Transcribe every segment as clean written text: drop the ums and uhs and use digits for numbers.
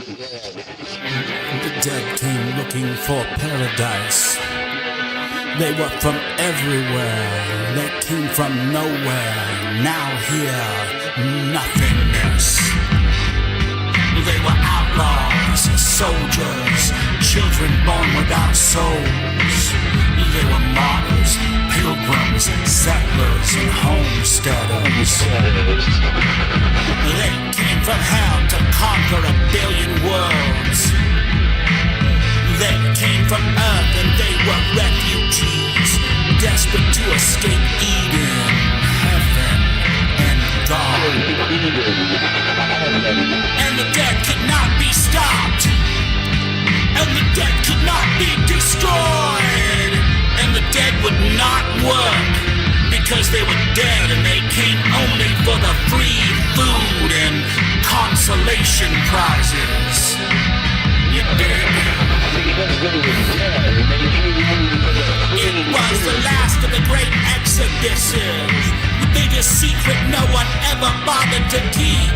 The dead came looking for paradise. They were from everywhere. They came from nowhere. Now here, nothingness. They were outlaws, soldiers, children born without souls. They were martyrs, pilgrims, settlers, and homesteaders. They came from hell to conquer a billion worlds. They came from Earth and they were refugees, desperate to escape Eden, heaven, and God. And the dead could not be stopped. And the dead could not be destroyed. And the dead would not work because they were dead and they came only for the free food and consolation prizes. You dig? It was the last of the great exoduses, the biggest secret no one ever bothered to keep,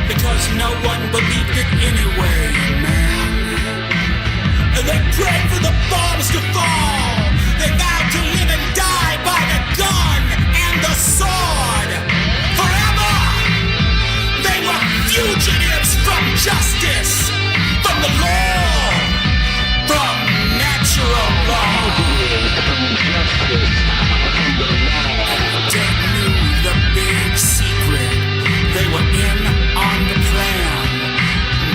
because no one believed it anyway, man. And they prayed for the bombs to fall. They vowed to live and die by the gun and the sword. Forever! They were fugitives from justice, from the law, from natural law. Dead knew the big secret. They were in on the plan.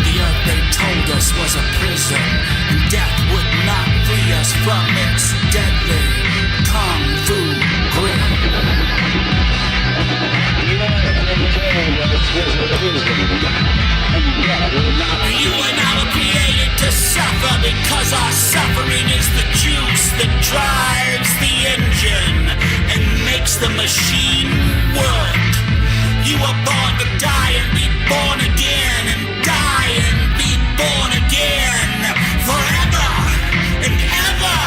The earth, they told us, was a prison, and death would not free us from its deadly kung fu grip. You and I were created to suffer because our suffering is the juice that drives the engine and makes the machine work. You were born to die and be born again, and die and be born again, forever and ever,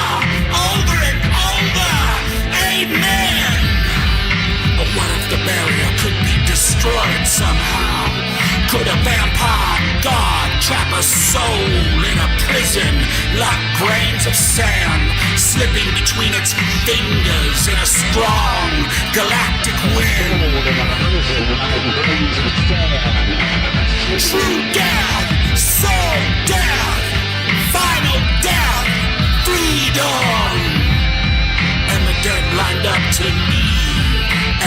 over and over. Amen. But what if the barrier could be destroyed somehow? Could a vampire god trap a soul in a prison like grains of sand, slipping between its fingers in a strong galactic wind? True death, soul death, final death, freedom. And the dead lined up to leave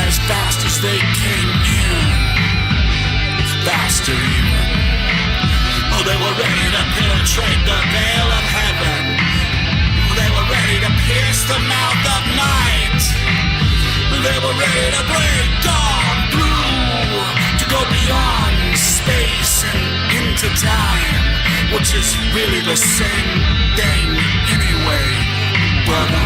as fast as they came in. Faster even. Oh, they were ready to penetrate the veil of heaven. They were ready to pierce the mouth of night. They were ready to break dawn through, to go beyond space and into time, which is really the same thing anyway, brother.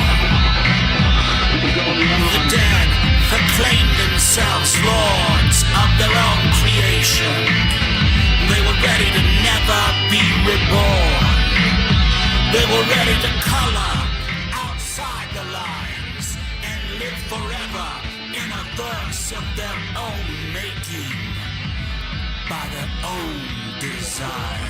The dead proclaimed themselves lords of their own creation. They were ready to never be reborn. They were ready to color outside the lines and live forever in a verse of their own making, by their own desire.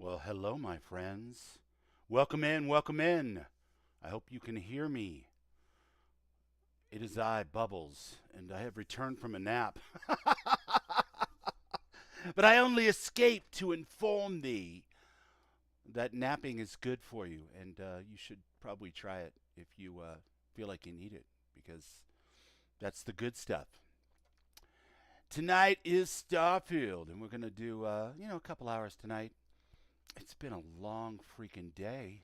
Well, hello, my friends. Welcome in, welcome in. I hope you can hear me. It is I, Bubbles, and I have returned from a nap. But I only escaped to inform thee that napping is good for you, and you should probably try it if you feel like you need it, because that's the good stuff. Tonight is Starfield, and we're going to do, a couple hours tonight. It's been a long freaking day,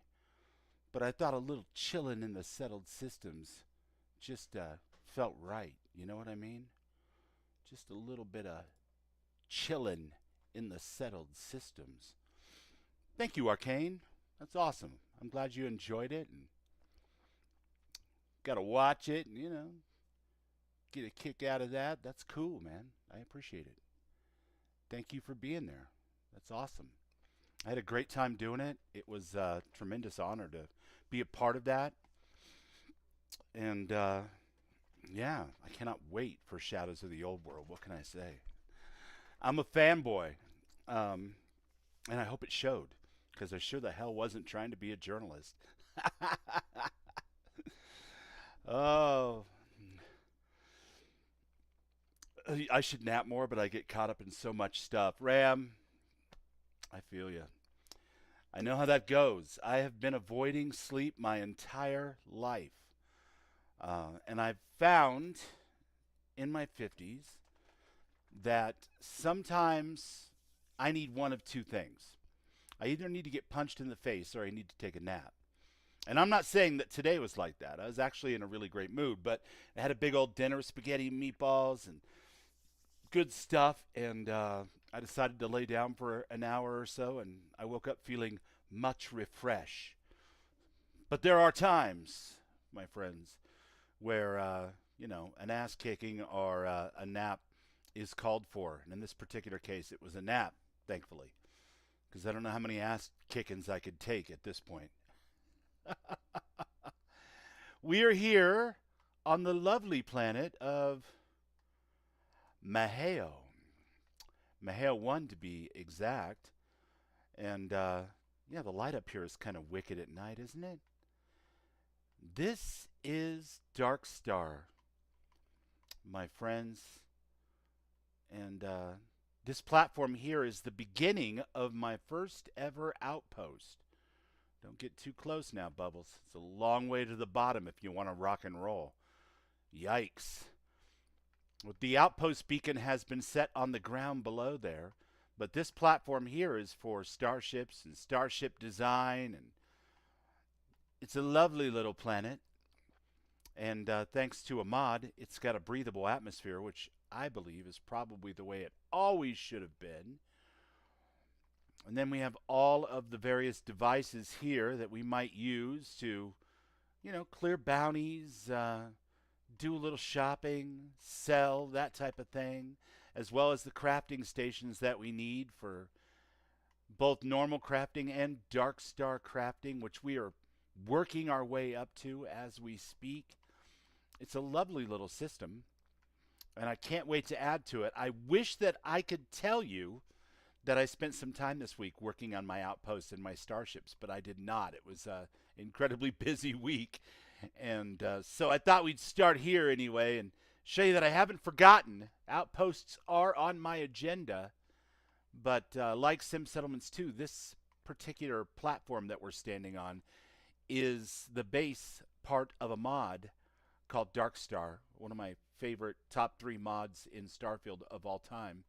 but I thought a little chillin' in the settled systems just felt right. You know what I mean? Just a little bit of chillin' in the settled systems. Thank you, Arcane. That's awesome. I'm glad you enjoyed it and got to watch it and, get a kick out of that. That's cool, man. I appreciate it. Thank you for being there. That's awesome. I had a great time doing it. It was a tremendous honor to be a part of that. And yeah, I cannot wait for Shadows of the Old World. What can I say? I'm a fanboy. And I hope it showed, because I sure the hell wasn't trying to be a journalist. Oh, I should nap more, but I get caught up in so much stuff. Ram, I feel you. I know how that goes. I have been avoiding sleep my entire life. And I've found in my 50s that sometimes I need one of two things. I either need to get punched in the face or I need to take a nap. And I'm not saying that today was like that. I was actually in a really great mood, but I had a big old dinner of spaghetti and meatballs and good stuff, and I decided to lay down for an hour or so, and I woke up feeling much refreshed. But there are times, my friends, where, an ass kicking or a nap is called for. And in this particular case, it was a nap, thankfully, because I don't know how many ass kickings I could take at this point. We are here on the lovely planet of Maheo. Maheo 1 to be exact. And yeah, the light up here is kind of wicked at night, isn't it? This is Darkstar, my friends. And this platform here is the beginning of my first ever outpost. Don't get too close now, Bubbles. It's a long way to the bottom if you want to rock and roll. Yikes. Well, the outpost beacon has been set on the ground below there, but this platform here is for starships and starship design, and it's a lovely little planet. And thanks to a mod, it's got a breathable atmosphere, which I believe is probably the way it always should have been. And then we have all of the various devices here that we might use to, clear bounties, do a little shopping, sell, that type of thing, as well as the crafting stations that we need for both normal crafting and Darkstar crafting, which we are working our way up to as we speak. It's a lovely little system, and I can't wait to add to it. I wish that I could tell you that I spent some time this week working on my outposts and my starships, but I did not. It was an incredibly busy week, and so I thought we'd start here anyway and show you that I haven't forgotten. Outposts are on my agenda, but like Sim Settlements 2, this particular platform that we're standing on is the base part of a mod called Darkstar, one of my favorite top 3 mods in Starfield of all time.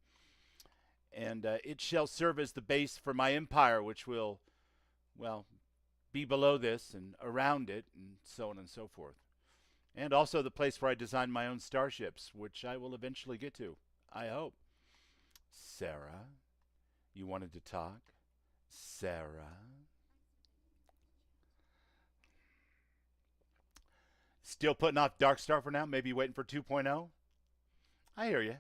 And it shall serve as the base for my empire, which will, well, be below this and around it, and so on and so forth. And also the place where I design my own starships, which I will eventually get to, I hope. Sarah, you wanted to talk? Sarah? Still putting off Darkstar for now? Maybe waiting for 2.0? I hear you.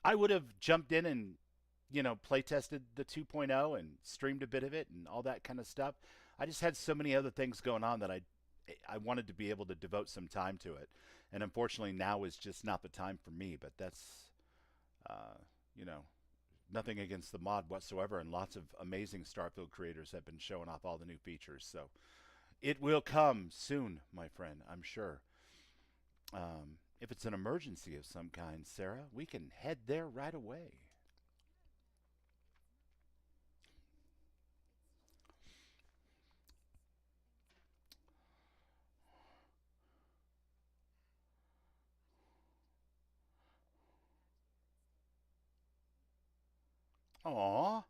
I would have jumped in and, play tested the 2.0 and streamed a bit of it and all that kind of stuff. I just had so many other things going on that I wanted to be able to devote some time to it. And unfortunately now is just not the time for me, but that's, nothing against the mod whatsoever. And lots of amazing Starfield creators have been showing off all the new features. So it will come soon, my friend, I'm sure. If it's an emergency of some kind, Sarah, we can head there right away. Aw.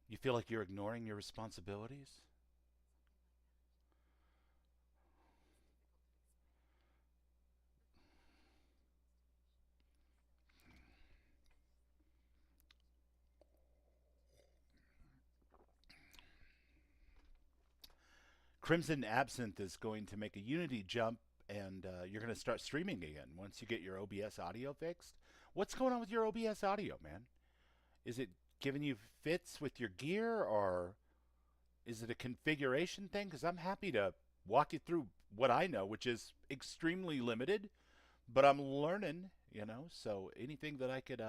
You feel like you're ignoring your responsibilities? Crimson Absinthe is going to make a Unity jump, and you're going to start streaming again once you get your OBS audio fixed. What's going on with your OBS audio, man? Is it giving you fits with your gear, or is it a configuration thing? Because I'm happy to walk you through what I know, which is extremely limited, but I'm learning, you know, so anything that I could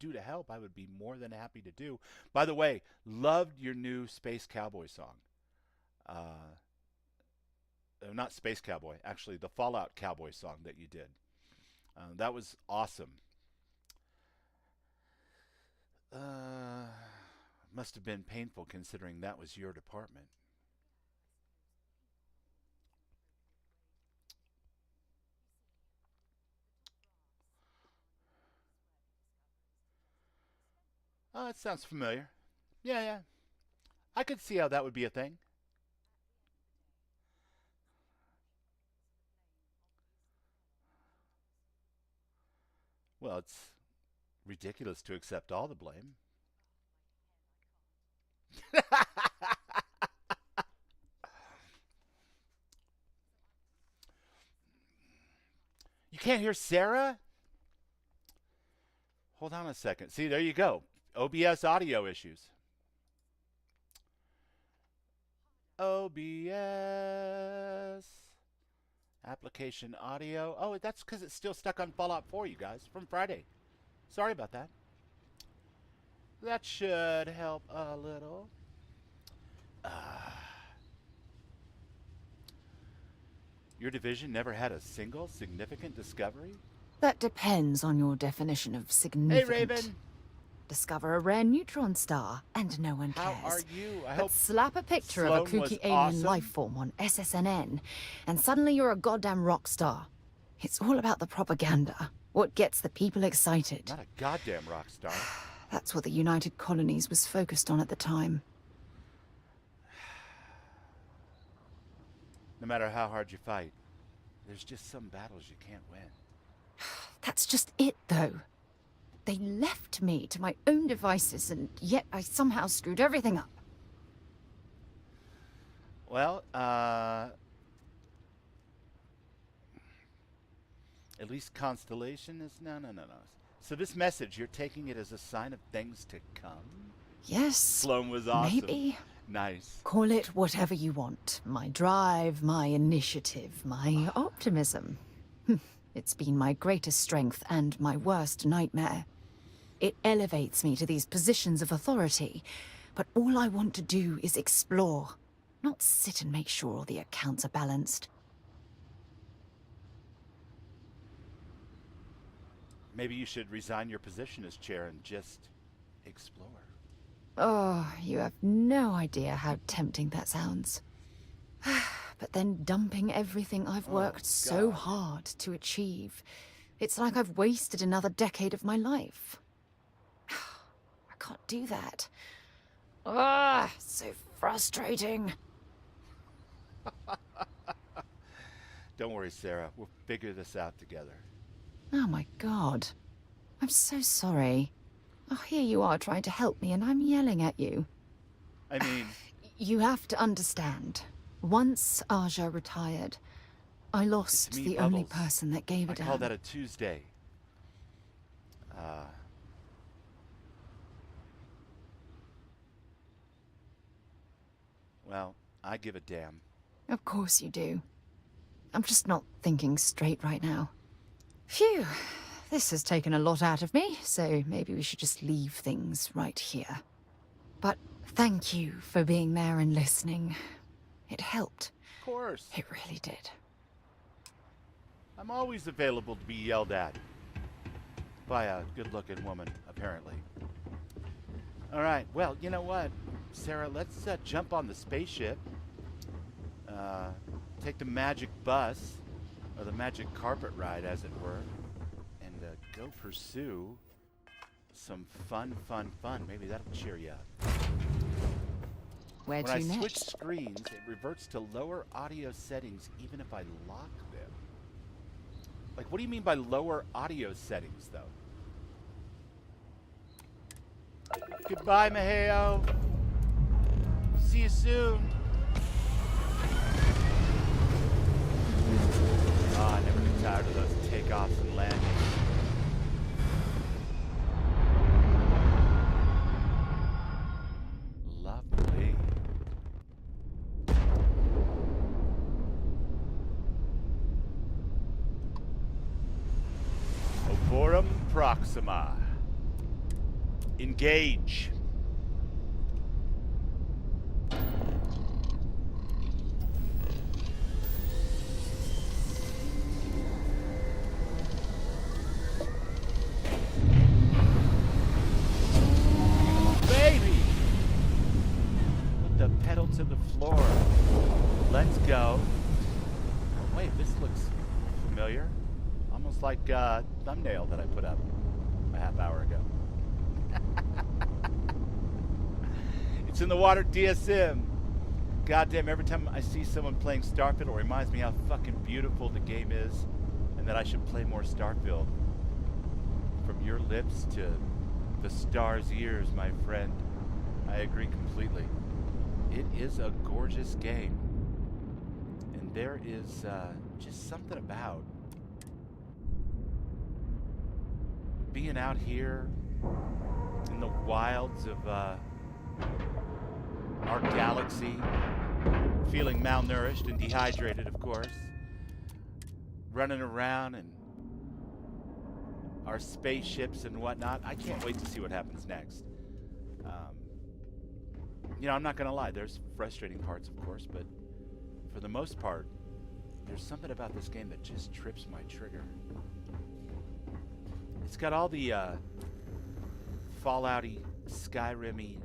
do to help, I would be more than happy to do. By the way, loved your new Space Cowboy song. Not Space Cowboy, actually the Fallout Cowboy song that you did. That was awesome. Must have been painful considering that was your department. Oh, it sounds familiar. Yeah. I could see how that would be a thing. Well, it's ridiculous to accept all the blame. You can't hear Sarah? Hold on a second. See, there you go. OBS audio issues. OBS application audio. Oh, that's because it's still stuck on Fallout 4, you guys, from Friday. Sorry about that. That should help a little. Your division never had a single significant discovery? That depends on your definition of significant. Hey, Raven. Discover a rare neutron star, and no one cares. How are you? I But hope slap a picture of a Sloan was kooky alien awesome. life form on SSNN, and suddenly you're a goddamn rock star. It's all about the propaganda. What gets the people excited. not a goddamn rock star. That's what the United Colonies was focused on at the time. No matter how hard you fight, there's just some battles you can't win. That's just it, though. They left me to my own devices, and yet I somehow screwed everything up. Well, at least Constellation is... No. So this message, you're taking it as a sign of things to come? Yes. Sloan was awesome. Maybe. Nice. Call it whatever you want. My drive, my initiative, my optimism. It's been my greatest strength and my worst nightmare. It elevates me to these positions of authority, but all I want to do is explore, not sit and make sure all the accounts are balanced. Maybe you should resign your position as chair and just explore. Oh, you have no idea how tempting that sounds. But then dumping everything I've worked so God. hard to achieve. It's like I've wasted another decade of my life. I can't do that. Ah, so frustrating. Don't worry, Sarah. We'll figure this out together. Oh my God. I'm so sorry. Oh, here you are trying to help me and I'm yelling at you. I mean... You have to understand. Once Aja retired, I lost It's me, the only Bubbles. person that gave I a damn. call that a Tuesday. Well, I give a damn. Of course you do. I'm just not thinking straight right now. Phew. This has taken a lot out of me, so maybe we should just leave things right here. But thank you for being there and listening. It helped. Of course. It really did. I'm always available to be yelled at. By a good-looking woman, apparently. All right, well, you know what, Sarah, let's jump on the spaceship. Take the magic bus, or the magic carpet ride, as it were, and go pursue some fun. Maybe that'll cheer you up. Where When I to switch next? screens, it reverts to lower audio settings even if I lock them. Like, what do you mean by lower audio settings, though? Goodbye, Maheo. See you soon. Proxima. Engage. Baby! Put the pedal to the floor. Let's go. Oh, wait, this looks familiar. Almost like a thumbnail that I put up a half hour ago. It's in the water DSM. Goddamn, every time I see someone playing Starfield, it reminds me how fucking beautiful the game is and that I should play more Starfield. From your lips to the star's ears, my friend. I agree completely. It is a gorgeous game. And there is just something about being out here in the wilds of our galaxy, feeling malnourished and dehydrated, of course, running around and our spaceships and whatnot. I can't wait to see what happens next. You know, I'm not gonna lie, there's frustrating parts, of course, but for the most part, there's something about this game that just trips my trigger. It's got all the Fallout-y, Skyrim-y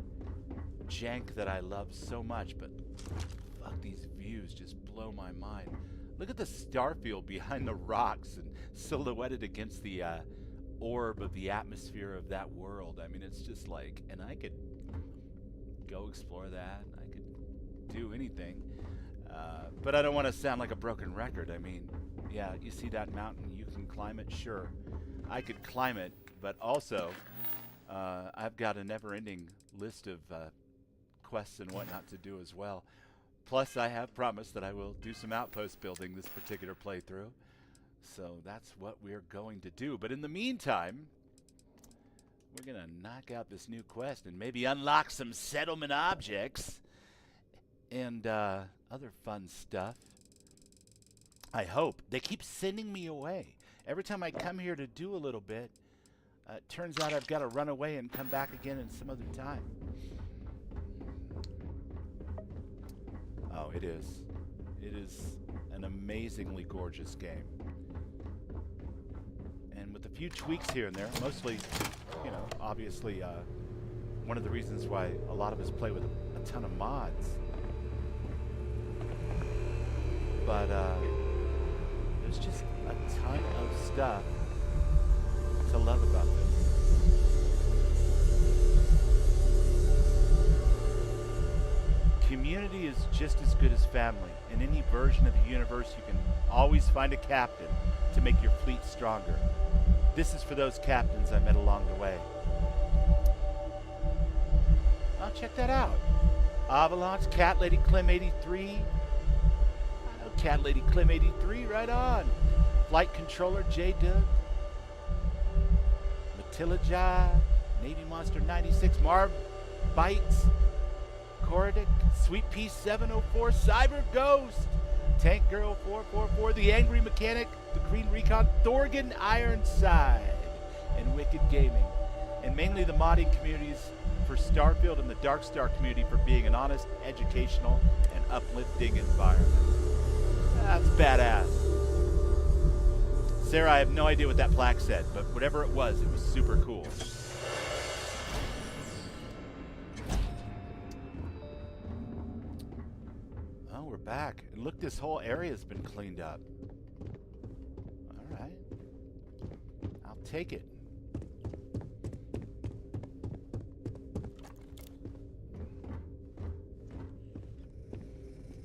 jank that I love so much, but fuck, these views just blow my mind. Look at the Starfield behind the rocks and silhouetted against the orb of the atmosphere of that world. I mean, it's just like, and I could go explore that. I could do anything. But I don't want to sound like a broken record. I mean, yeah, you see that mountain, you can climb it, sure. I could climb it, but also I've got a never-ending list of quests and whatnot to do as well. Plus, I have promised that I will do some outpost building this particular playthrough. So that's what we're going to do. But in the meantime, we're going to knock out this new quest and maybe unlock some settlement objects and other fun stuff. I hope. They keep sending me away. Every time I come here to do a little bit, it turns out I've got to run away and come back again in some other time. Oh, it is. It is an amazingly gorgeous game. And with a few tweaks here and there, mostly, you know, obviously one of the reasons why a lot of us play with a ton of mods. But there's just a ton of stuff to love about this. Community is just as good as family. In any version of the universe, you can always find a captain to make your fleet stronger. This is for those captains I met along the way. Oh, check that out. Avalanche, Cat Lady Clem 83. I know Cat Lady Clem 83, right on. Flight Controller J-Doug. Matilija, Navy Monster 96, Marv Bites, Kordic, Sweet Pea 704, Cyber Ghost, Tank Girl 444, The Angry Mechanic, The Green Recon, Thorgan Ironside, and Wicked Gaming. And mainly the modding communities for Starfield and the Darkstar community for being an honest, educational, and uplifting environment. That's badass. Sarah, I have no idea what that plaque said, but whatever it was super cool. Oh, we're back. And look, this whole area's been cleaned up. All right. I'll take it.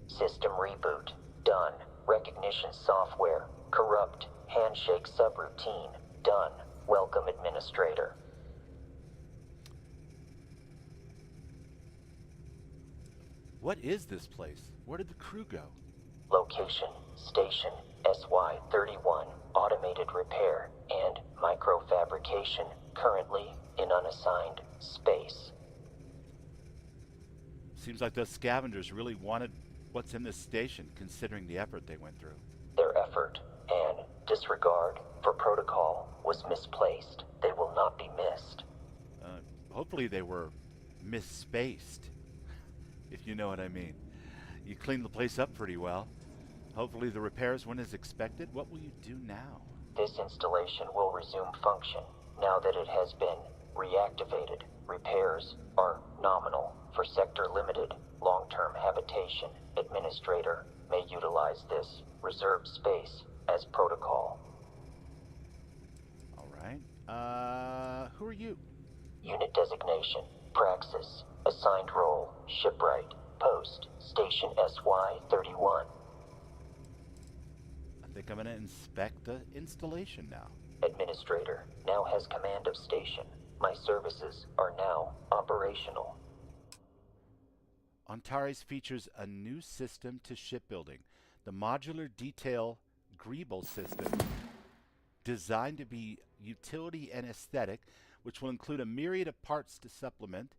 System reboot. Done. Recognition software. Corrupt. Handshake subroutine. Done. Welcome, administrator. What is this place? Where did the crew go? Location. Station. SY-31. Automated repair and microfabrication. Currently in unassigned space. Seems like those scavengers really wanted what's in this station, considering the effort they went through. Their effort and Disregard for protocol was misplaced. They will not be missed. Hopefully they were misspaced, if you know what I mean. You cleaned the place up pretty well. Hopefully the repairs went as expected. What will you do now? This installation will resume function now that it has been reactivated. Repairs are nominal. For Sector Limited, long-term habitation administrator may utilize this reserved space as protocol. All right. Who are you? Unit designation, Praxis. Assigned role, Shipwright. Post, Station SY-31. I think I'm going to inspect the installation now. Administrator now has command of station. My services are now operational. Antares features a new system to shipbuilding, the Modular Detail Greeble system, designed to be utility and aesthetic, which will include a myriad of parts to supplement.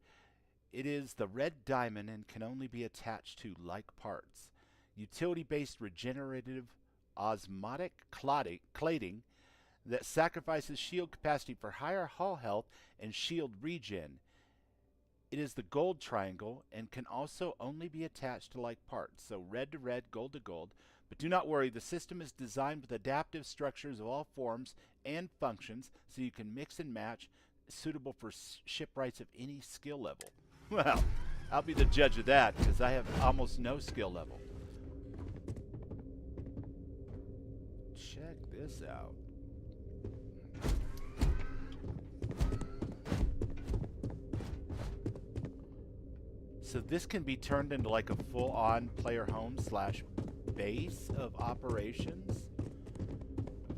It is the red diamond and can only be attached to like parts. Utility-based regenerative osmotic cladding that sacrifices shield capacity for higher hull health and shield regen. It is the gold triangle and can also only be attached to like parts, so red to red, gold to gold. But do not worry, the system is designed with adaptive structures of all forms and functions, so you can mix and match, suitable for shipwrights of any skill level. Well, I'll be the judge of that, because I have almost no skill level. Check this out. So this can be turned into like a full-on player home / base of operations.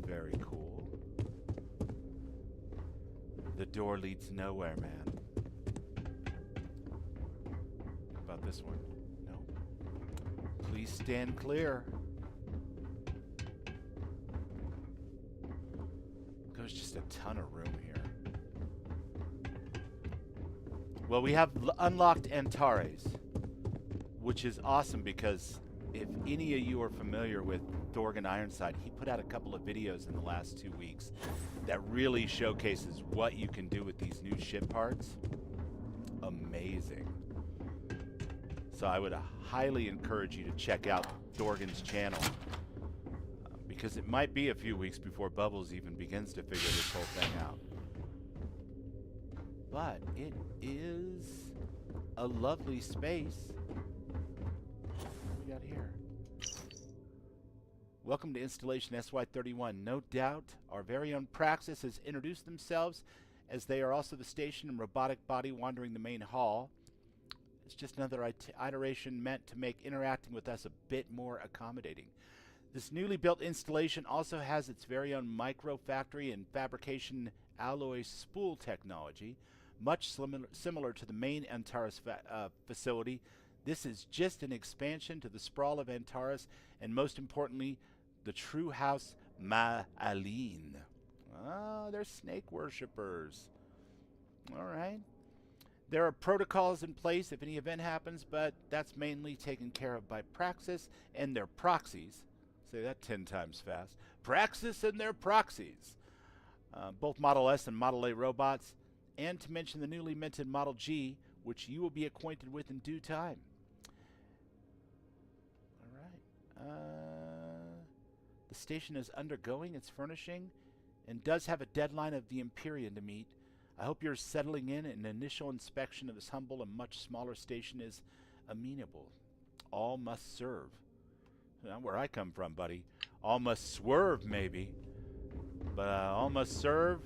Very cool. The door leads nowhere, man. How about this one? No. Please stand clear. There's just a ton of room here. Well, we have unlocked Antares, which is awesome because if any of you are familiar with Dorgan Ironside, he put out a couple of videos in the last 2 weeks that really showcases what you can do with these new ship parts. Amazing. So I would highly encourage you to check out Dorgan's channel because it might be a few weeks before Bubbles even begins to figure this whole thing out. But it is a lovely space. What do we got here? Welcome to Installation SY-31. No doubt our very own Praxis has introduced themselves, as they are also the station and robotic body wandering the main hall. It's just another iteration meant to make interacting with us a bit more accommodating. This newly built installation also has its very own micro factory and fabrication alloy spool technology, much similar to the main Antares facility. This is just an expansion to the sprawl of Antares, and most importantly, the true house Ma'aleen. Ah, they're snake worshippers. All right. There are protocols in place if any event happens, but that's mainly taken care of by Praxis and their proxies. Say that 10 times fast. Praxis and their proxies. Both Model S and Model A robots, and to mention the newly minted Model G, which you will be acquainted with in due time. All right. The station is undergoing its furnishing and does have a deadline of the Empyrean to meet. I hope you're settling in, and an initial inspection of this humble and much smaller station is amenable. All must serve. Not where I come from, buddy. All must swerve, maybe. But all must serve?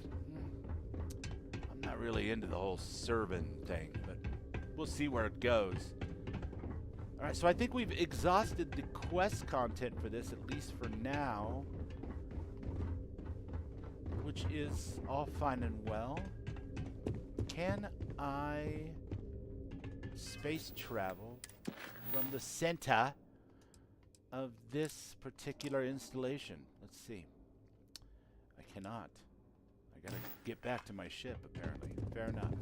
I'm not really into the whole serving thing, but we'll see where it goes. Alright, so I think we've exhausted the quest content for this, at least for now. Which is all fine and well. Can I space travel from the center of this particular installation? Let's see. I cannot. I gotta get back to my ship, apparently. Fair enough.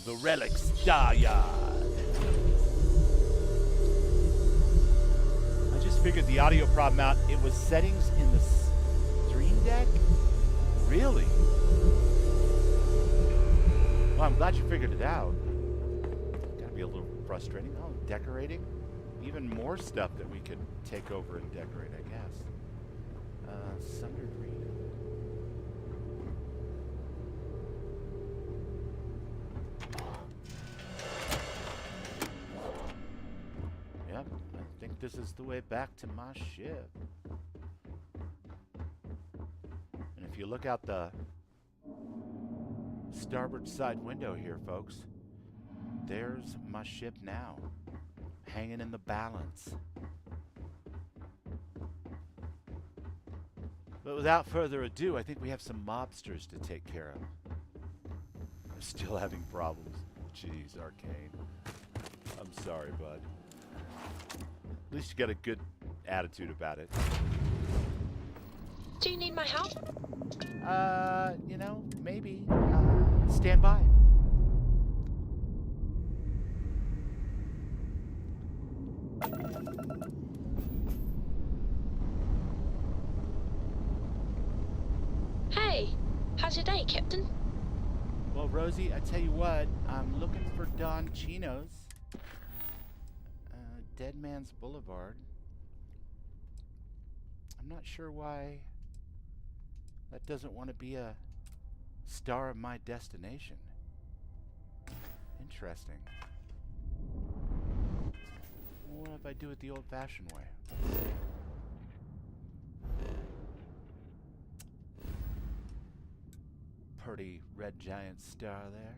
The Relic Star Yard. figured the audio problem out. It was settings in the stream deck? Really? Well, I'm glad you figured it out. Gotta be a little frustrating. Oh, decorating. Even more stuff that we could take over and decorate, I guess. Sundered Reed. Yep, I think this is the way back to my ship. And if you look out the starboard side window here, folks, there's my ship now, hanging in the balance. But without further ado, I think we have some mobsters to take care of. I'm still having problems. Jeez, Arcane. I'm sorry, bud. At least you got a good attitude about it. Do you need my help? You know, maybe. Stand by. Hey, how's your day, Captain? Well, Rosie, I tell you what, I'm looking for Don Chino's. Dead Man's Boulevard. I'm not sure why that doesn't want to be a star of my destination. Interesting. What if I do it the old-fashioned way? Pretty red giant star there.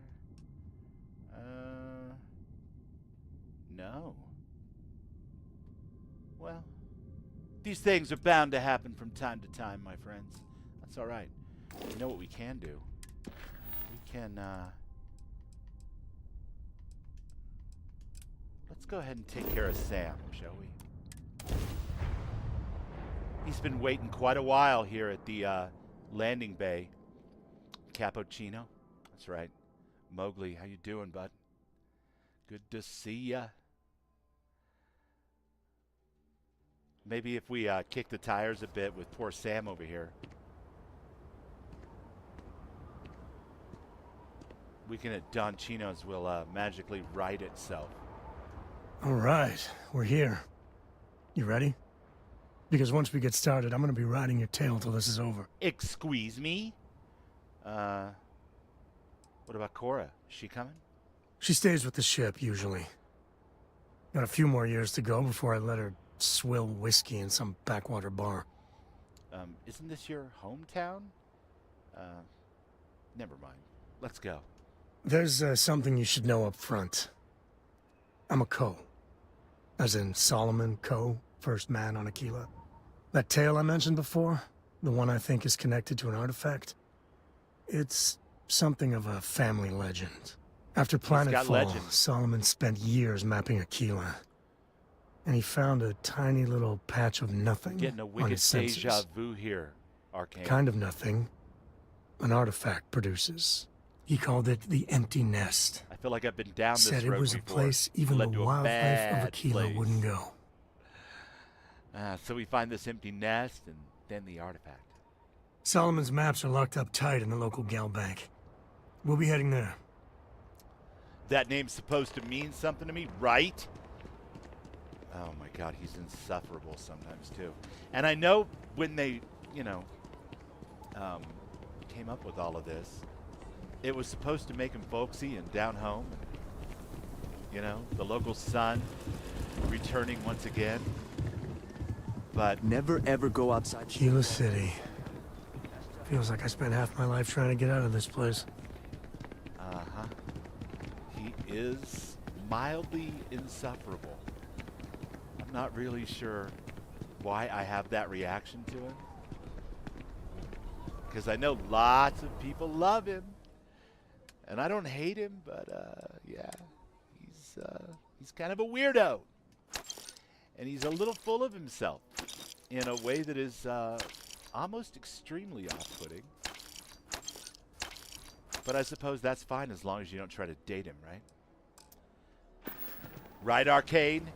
No. Well, these things are bound to happen from time to time, my friends. That's all right. You know what we can do? We can, let's go ahead and take care of Sam, shall we? He's been waiting quite a while here at the, landing bay. Cappuccino. That's right. Mowgli, how you doing, bud? Good to see ya. Maybe if we kick the tires a bit with poor Sam over here, we can at Don Chino's will magically right itself. All right, we're here. You ready? Because once we get started, I'm gonna be riding your tail till this is over. Excuse me? What about Cora? Is she coming? She stays with the ship, usually. Got a few more years to go before I let her swill whiskey in some backwater bar. Isn't this your hometown? Never mind. Let's go. There's something you should know up front. I'm a Coe. As in Solomon Coe, first man on Akila. That tale I mentioned before, the one I think is connected to an artifact, it's something of a family legend. After Planetfall, Solomon spent years mapping Akila. And he found a tiny little patch of nothing. Getting a wicked deja vu here, Arcane. Kind of nothing. An artifact produces. He called it the Empty Nest. I feel like I've been down this road Said it was before. a place even the wildlife of Akila wouldn't go. So we find this empty nest and then the artifact. Solomon's maps are locked up tight in the local gal bank. We'll be heading there. That name's supposed to mean something to me, right? Oh my god, he's insufferable sometimes too. And I know when they, you know, came up with all of this, it was supposed to make him folksy and down home. You know, the local sun returning once again. But never ever go outside. Akila City. Feels like I spent half my life trying to get out of this place. Uh-huh. He is mildly insufferable. I'm not really sure why I have that reaction to him. Because I know lots of people love him. And I don't hate him, but yeah, he's kind of a weirdo. And he's a little full of himself in a way that is almost extremely off-putting. But I suppose that's fine as long as you don't try to date him, right? Right, Arcane?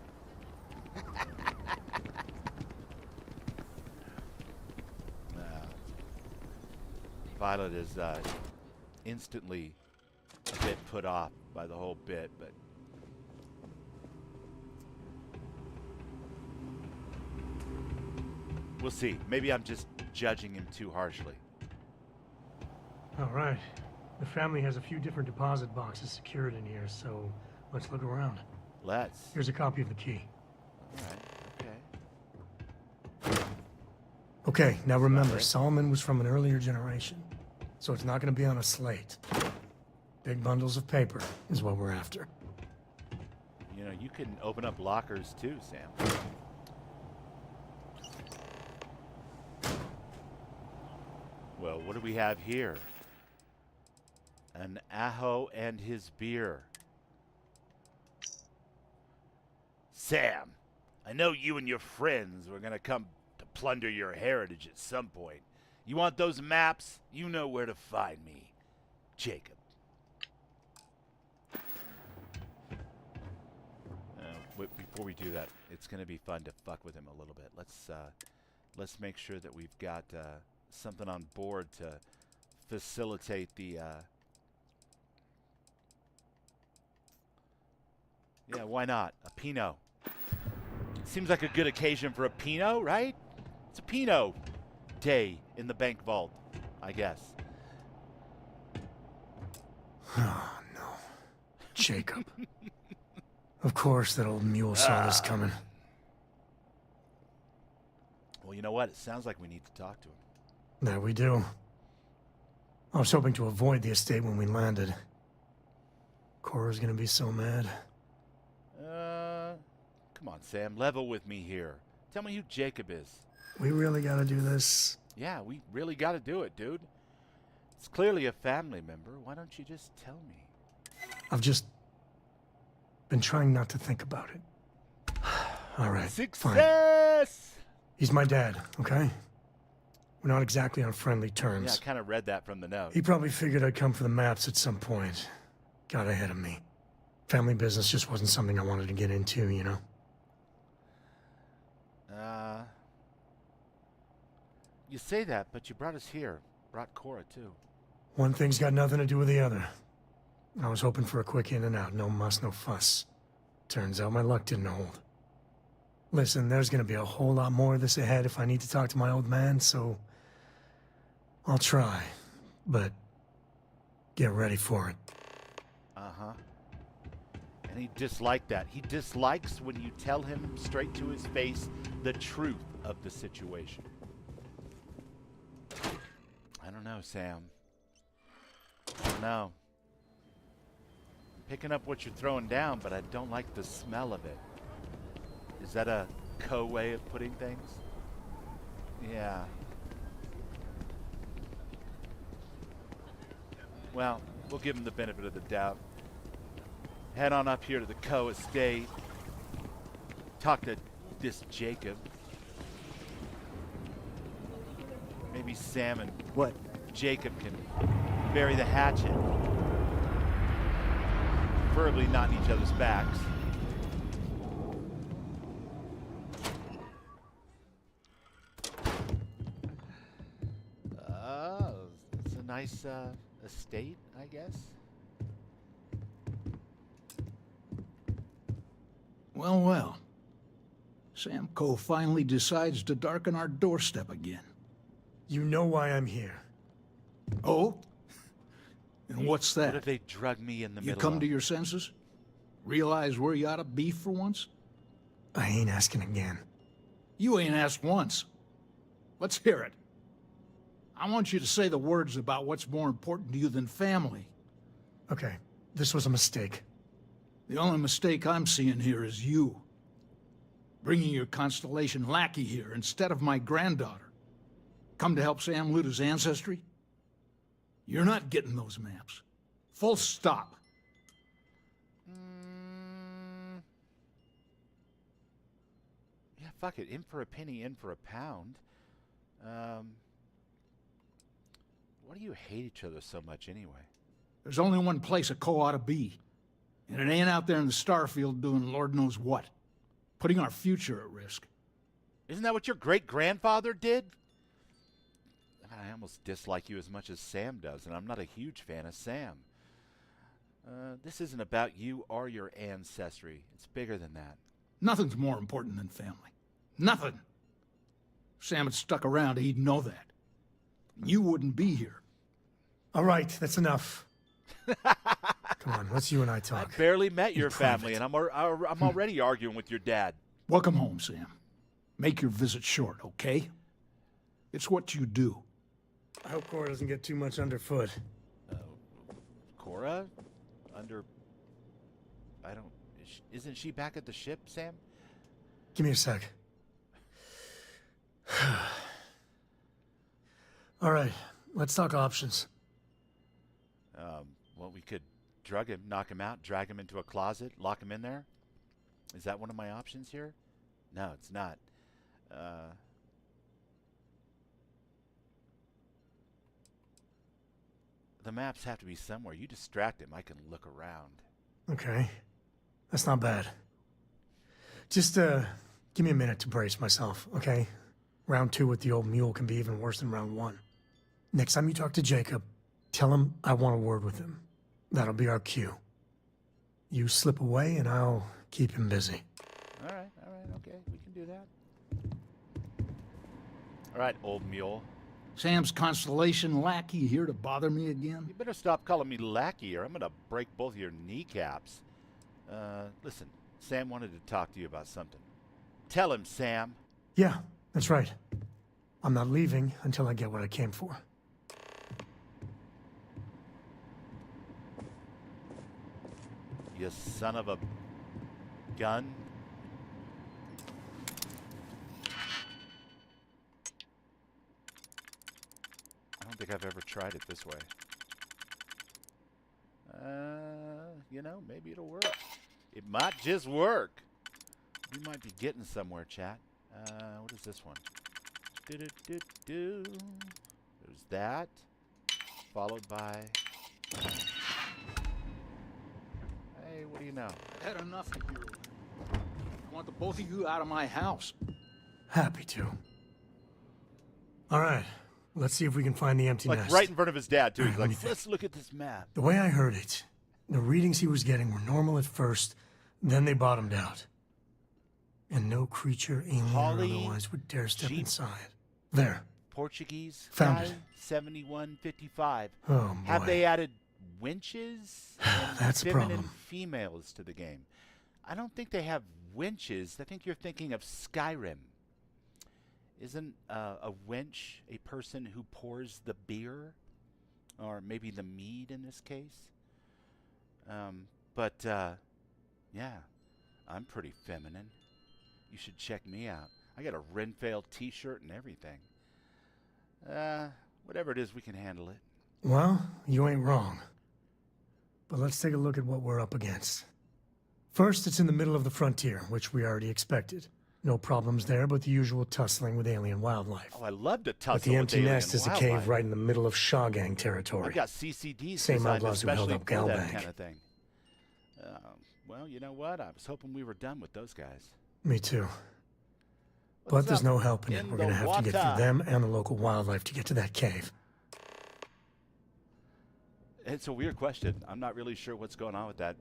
Violet is instantly a bit put off by the whole bit, but we'll see. Maybe I'm just judging him too harshly. All right. The family has a few different deposit boxes secured in here, so let's look around. Let's. Here's a copy of the key. All right. Okay. Okay, now remember, Solomon was from an earlier generation, so it's not going to be on a slate. Big bundles of paper is what we're after. You know, you can open up lockers too, Sam. Well, what do we have here? An Aho and his beer. Sam, I know you and your friends were gonna come to plunder your heritage at some point. You want those maps? You know where to find me. Jacob. Before we do that, it's gonna be fun to fuck with him a little bit. Let's make sure that we've got something on board to facilitate the yeah, why not? A Pinot. Seems like a good occasion for a Pinot, right? It's a Pinot day in the bank vault, I guess. Oh, no. Jacob. Of course that old mule saw this coming. Well, you know what? It sounds like we need to talk to him. There we do. I was hoping to avoid the estate when we landed. Cora's gonna be so mad. Come on, Sam. Level with me here. Tell me who Jacob is. We really gotta do this. Yeah, we really got to do it, dude. It's clearly a family member. Why don't you just tell me? I've just been trying not to think about it. All right, fine. Success! He's my dad, okay? We're not exactly on friendly Yeah, I terms. kind of read that from the note. He probably figured I'd come for the maps at some point. Got ahead of me. Family business just wasn't something I wanted to get into, you know? You say that, but you brought us here. Brought Cora, too. One thing's got nothing to do with the other. I was hoping for a quick in and out, no muss, no fuss. Turns out my luck didn't hold. Listen, there's gonna be a whole lot more of this ahead if I need to talk to my old man, so I'll try, but get ready for it. Uh-huh. And he disliked that. He dislikes when you tell him straight to his face the truth of the situation. I don't know, Sam. I don't know. I'm picking up what you're throwing down, but I don't like the smell of it. Is that a Coe way of putting things? Yeah. Well, we'll give him the benefit of the doubt. Head on up here to the Coe estate. Talk to this Jacob. Maybe Sam and Jacob can bury the hatchet. Preferably not in each other's backs. It's a nice estate, I guess. Well, well. Sam Coe finally decides to darken our doorstep again. You know why I'm here. Oh? And what's that? What if they drug me in the You middle come of... to your senses? Realize where you ought to be for once? I ain't asking again. You ain't asked once. Let's hear it. I want you to say the words about what's more important to you than family. Okay, this was a mistake. The only mistake I'm seeing here is you. Bringing your Constellation lackey here instead of my granddaughter. Come to help Sam loot his ancestry? You're not getting those maps. Full stop. Yeah, fuck it. In for a penny, in for a pound. Why do you hate each other so much anyway? There's only one place a Coe ought to be. And it ain't out there in the Starfield doing Lord knows what. Putting our future at risk. Isn't that what your great-grandfather did? I almost dislike you as much as Sam does, and I'm not a huge fan of Sam. This isn't about you or your ancestry. It's bigger than that. Nothing's more important than family. Nothing. If Sam had stuck around, he'd know that. You wouldn't be here. All right, that's enough. Come on, let's you and I talk. I barely met your In private. family, and I'm already arguing with your dad. Welcome home, Sam. Make your visit short, okay? It's what you do. I hope Cora doesn't get too much underfoot. Cora? Isn't she back at the ship, Sam? Give me a sec. All right, let's talk options. Well, we could drug him, knock him out, drag him into a closet, lock him in there. Is that one of my options here? No, it's not. The maps have to be somewhere. You distract him, I can look around. Okay, that's not bad. Just, give me a minute to brace myself, okay? Round 2 with the old mule can be even worse than round 1. Next time you talk to Jacob, tell him I want a word with him. That'll be our cue. You slip away and I'll keep him busy. All right, okay, we can do that. All right, old mule. Sam's Constellation lackey here to bother me again? You better stop calling me lackey or I'm gonna break both of your kneecaps. Listen, Sam wanted to talk to you about something. Tell him, Sam. Yeah, that's right. I'm not leaving until I get what I came for. You son of a gun. I don't think I've ever tried it this way. You know, maybe it'll work. It might just work. We might be getting somewhere, chat. What is this one? There's that. Followed by... Hey, what do you know? I've had enough of you. I want the both of you out of my house. Happy to. All right, let's see if we can find the empty Like nest. right in front of his dad, too. He's What do like, you think? let's look at this map. The way I heard it, the readings he was getting were normal at first, then they bottomed out. And no creature, alien Holly, or otherwise, would dare step sheep. inside. There. Portuguese Found guy, it. 7155. Oh, boy. Have they added winches and That's a feminine problem. females to the game? I don't think they have winches. I think you're thinking of Skyrim. Isn't a winch a person who pours the beer? Or maybe the mead in this case? Yeah, I'm pretty feminine. You should check me out. I got a Renfell t-shirt and everything. Whatever it is, we can handle it. Well, you ain't wrong. But let's take a look at what we're up against. First, it's in the middle of the frontier, which we already expected. No problems there, but the usual tussling with alien wildlife. Oh, I love to tussle But the with empty alien nest is a wildlife. cave right in the middle of Shawgang territory. I've got CCDs Same designed outlaws who held especially up for that Galbank. kind of thing. Well, you know what? I was hoping we were done with those guys. Me too. But What's there's up no helping it. in We're the gonna have to get water? through them and the local wildlife to get to that cave. It's a weird question. I'm not really sure what's going on with that.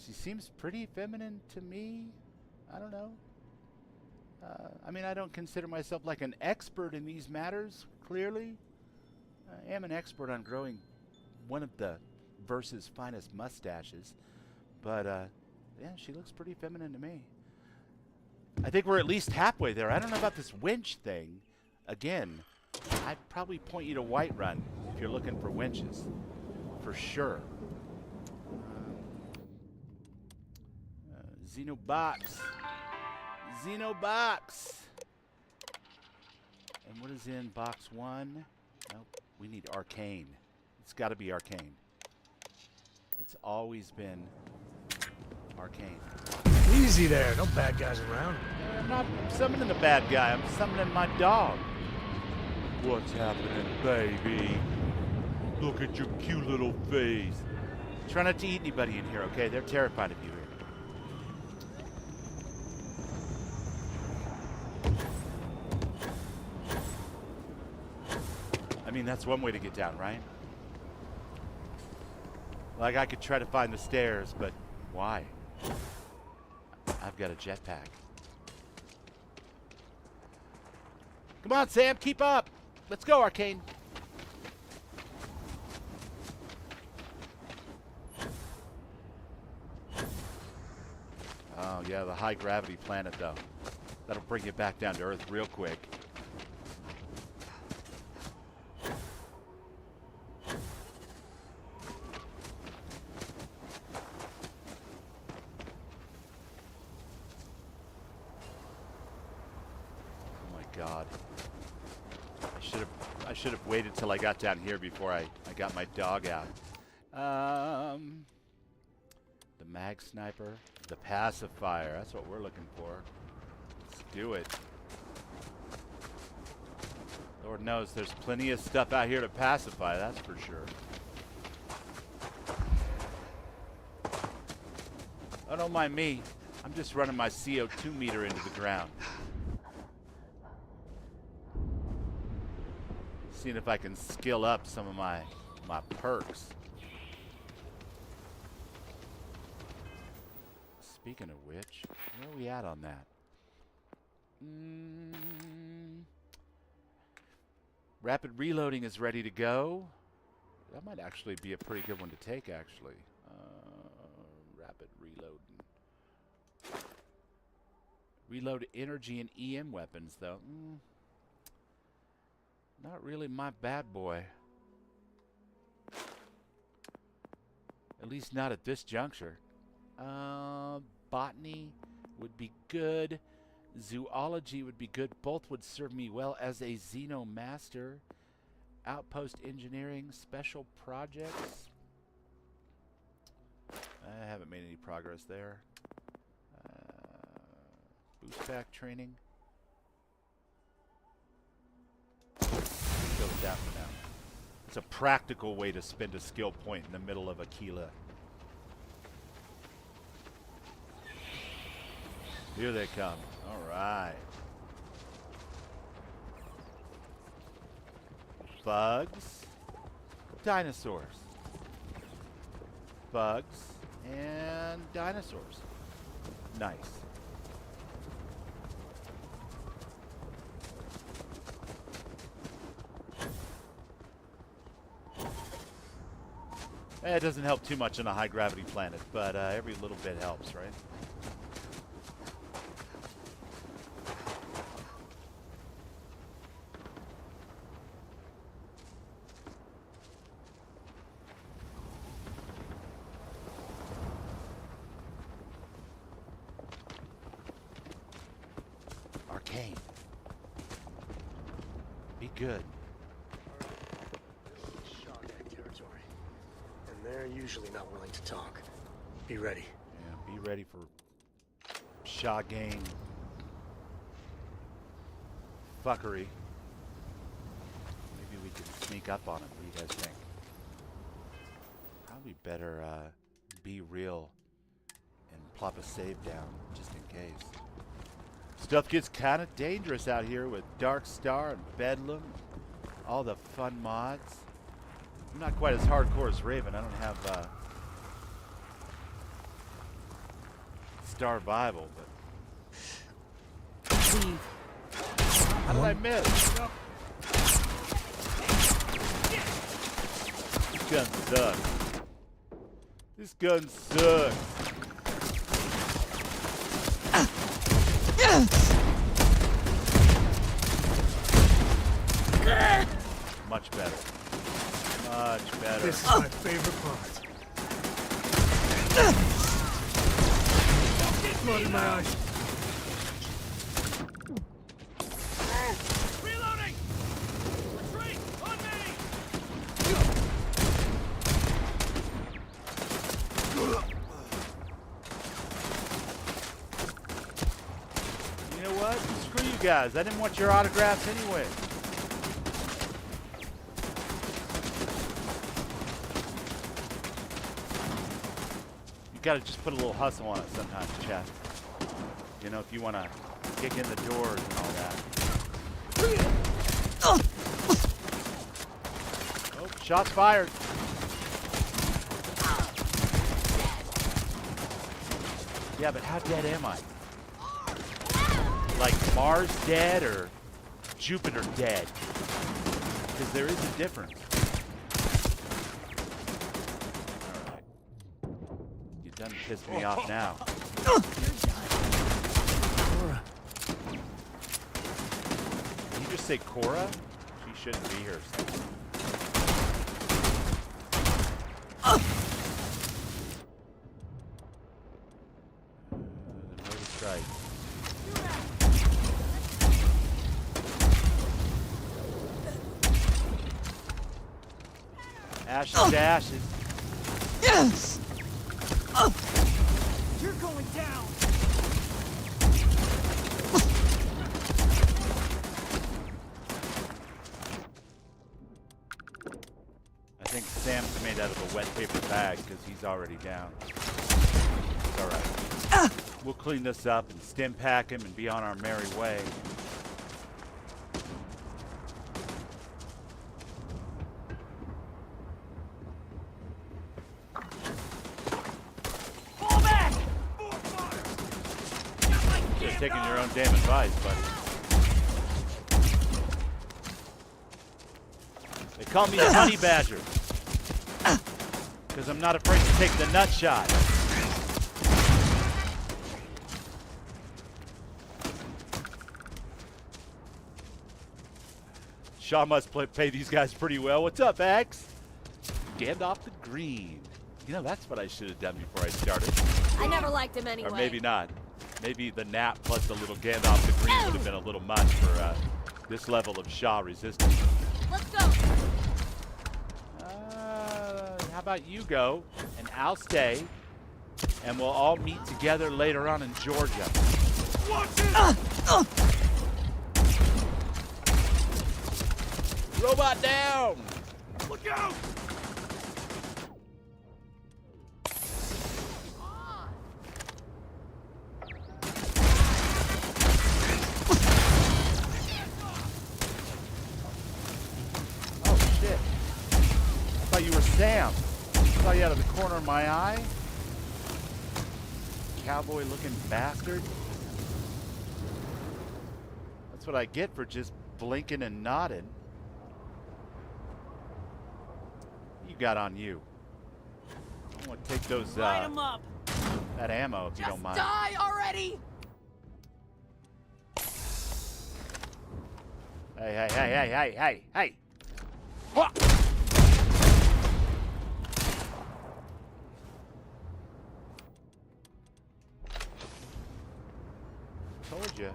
She seems pretty feminine to me. I don't know. I mean, I don't consider myself like an expert in these matters, clearly. I am an expert on growing one of the Verse's finest mustaches. But, yeah, she looks pretty feminine to me. I think we're at least halfway there. I don't know about this winch thing. Again, I'd probably point you to Whiterun if you're looking for winches. For sure. Xenobox. Xenobox. And what is in box 1? Nope. We need arcane. It's got to be arcane. It's always been arcane. Easy there. No bad guys around. I'm not summoning the bad guy. I'm summoning my dog. What's happening, baby? Look at your cute little face. Try not to eat anybody in here, okay? They're terrified of you here. mean, that's one way to get down, right? Like, I could try to find the stairs, but why? I've got a jetpack. Come on, Sam, keep up. Let's go, Arcane. Oh, yeah, the high gravity planet, though. That'll bring you back down to Earth real quick. God. I should have waited till I got down here before I got my dog out. The mag sniper, the pacifier, that's what we're looking for. Let's do it. Lord knows there's plenty of stuff out here to pacify, that's for sure. Oh, don't mind me. I'm just running my CO2 meter into the ground. Seeing if I can skill up some of my perks. Speaking of which, where are we at on that? Rapid reloading is ready to go. That might actually be a pretty good one to take, actually. Rapid reloading. Reload energy and EM weapons, though. Not really my bad boy. At least not at this juncture. Botany would be good. Zoology would be good. Both would serve me well as a Xenomaster. Outpost engineering, special projects. I haven't made any progress there. Boost back training. Go with that for now. It's a practical way to spend a skill point in the middle of Akila. Here they come. All right. Bugs. Dinosaurs. Bugs and dinosaurs. Nice. It doesn't help too much on a high-gravity planet, but every little bit helps, right? Arcane. Be good. They're usually not willing to talk. Be ready. Yeah, be ready for Shah-Gang fuckery. Maybe we can sneak up on it. What do you guys think? Probably better be real and plop a save down just in case. Stuff gets kind of dangerous out here with Darkstar and Bedlam, all the fun mods. I'm not quite as hardcore as Raven. I don't have Starfield, but how did I miss? This gun sucks. This gun sucks. Much better. Much better. This is my favorite part. Blood in my eyes. Reloading! Retreat! On me! You know what? Screw you guys. I didn't want your autographs anyway. Got to just put a little hustle on it sometimes, chat. You know, if you want to kick in the doors and all that. Shots fired. Yeah, but how dead am I? Like Mars dead or Jupiter dead? Because there is a difference. Alright. You done pissed me off now. Did you just say Cora? She shouldn't be here. Strike. Ashes to ashes. Yes! You're going down. I think Sam's made out of a wet paper bag because he's already down. It's alright. We'll clean this up and stim pack him and be on our merry way. Fall back! Just taking your own damn advice, buddy. They call me the honey badger because I'm not afraid to take the nut shot. Shaw must pay these guys pretty well. What's up, Axe? Gandalf the Green. You know, that's what I should have done before I started. I never liked him anyway. Or maybe not. Maybe the nap plus the little Gandalf the Green would have been a little much for this level of Shaw resistance. Let's go. How about you go, and I'll stay, and we'll all meet together later on in Georgia. Watch it! Robot down! Look out! Oh, shit. I thought you were Sam. I saw you out of the corner of my eye. Cowboy-looking bastard. That's what I get for just blinking and nodding. You got on you. I want to take those, Light 'em up. that ammo if you don't mind. Die already! Hey. What? Told you.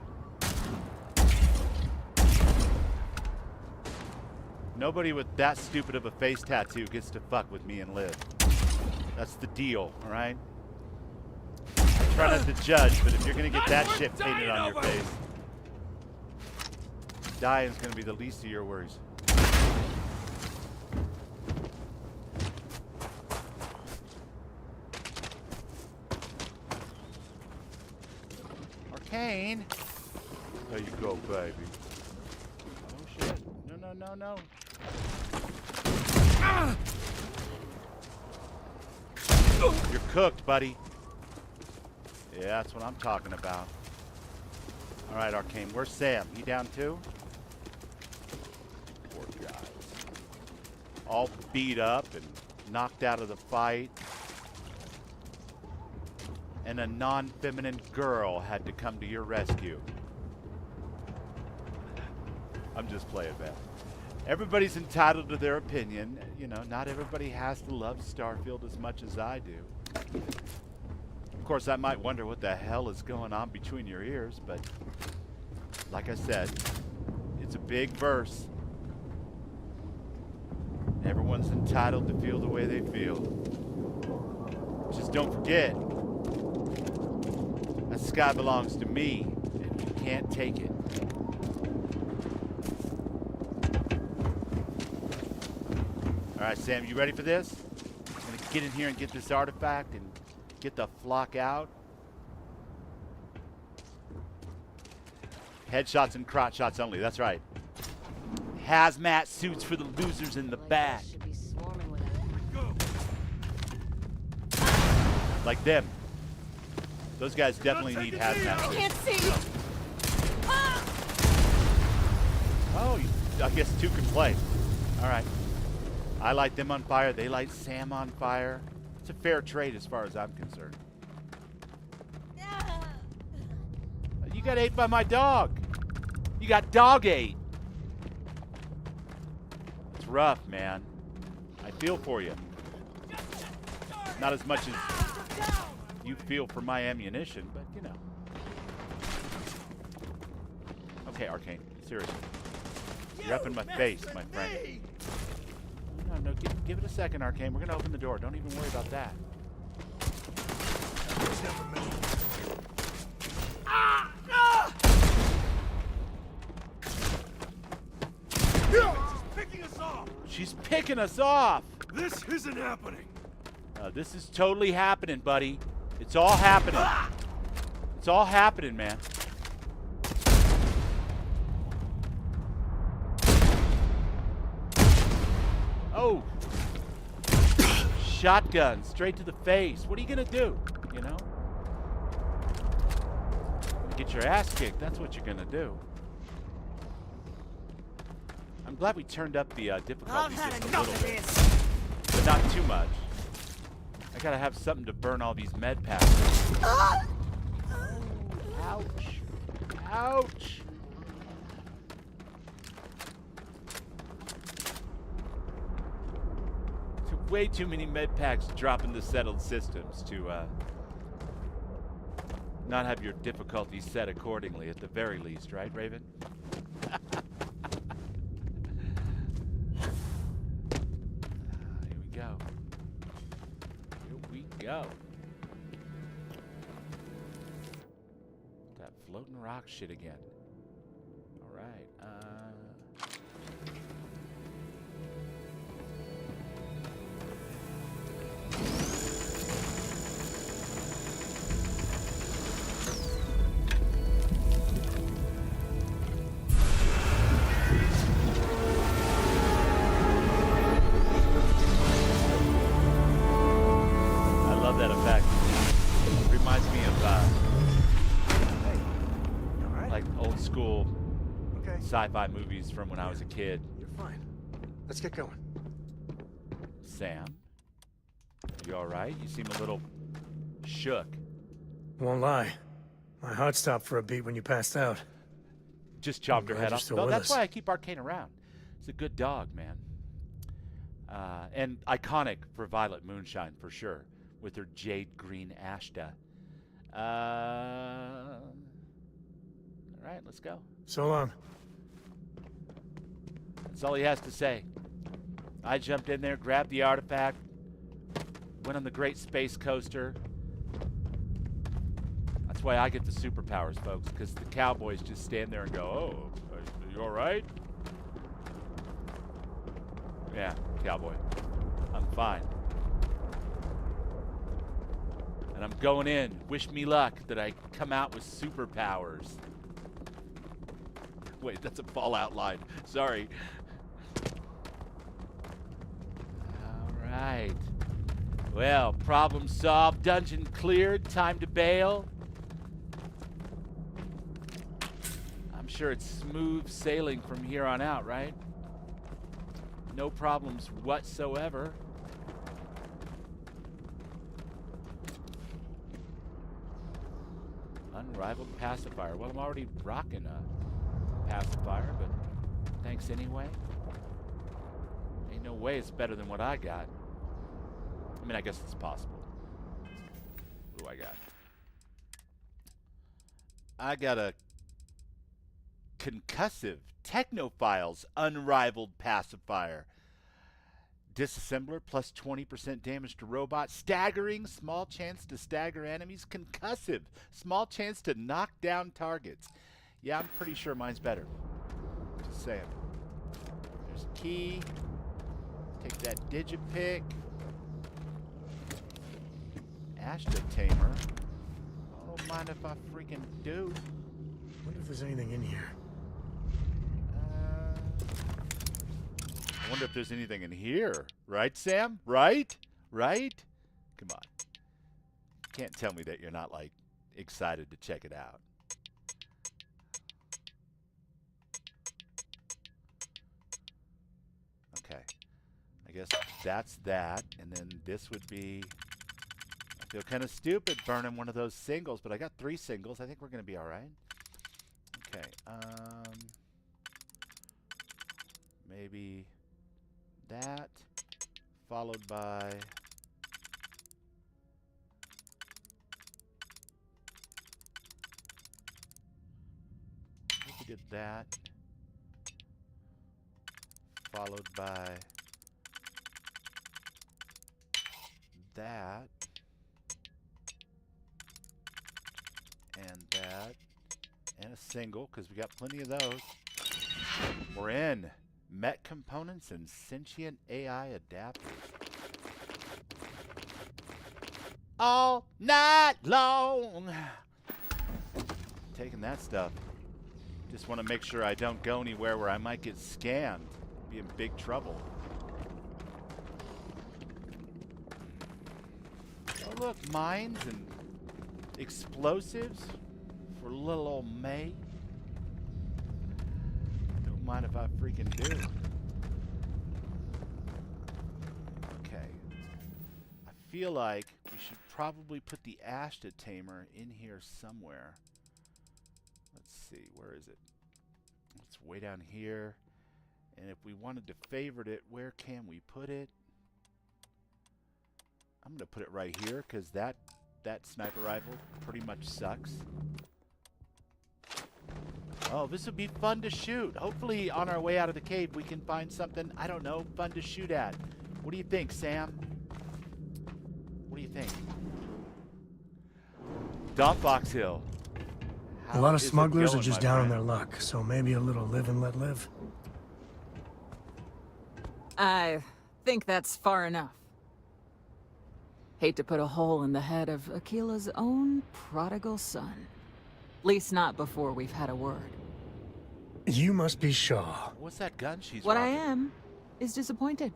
Nobody with that stupid of a face tattoo gets to fuck with me and live. That's the deal, all right? I try not to judge, but if you're gonna get that shit painted on your face, dying's gonna be the least of your worries. Arcane. There you go, baby. Oh shit. No. You're cooked, buddy. Yeah, that's what I'm talking about. All right, Arcane. Where's Sam? He down too? Poor guys. All beat up and knocked out of the fight. And a non-feminine girl had to come to your rescue. I'm just playing, man. Everybody's entitled to their opinion. You know, not everybody has to love Starfield as much as I do. Of course, I might wonder what the hell is going on between your ears, but like I said, it's a big verse. Everyone's entitled to feel the way they feel. Just don't forget, that sky belongs to me, and you can't take it. All right, Sam, you ready for this? I'm gonna get in here and get this artifact and get the flock out. Headshots and crotch shots only, that's right. Hazmat suits for the losers in the back. Should be Like them. Those guys definitely need hazmat suits. Can't see. Oh, I guess two can play. All right. I light them on fire. They light Sam on fire. It's a fair trade as far as I'm concerned. You got ate by my dog. You got dog ate. It's rough, man. I feel for you. Not as much as you feel for my ammunition, but you know. Okay, Arcane. Seriously. You're up in my face, my friend. No, give it a second, Arcane. We're going to open the door. Don't even worry about that. She's picking us off. This isn't happening. This is totally happening, buddy. It's all happening. It's all happening, man. Oh. Shotgun straight to the face. What are you going to do? You know? Get your ass kicked. That's what you're going to do. I'm glad we turned up the difficulty just a little bit. But not too much. I gotta have something to burn all these med packs. Oh, ouch. Ouch. Way too many med packs dropping the settled systems to not have your difficulty set accordingly at the very least, right, Raven? Here we go. Here we go. That floating rock shit again. All right. Sci-fi movies from when I was a kid. You're fine. Let's get going. Sam, you all right? You seem a little shook. Won't lie. My heart stopped for a beat when you passed out. Just chopped her head off. still No, with that's us. why I keep Arcane around. It's a good dog, man. And iconic for Violet Moonshine, for sure, with her jade green Ashta. All right, let's go. So long. That's all he has to say. I jumped in there, grabbed the artifact, went on the Great Space Coaster. That's why I get the superpowers, folks, because the cowboys just stand there and go, "Oh, are you all right?" Yeah, cowboy. I'm fine. And I'm going in. Wish me luck that I come out with superpowers. Wait, that's a Fallout line. Sorry. Alright. Well, problem solved, dungeon cleared, time to bail. I'm sure it's smooth sailing from here on out, right? No problems whatsoever. Unrivaled pacifier. Well, I'm already rocking a pacifier, but thanks anyway. Ain't no way it's better than what I got. I mean, I guess it's possible. What do I got? I got a concussive Technophiles unrivaled pacifier. Disassembler plus 20% damage to robots. Staggering, small chance to stagger enemies. Concussive, small chance to knock down targets. Yeah, I'm pretty sure mine's better. Just saying. There's a key. Take that digipick. Ashta Tamer. I don't mind if I freaking do. Wonder if there's anything in here. I wonder if there's anything in here. Right, Sam? Right? Right? Come on. can't tell me that you're not, like, excited to check it out. Okay. I guess that's that. And then this would be... I feel kind of stupid burning one of those singles, but I got 3 singles. I think we're going to be all right. Okay. Maybe that, followed by... we did that, followed by that, and that, and a single, because we got plenty of those. We're in. Met components and sentient AI adapters. All night long. Taking that stuff. Just want to make sure I don't go anywhere where I might get scammed. Be in big trouble. Oh look, mines and explosives for little old May. Don't mind if I freaking do. Okay. I feel like we should probably put the Ashta Tamer in here somewhere. Let's see, where is it? It's way down here. And if we wanted to favorite it, where can we put it? I'm going to put it right here because that sniper rifle pretty much sucks. Oh, this would be fun to shoot. Hopefully on our way out of the cave we can find something, I don't know, fun to shoot at. What do you think, Sam? What do you think? Dump Fox Hill. A lot of smugglers are just down on their luck, so maybe a little live and let live. I think that's far enough. Hate to put a hole in the head of Akila's own prodigal son. At least not before we've had a word. You must be Shaw. What's that gun she's What rocking? I am is disappointed.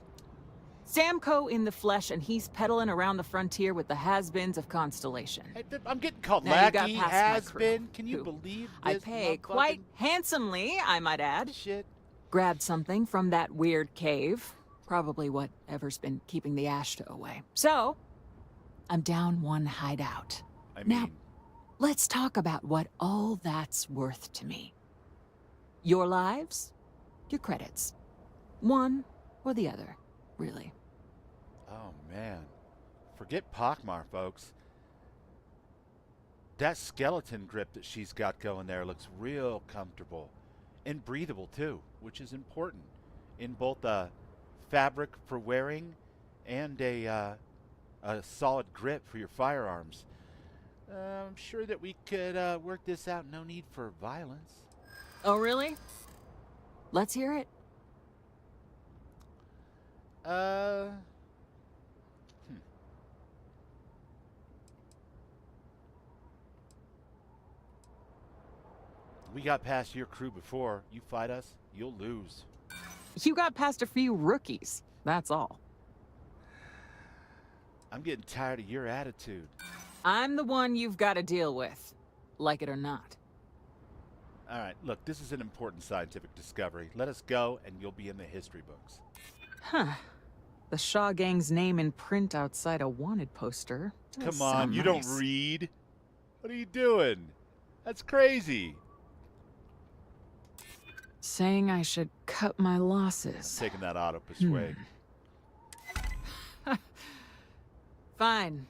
Sam Coe in the flesh, and he's peddling around the frontier with the has-beens of Constellation. Hey, I'm getting called Now you got lackey, past my has-been. crew, Can you who believe I this pay motherfucking quite handsomely, I might add. shit? Grabbed something from that weird cave. Probably whatever's been keeping the Ashta away. So, I'm down one hideout. I Now, mean, let's talk about what all that's worth to me. Your lives, your credits. One or the other, really. oh man. Forget Pockmar, folks. That skeleton grip that she's got going there looks real comfortable. And breathable too, which is important. In both a fabric for wearing and a solid grip for your firearms. I'm sure that we could work this out. No need for violence. Oh, really? Let's hear it. We got past your crew before. You fight us, you'll lose. You got past a few rookies, that's all. I'm getting tired of your attitude. I'm the one you've got to deal with, like it or not. All right, look, this is an important scientific discovery. Let us go, and you'll be in the history books. Huh. The Shaw Gang's name in print outside a wanted poster. Does Come on, sound you nice. don't read? What are you doing? That's crazy. Saying I should cut my losses. Taking that auto persuade. Fine.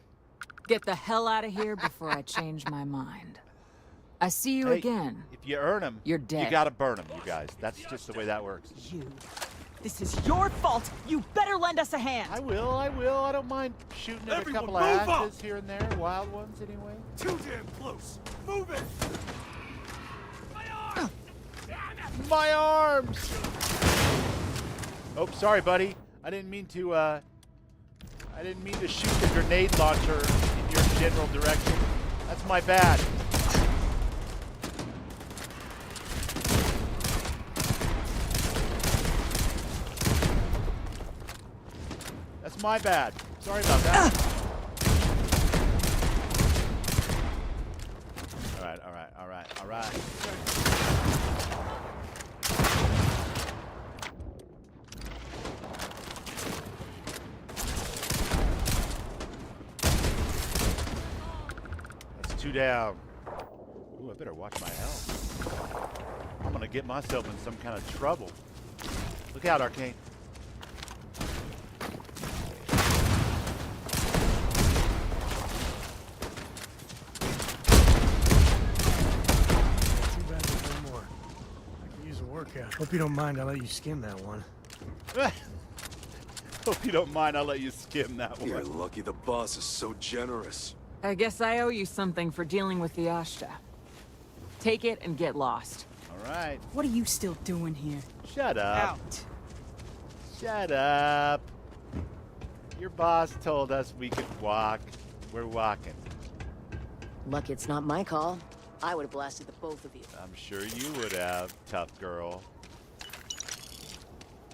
Get the hell out of here before I change my mind. I see you Hey, again. If you earn them, You're dead. you gotta burn them, you guys. That's just the way that works. You. This is your fault. You better lend us a hand. I will. I don't mind shooting at a couple of ashes here and there. Wild ones, anyway. Too damn close. Move it. My arms! Oh, sorry, buddy. I didn't mean to shoot the grenade launcher in your general direction. That's my bad. That's my bad. Sorry about that. All right, all right. That's 2 down. Ooh, I better watch my health. I'm gonna get myself in some kind of trouble. Look out, Arcane. Too bad there's no more. I could use a workout. Hope you don't mind. I let you skim that one. Hope you don't mind. I'll let you skim that one. You're lucky the boss is so generous. I guess I owe you something for dealing with the Ashta. Take it and get lost. All right. What are you still doing here? Shut up. Out. Shut up. Your boss told us we could walk. We're walking. Lucky it's not my call. I would have blasted the both of you. I'm sure you would have, tough girl.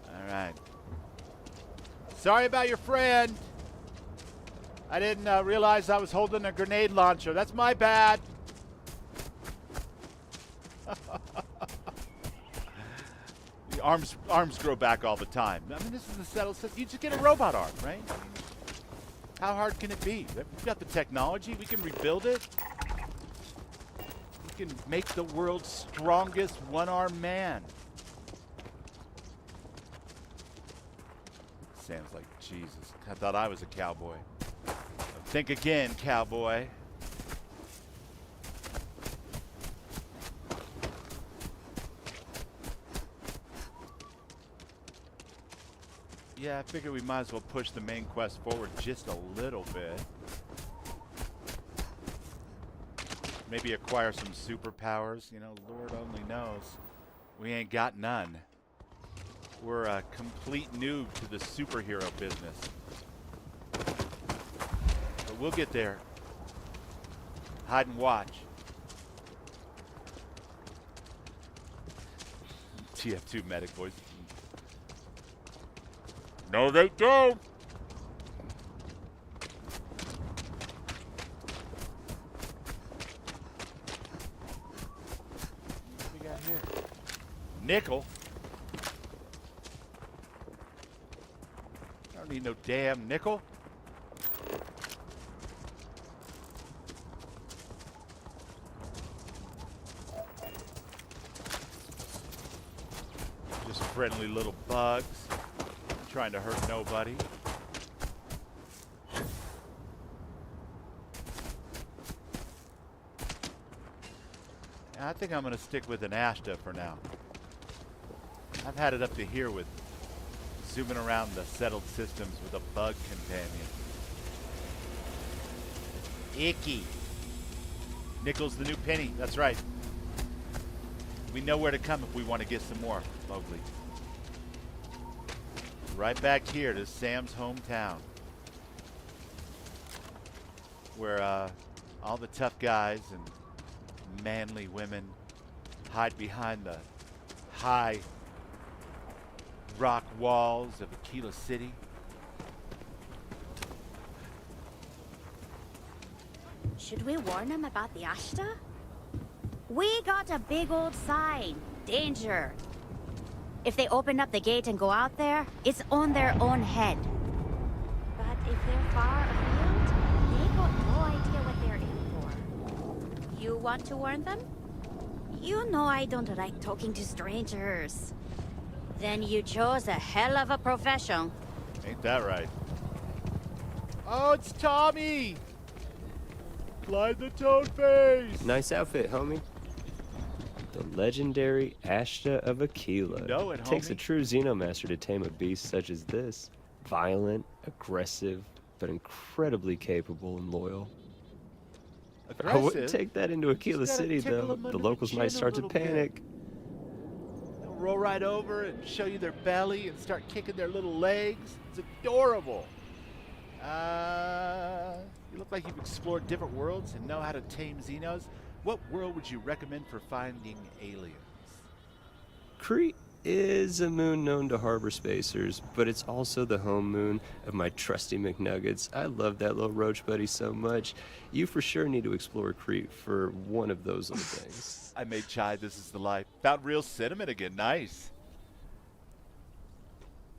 All right. Sorry about your friend. I didn't realize I was holding a grenade launcher. That's my bad. The arms grow back all the time. I mean, this is the settled system. You just get a robot arm, right? I mean, how hard can it be? We've got the technology. We can rebuild it. We can make the world's strongest one-armed man. Sounds like Jesus. I thought I was a cowboy. Think again, cowboy. Yeah, I figured we might as well push the main quest forward just a little bit. Maybe acquire some superpowers. You know, Lord only knows. We ain't got none. We're a complete noob to the superhero business. But we'll get there. Hide and watch. TF2 medic voice. No, they don't. What do we got here? Nickel. I don't need no damn nickel. Just friendly little bugs. Trying to hurt nobody. I think I'm going to stick with an Ashta for now. I've had it up to here with zooming around the settled systems with a bug companion. Icky. Nickel's the new penny. That's right. We know where to come if we want to get some more, Mowgli. Right back here to Sam's hometown, where all the tough guys and manly women hide behind the high rock walls of Akila City. Should we warn them about the Ashta? We got a big old sign. Danger. If they open up the gate and go out there, it's on their own head. But if they're far afield, they got no idea what they're in for. You want to warn them? You know I don't like talking to strangers. Then you chose a hell of a profession. Ain't that right? Oh, it's Tommy! Clyde the Toad Face! Nice outfit, homie. The legendary Ashta of Akila. Know it, It takes homie. a true Xenomaster to tame a beast such as this. Violent, aggressive, but incredibly capable and loyal. I wouldn't take that into Akila Just gotta City, tickle though. 'em The under locals chin might a start to little bit. panic. They'll roll right over and show you their belly and start kicking their little legs. It's adorable. You look like you've explored different worlds and know how to tame Xenos. What world would you recommend for finding aliens? Crete is a moon known to harbor spacers, but it's also the home moon of my trusty McNuggets. I love that little roach buddy so much. You for sure need to explore Crete for one of those little things. I made chai, this is the life. Found real cinnamon again, nice.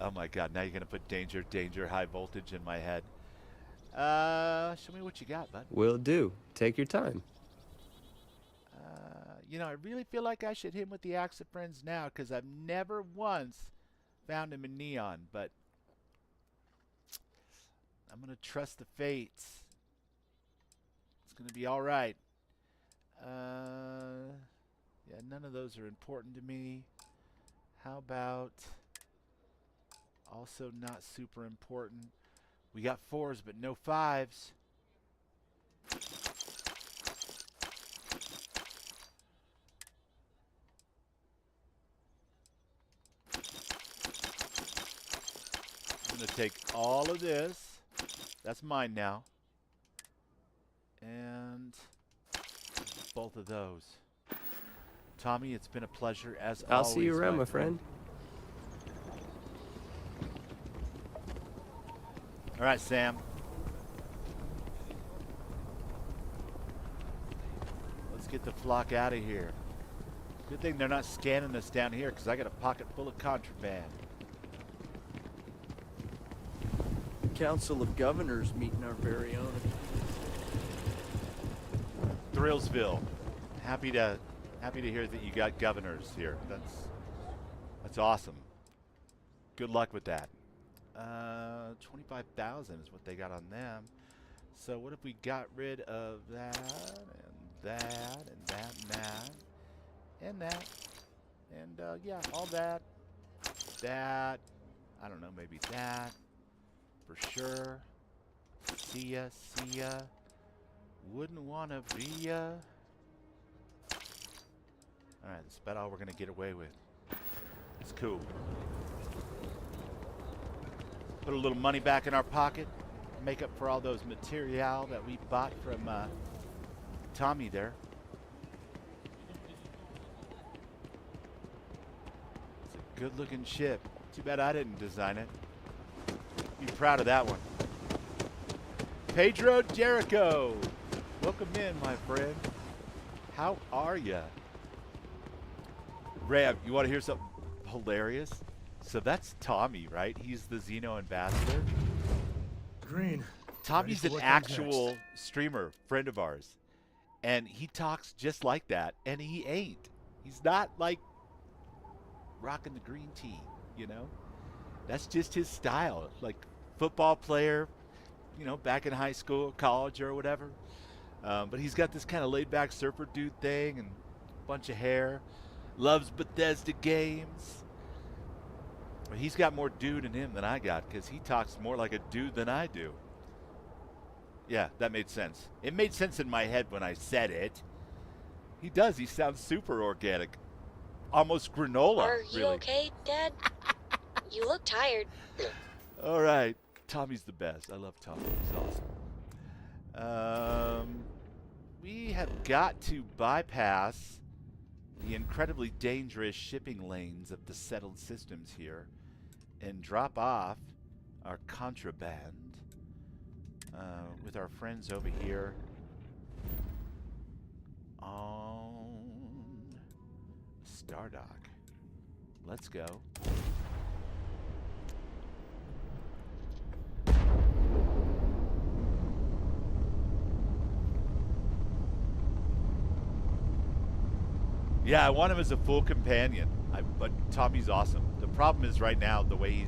Oh my god, now you're gonna put danger, danger, high voltage in my head. Show me what you got, bud. Will do. Take your time. You know, I really feel like I should hit him with the Axe of Friends now, because I've never once found him in Neon, but I'm going to trust the fates. It's going to be all right. Yeah, none of those are important to me. How about also not super important? We got 4s, but no 5s. I'm going to take all of this. That's mine now. And both of those. Tommy, it's been a pleasure as always. I'll see you around, my friend. All right, Sam. Let's get the flock out of here. Good thing they're not scanning us down here, because I got a pocket full of contraband. Council of Governors meeting our very own. Thrillsville. Happy to hear that you got governors here. That's awesome. Good luck with that. 25,000 is what they got on them. So what if we got rid of that and that and that and that and that and yeah, all that, that. I don't know, maybe that. For sure. See ya, see ya. Wouldn't want to be ya. Alright, that's about all we're going to get away with. It's cool. Put a little money back in our pocket. Make up for all those material that we bought from Tommy there. It's a good looking ship. Too bad I didn't design it. Be proud of that one. Pedro Jericho. Welcome in, my friend. How are ya? Ram, you want to hear something hilarious? So that's Tommy, right? He's the Xeno ambassador. Green. Tommy's an actual streamer, friend of ours. And he talks just like that, and he ain't. He's not like rocking the green tea, you know? That's just his style. Like football player, you know, back in high school, college, or whatever. But he's got this kind of laid-back surfer dude thing and a bunch of hair. Loves Bethesda games. But he's got more dude in him than I got, because he talks more like a dude than I do. Yeah, that made sense. It made sense in my head when I said it. He does. He sounds super organic. Almost granola. Are you okay, Dad? You look tired. All right. Tommy's the best. I love Tommy. He's awesome. We have got to bypass the incredibly dangerous shipping lanes of the settled systems here and drop off our contraband with our friends over here on Stardock. Let's go. Yeah, I want him as a full companion, but Tommy's awesome. The problem is right now, the way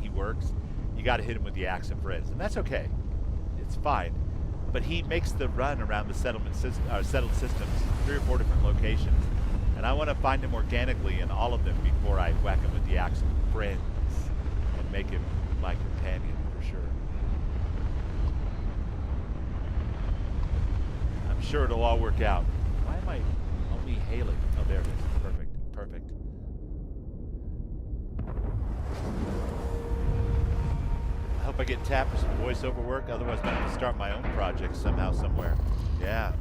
he works, you got to hit him with the Axe of Friends, and that's okay. It's fine. But he makes the run around the settled systems, 3 or 4 different locations, and I want to find him organically in all of them before I whack him with the Axe of Friends and make him my companion for sure. I'm sure it'll all work out. Why am I only hailing? Oh, there it is. Perfect. Perfect. I hope I get tapped for some voiceover work. Otherwise, I'm going to have to start my own project somehow, somewhere. Yeah.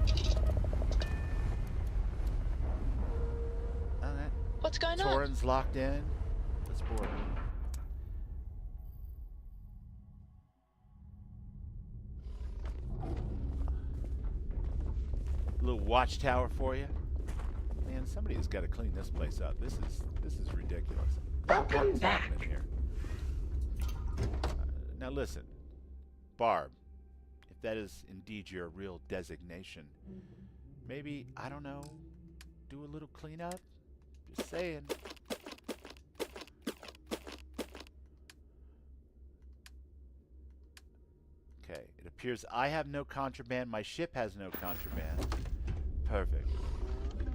What's going on? Torin's locked in. Let's board. A little watchtower for you. Man, somebody's got to clean this place up. This is ridiculous. Welcome back. In here? Now listen, Barb, if that is indeed your real designation, maybe, I don't know, do a little cleanup? Just saying. Okay, it appears I have no contraband. My ship has no contraband. Perfect.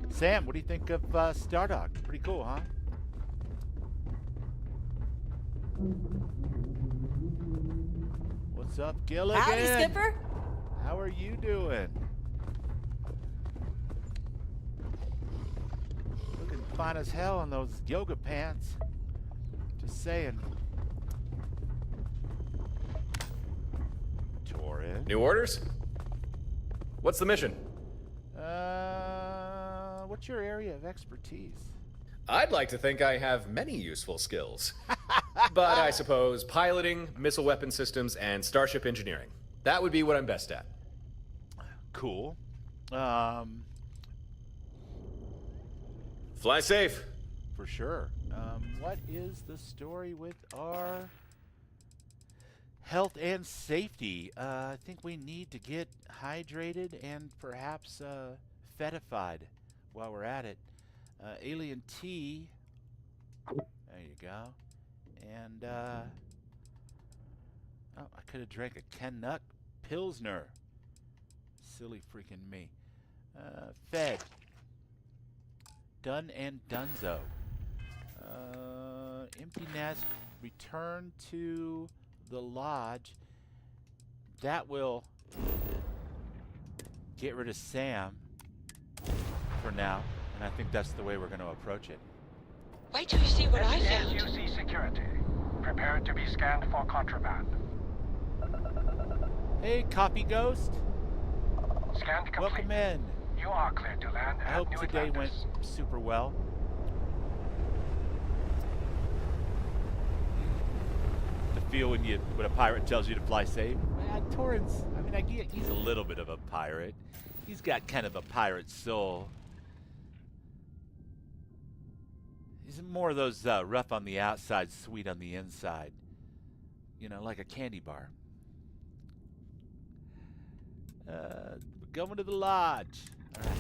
Sam, what do you think of Stardock? Pretty cool, huh? What's up, Gilligan? Howdy, Skipper. How are you doing? Looking fine as hell in those yoga pants. Just saying. Torin. New orders? What's the mission? What's your area of expertise? I'd like to think I have many useful skills. But I suppose piloting, missile weapon systems, and starship engineering. That would be what I'm best at. Cool. Fly safe. For sure. What is the story with our health and safety? I think we need to get hydrated and perhaps fedified while we're at it. Alien tea. There you go. And, oh, I could have drank a Ken Nuck Pilsner. Silly freaking me. Fed. Done and Dunzo. Empty nest. Return to the lodge. That will get rid of Sam for now. And I think that's the way we're going to approach it. Wait till you see what I found. UC security. Prepare to be scanned for contraband. Hey, Copy Ghost. Scan complete. Welcome in. You are clear to land I at hope New today Atlantis. went super well. The feel when a pirate tells you to fly safe. Man, Torrance, I mean, I get he's a little bit of a pirate. He's got kind of a pirate soul. He's more of those rough on the outside, sweet on the inside. You know, like a candy bar. We're going to the lodge. All right.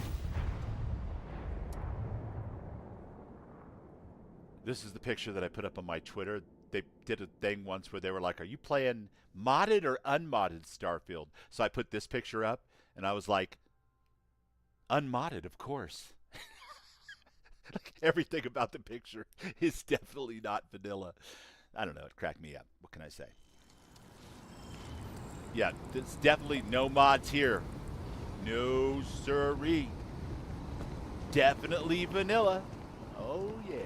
This is the picture that I put up on my Twitter. They did a thing once where they were like, are you playing modded or unmodded Starfield? So I put this picture up, and I was like, unmodded, of course. Like, everything about the picture is definitely not vanilla. I don't know. It cracked me up. What can I say? Yeah, there's definitely no mods here. No siree. Definitely vanilla. Oh, yeah.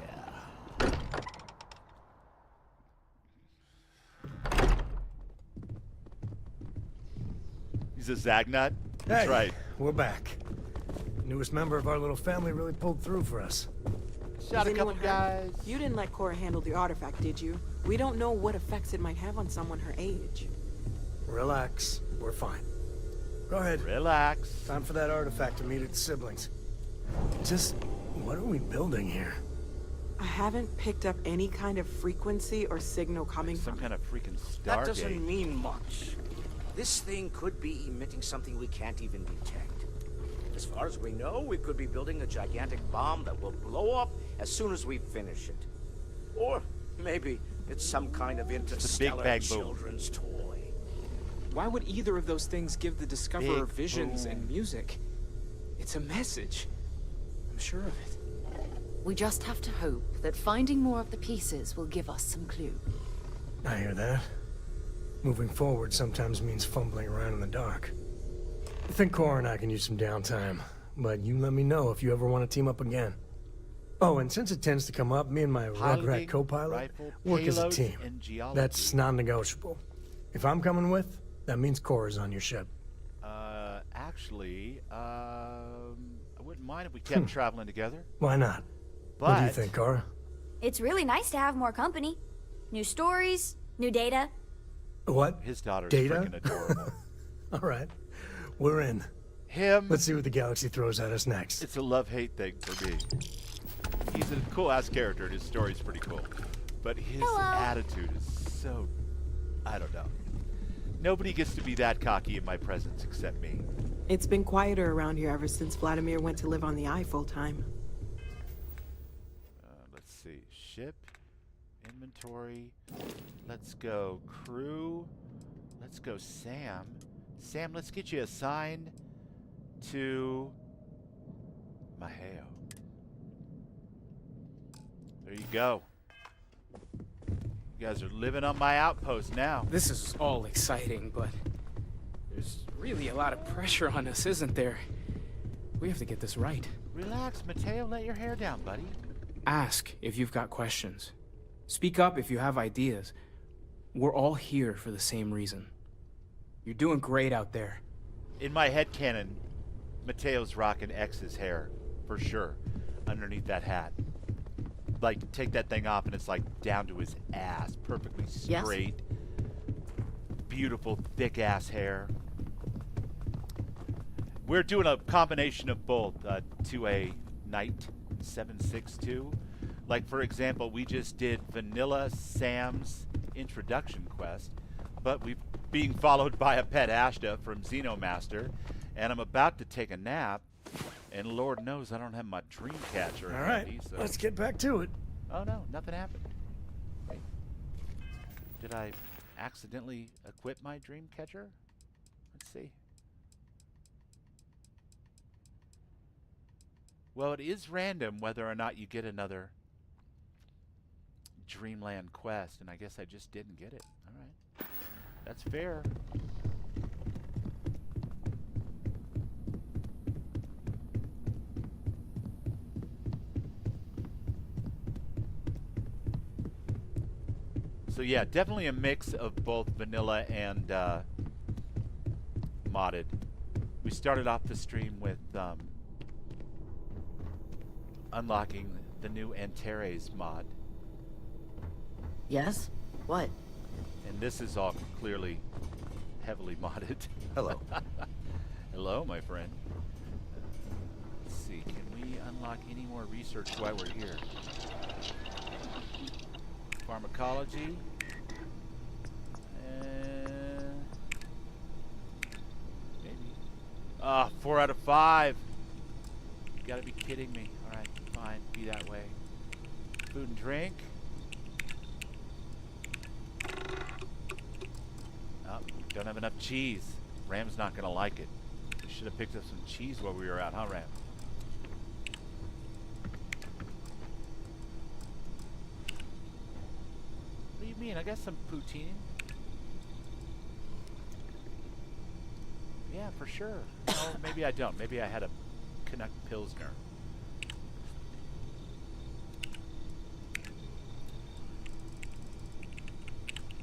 He's a Zagnut? That's hey, right. We're back. Newest member of our little family really pulled through for us. Shot a couple guys. You didn't let Cora handle the artifact, did you? We don't know what effects it might have on someone her age. Relax. We're fine. Go ahead. Relax. Time for that artifact to meet its siblings. Just, what are we building here? I haven't picked up any kind of frequency or signal coming Some from kind of freaking Stargate. That doesn't mean much. This thing could be emitting something we can't even detect. As far as we know, we could be building a gigantic bomb that will blow up as soon as we finish it. Or maybe it's some kind of interstellar bang boom. children's toy. Why would either of those things give the Discoverer Big visions boom. and music? It's a message. I'm sure of it. We just have to hope that finding more of the pieces will give us some clue. I hear that. Moving forward sometimes means fumbling around in the dark. I think Cora and I can use some downtime, but you let me know if you ever want to team up again. Oh, and since it tends to come up, me and my Rugrat co-pilot work as a team. That's non-negotiable. If I'm coming with, that means Cora's on your ship. Actually, I wouldn't mind if we kept traveling together. Why not? But What do you think, Gara? It's really nice to have more company. New stories, new data. What? his daughter's Data? freaking adorable. All right. We're in. Him. Let's see what the galaxy throws at us next. It's a love-hate thing for me. He's a cool-ass character, and his story's pretty cool. But his attitude is so... I don't know. Nobody gets to be that cocky in my presence except me. It's been quieter around here ever since Vladimir went to live on the Eye full-time. Let's see. Ship. Inventory. Let's go crew. Let's go Sam. Sam, let's get you assigned to Maheo. There you go. You guys are living on my outpost now. This is all exciting, but there's really a lot of pressure on us, isn't there? We have to get this right. Relax, Mateo. Let your hair down, buddy. Ask if you've got questions. Speak up if you have ideas. We're all here for the same reason. You're doing great out there. In my headcanon, Mateo's rocking X's hair, for sure, underneath that hat. Like, take that thing off and it's like down to his ass, perfectly straight. Yes. Beautiful, thick-ass hair. We're doing a combination of both to a Knight 762. Like, for example, we just did Vanilla Sam's introduction quest, but we're being followed by a pet Ashta from Xenomaster, and I'm about to take a nap, and Lord knows I don't have my dream catcher handy. All right, So. let's get back to it. Oh no, nothing happened. Wait. Did I accidentally equip my dream catcher? Let's see. Well, it is random whether or not you get another Dreamland quest, and I guess I just didn't get it. All right. That's fair. So yeah, definitely a mix of both vanilla and modded. We started off the stream with unlocking the new Antares mod. Yes? What? And this is all clearly heavily modded. Hello. Hello, my friend. Let's see, can we unlock any more research while we're here? Pharmacology. Maybe. 4 out of 5. You gotta be kidding me. Alright, fine, be that way. Food and drink. Oh, don't have enough cheese. Ram's not gonna like it. We should have picked up some cheese while we were out, huh, Ram? What do you mean? I got some poutine. Yeah, for sure. Oh, maybe I don't. Maybe I had a Canuck Pilsner.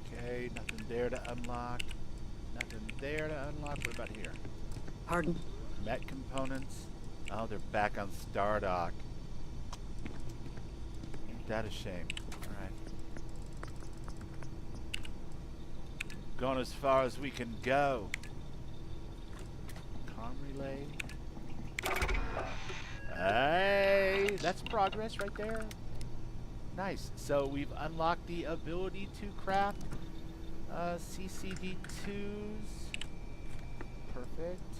Okay, nothing there to unlock. Nothing there to unlock. What about here? Pardon? Met components. Oh, they're back on Stardock. Ain't that a shame? Alright. Going as far as we can go. Comm relay. Hey, that's progress right there. Nice. So we've unlocked the ability to craft CCD2s. Perfect.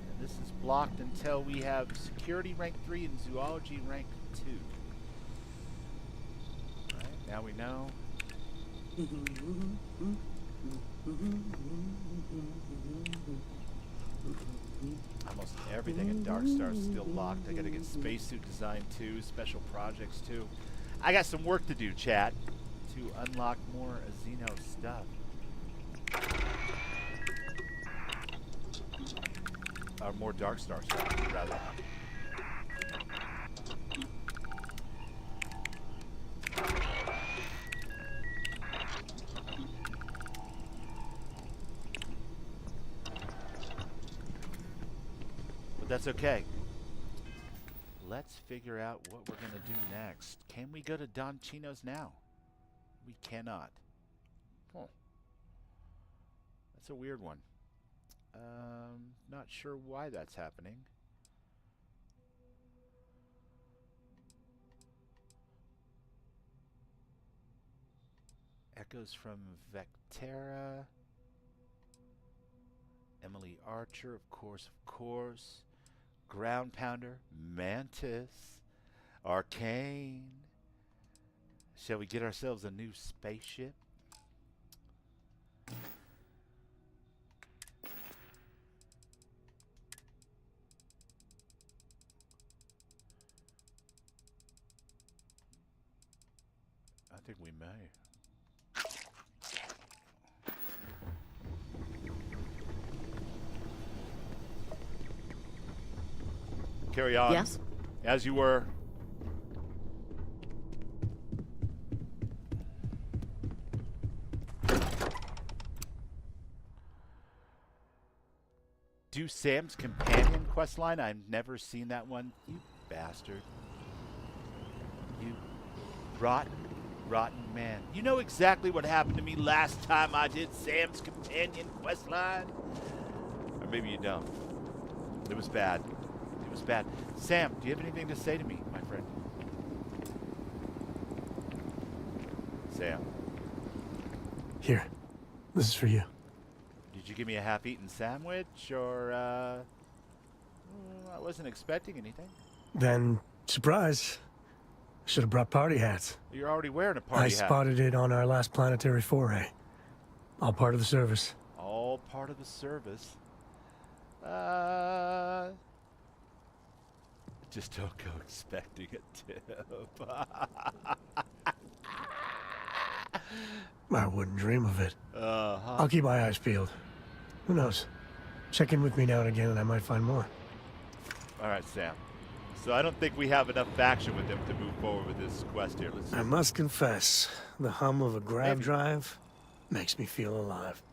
And this is blocked until we have security rank 3 and zoology rank 2. Alright, now we know. Almost everything in Darkstar is still locked. I gotta get spacesuit design 2, special projects 2. I got some work to do, chat, to unlock more Xeno stuff. Or more Darkstar stuff, rather. But that's okay. let's figure out what we're going to do next. Can we go to Don Chino's now? We cannot. Oh. That's a weird one. Not sure why that's happening. Echoes from Vectera. Emily Archer, of course, Ground Pounder, Mantis, Arcane. Shall we get ourselves a new spaceship? I think we may. Carry on. Yes? As you were. Do Sam's companion questline? I've never seen that one. You bastard. You rotten man. You know exactly what happened to me last time I did Sam's companion questline? Or maybe you don't. It was bad. It was bad. Sam, do you have anything to say to me, my friend? Sam. Here. This is for you. Did you give me a half-eaten sandwich, or, I wasn't expecting anything. Then, surprise. Should have brought party hats. You're already wearing a party hat. I spotted it on our last planetary foray. All part of the service. All part of the service. Just don't go expecting a tip. I wouldn't dream of it. I'll keep my eyes peeled. Who knows? Check in with me now and again and I might find more. All right, Sam. So I don't think we have enough action with them to move forward with this quest here. I must confess, the hum of a grav drive makes me feel alive.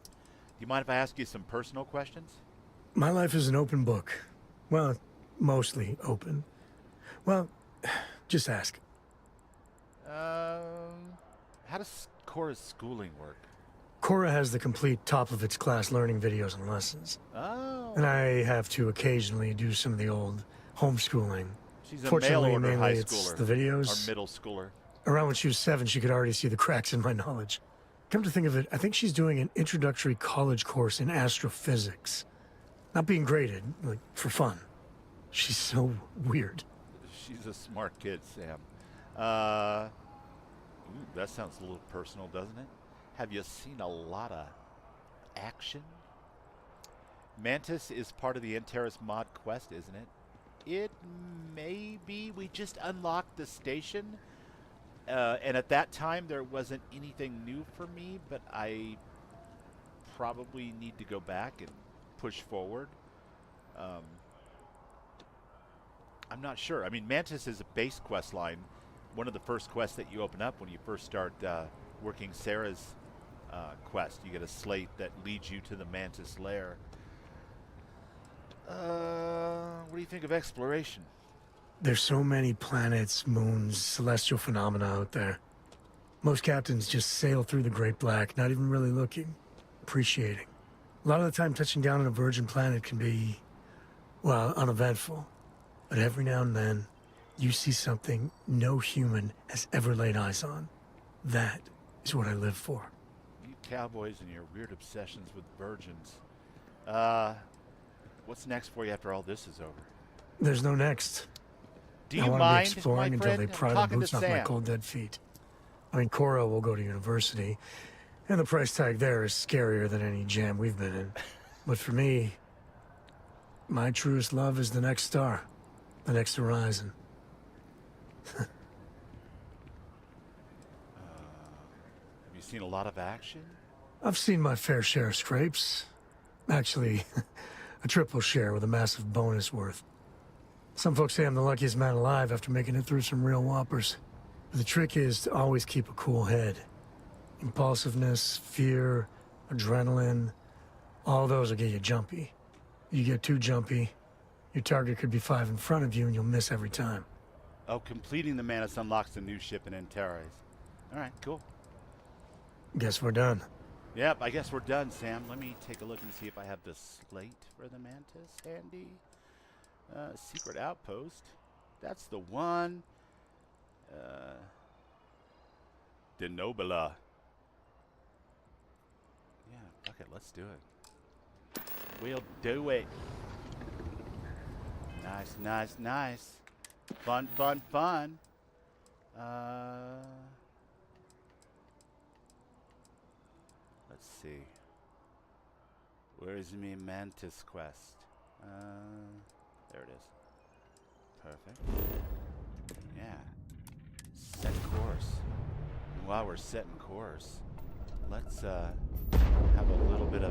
Do you mind if I ask you some personal questions? My life is an open book. Well, mostly open. Well, just ask. How does Cora's schooling work? Cora has the complete top-of-its-class learning videos and lessons. Oh. And I have to occasionally do some of the old homeschooling. She's a Fortunately, mail-order mainly high it's schooler. the videos. Or middle schooler. Around when she was 7, she could already see the cracks in my knowledge. Come to think of it, I think she's doing an introductory college course in astrophysics. Not being graded, like, for fun. She's so weird. She's a smart kid, Sam. That sounds a little personal, doesn't it? Have you seen a lot of action? Mantis is part of the Antares mod quest, isn't it? It may be. We just unlocked the station. And at that time, there wasn't anything new for me, but I probably need to go back and push forward. I'm not sure. I mean, Mantis is a base quest line. One of the first quests that you open up when you first start working Sarah's quest. You get a slate that leads you to the Mantis Lair. What do you think of exploration? There's so many planets, moons, celestial phenomena out there. Most captains just sail through the Great Black, not even really looking, appreciating. A lot of the time touching down on a virgin planet can be, well, uneventful. But every now and then, you see something no human has ever laid eyes on. That is what I live for. You cowboys and your weird obsessions with virgins. What's next for you after all this is over? The's no next. Do you I want mind, to be exploring my until friend? they pry I'm the talking boots to off my Sam. cold dead feet. I mean, Cora will go to university, and the price tag there is scarier than any jam we've been in. But for me, my truest love is the next star, the next horizon. Have you seen a lot of action? I've seen my fair share of scrapes. Actually, a triple share with a massive bonus worth. Some folks say I'm the luckiest man alive after making it through some real whoppers. But the trick is to always keep a cool head. Impulsiveness, fear, adrenaline, all those will get you jumpy. You get too jumpy, Your target could be 5 in front of you and you'll miss every time. Oh, completing the Mantis unlocks a new ship in Antares. All right, cool. Guess we're done. Yep, I guess we're done, Sam. Let me take a look and see if I have the slate for the Mantis handy. Secret outpost. That's the one. Denobula. Yeah, fuck it, let's do it. We'll do it. Nice, nice, nice. Fun, fun, fun. Let's see. Where is my Mantis quest? There it is. Perfect. Yeah. Set course. And while we're setting course, let's have a little bit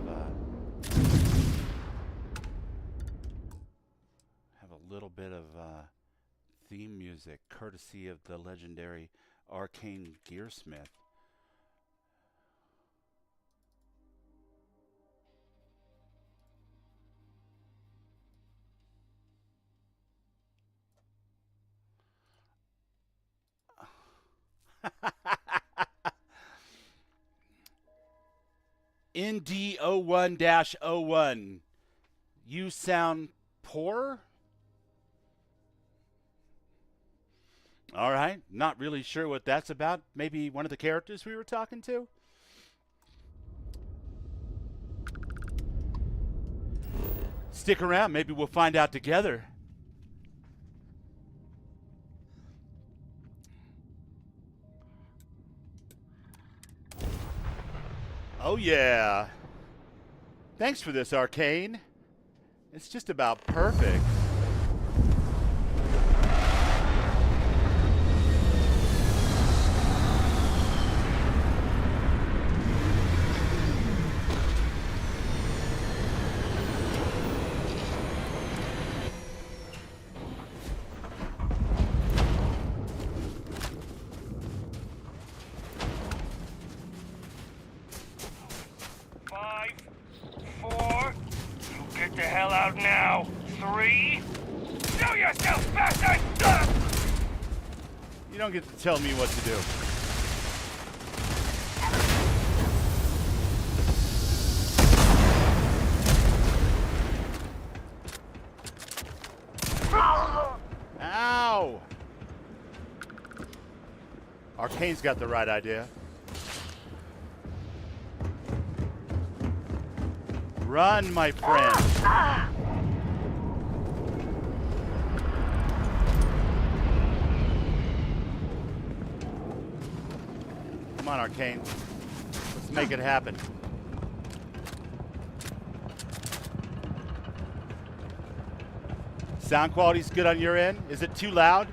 of a theme music courtesy of the legendary Arcane Gearsmith. ND01-01. You sound poor? All right. Not really sure what that's about. Maybe one of the characters we were talking to? Stick around. Maybe we'll find out together. Oh, yeah. Thanks for this, Arcane. It's just about perfect. Get the hell out now. 3. Show yourself, bastard! You don't get to tell me what to do. Ow! Arcane's got the right idea. Run, my friend. Come on, Arcane. Let's make it happen. Sound quality's good on your end? Is it too loud?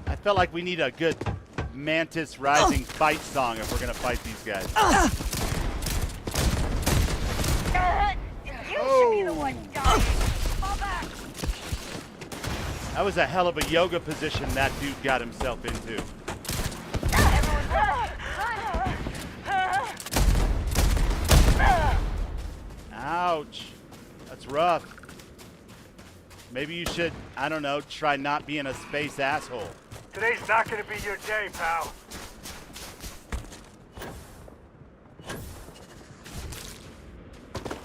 I felt like we need a good Mantis Rising fight song if we're gonna fight these guys. You should be the one dying. Fall back. That was a hell of a yoga position that dude got himself into. Ouch. That's rough. Maybe you should, I don't know, try not being a space asshole. Today's not gonna be your day, pal.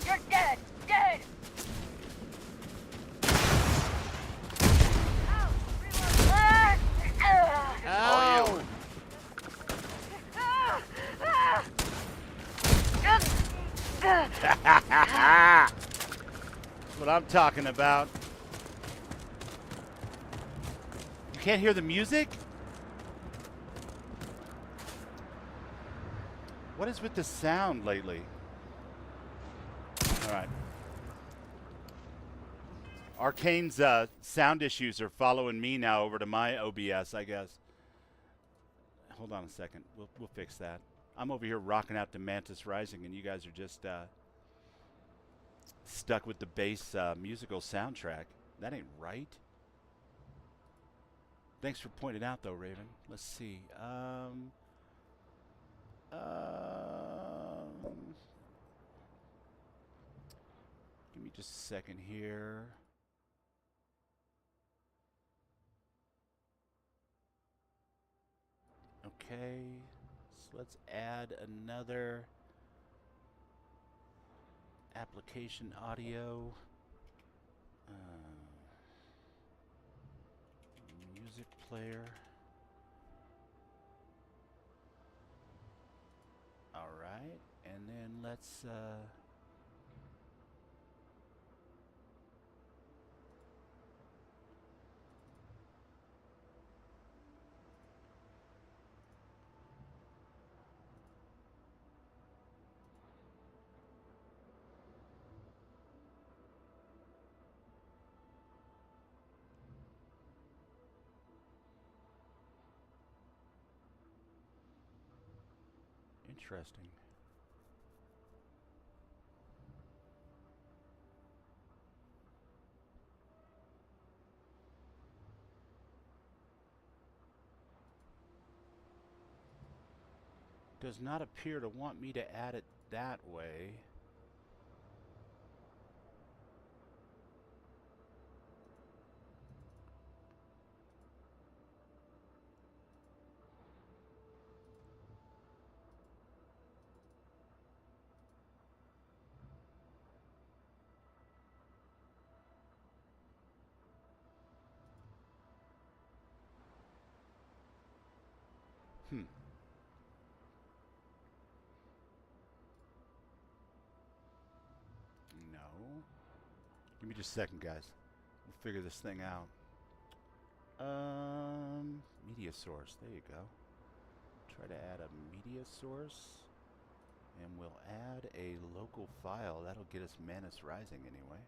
You're dead! Dead! Ow! That's what I'm talking about. You can't hear the music? What is with the sound lately? All right. Arcane's sound issues are following me now over to my OBS, I guess. Hold on a second. We'll fix that. I'm over here rocking out to Mantis Rising, and you guys are just stuck with the bass musical soundtrack. That ain't right. Thanks for pointing out, though, Raven. Let's see. Give me just a second here. Okay, so let's add another application audio. Music player. All right, and then let's interesting. Does not appear to want me to add it that way. No. Give me just a second, guys. We'll figure this thing out. Media source. There you go. Try to add a media source. And we'll add a local file. That'll get us Mantis Rising anyway.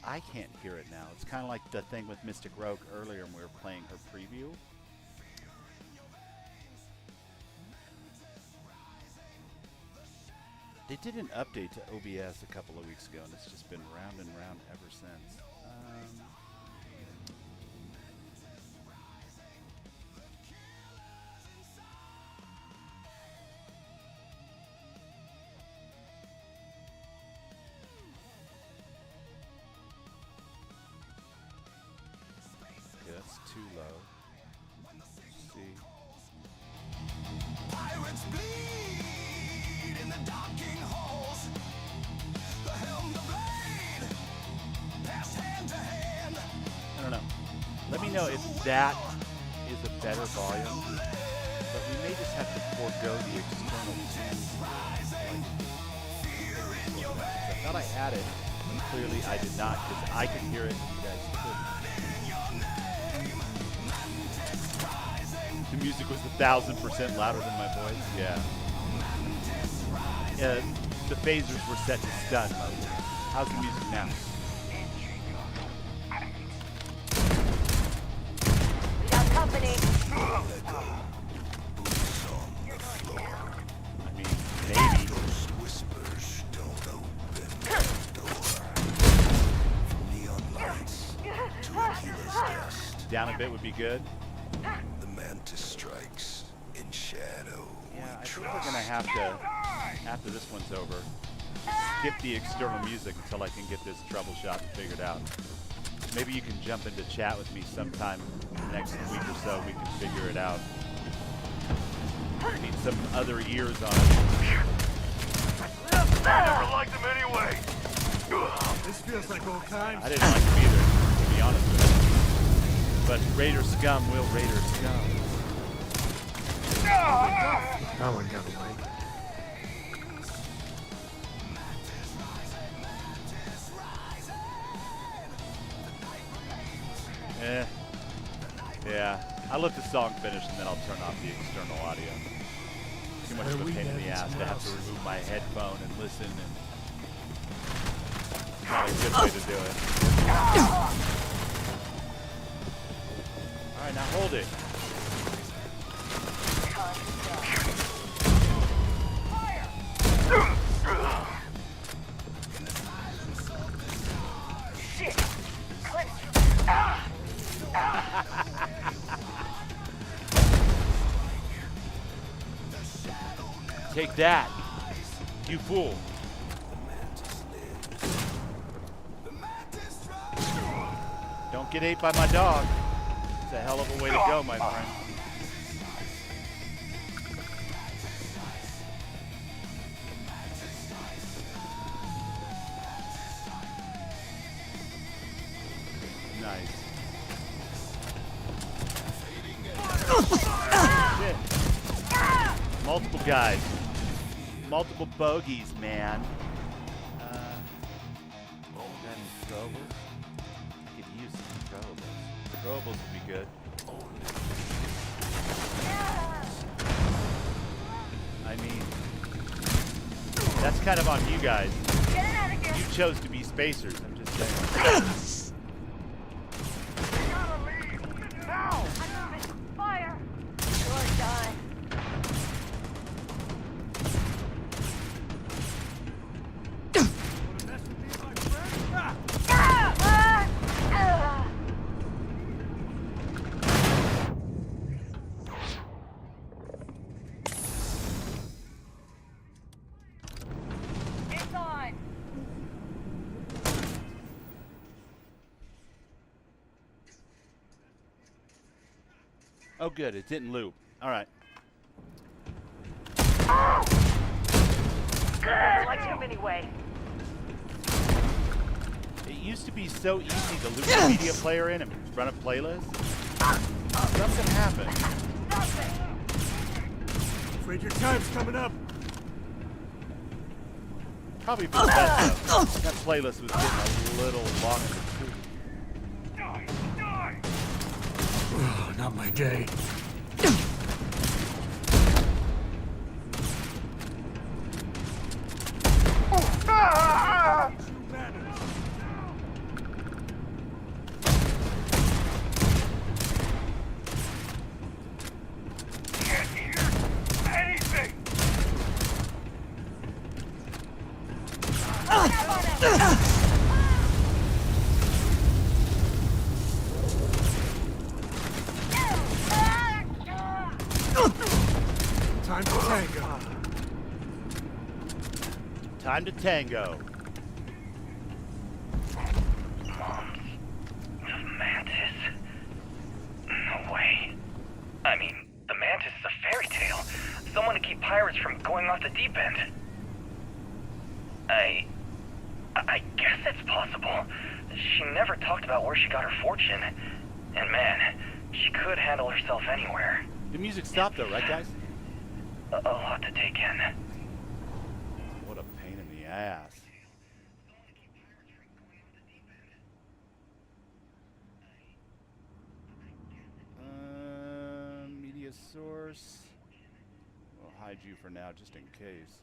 I can't hear it now. It's kind of like the thing with Mystic Rogue earlier when we were playing her preview. They did an update to OBS a couple of weeks ago, and it's just been round and round ever since. Too low. Let's see. Pirates bleed in the docking halls. The helm, the blade, passed hand to hand. I don't know. Let me know if that is a better volume. But we may just have to forego the external tunes. I thought I had it. Clearly I did not, because I could hear it and you guys couldn't. The music was 1,000% louder than my voice. Yeah. The phasers were set to stun mode. How's the music now? We got company. I mean, maybe. Whispers don't open the door. From neon lights to Akila's dust. Down a bit would be good. The Mantis strikes in shadow. Yeah, I think we're gonna have to, after this one's over, skip the external music until I can get this troubleshooting figured out. Maybe you can jump into chat with me sometime next week or so. We can figure it out. Need some other ears on it. I never liked him anyway. This feels like old times. I didn't like him either, to be honest with you. But Raider scum will Raider scum. That one got away. Yeah. I'll let the song finish and then I'll turn off the external audio. Too much of a pain in the ass to have to remove my headphone and listen, and not a good way to do it. Alright, now hold it. Take that, you fool. Don't get ate by my dog. It's a hell of a way to go, my friend. Nice. Shit. Multiple guys. Multiple bogeys, man. Got any throwables? I could use some throwables. Throwables would be good. I mean, that's kind of on you guys. You chose to be spacers, I'm just saying. Fire! You're done. Oh, good. It didn't loop. All right. Like him anyway. It used to be so easy to loop the media player in and run a playlist. Something happened. Afraid your time's coming up. Probably for the best, though. That playlist was getting a little longer. Oh, not my day. Can't hear anything. Time to tango. Time to tango. Mantis? No way. I mean, the Mantis is a fairy tale. Someone to keep pirates from going off the deep end. I guess it's possible. She never talked about where she got her fortune. And man, she could handle herself anywhere. The music stopped though, right guys? A lot to take in. What a pain in the ass. Media source. We'll hide you for now, just in case.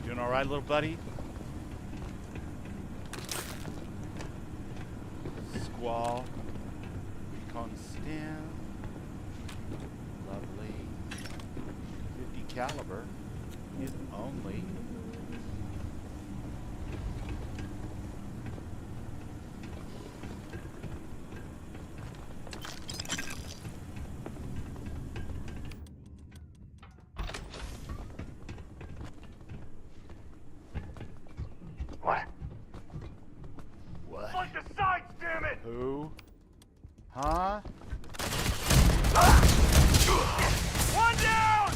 Doing all right, little buddy? Squall. Constant. Lovely. 50 caliber is only. Who? Huh? One down!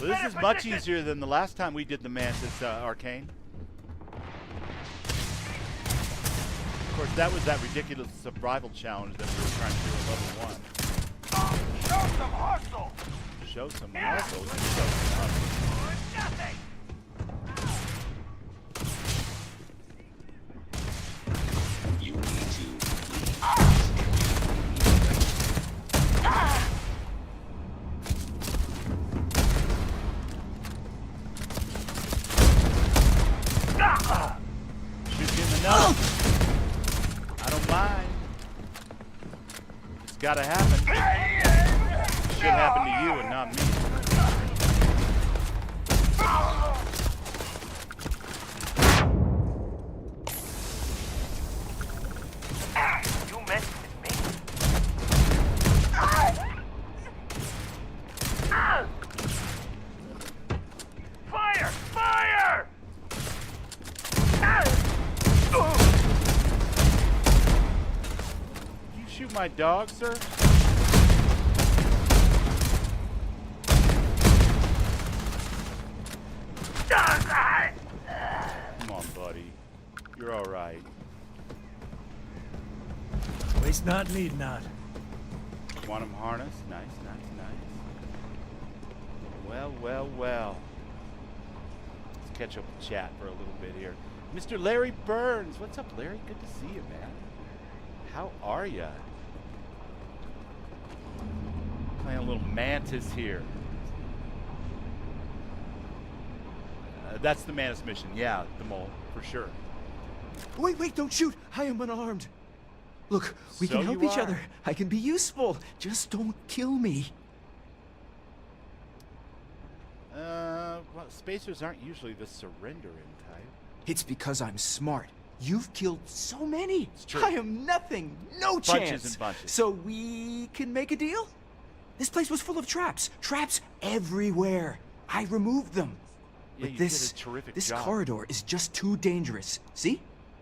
Well, this is much easier than the last time we did the Mantis, Arcane. Of course, that was that ridiculous survival challenge that we were trying to do at level 1. Show some hustle! Show some hustle? Show some hustle. Nothing! You need to. Shoot you in the nose. I don't mind. It's gotta happen. It should happen to you and not me. You meant me. Fire! Fire! You shoot my dog, sir? Come on, buddy. You're all right. Waste not, need not. Quantum harness. Nice, nice, nice. Well, well, well. Let's catch up with chat for a little bit here. Mr. Larry Burns. What's up, Larry? Good to see you, man. How are ya? Playing a little Mantis here. That's the Mantis mission. Yeah, the mole, for sure. Wait, wait, don't shoot. I am unarmed. Look, we can help each other. I can be useful. Just don't kill me. Well, spacers aren't usually the surrendering type. It's because I'm smart. You've killed so many. It's true. I am nothing. No Bunches chance. and bunches. So we can make a deal? This place was full of traps. Traps everywhere. I removed them. Yeah, But you this, did a terrific this job. corridor is just too dangerous. See?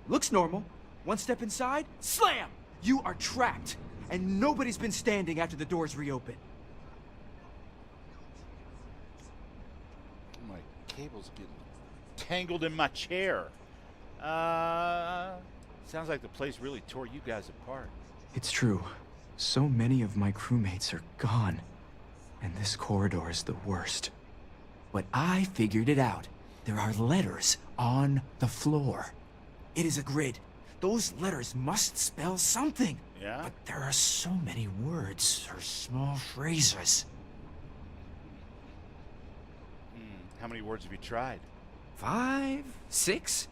Looks normal. One step inside, slam! You are trapped. And nobody's been standing after the doors reopen. My cable's getting tangled in my chair. Sounds like the place really tore you guys apart. It's true. So many of my crewmates are gone. And this corridor is the worst. But I figured it out. There are letters on the floor. It is a grid. Those letters must spell something. Yeah? But there are so many words or small phrases. How many words have you tried? 5, 6?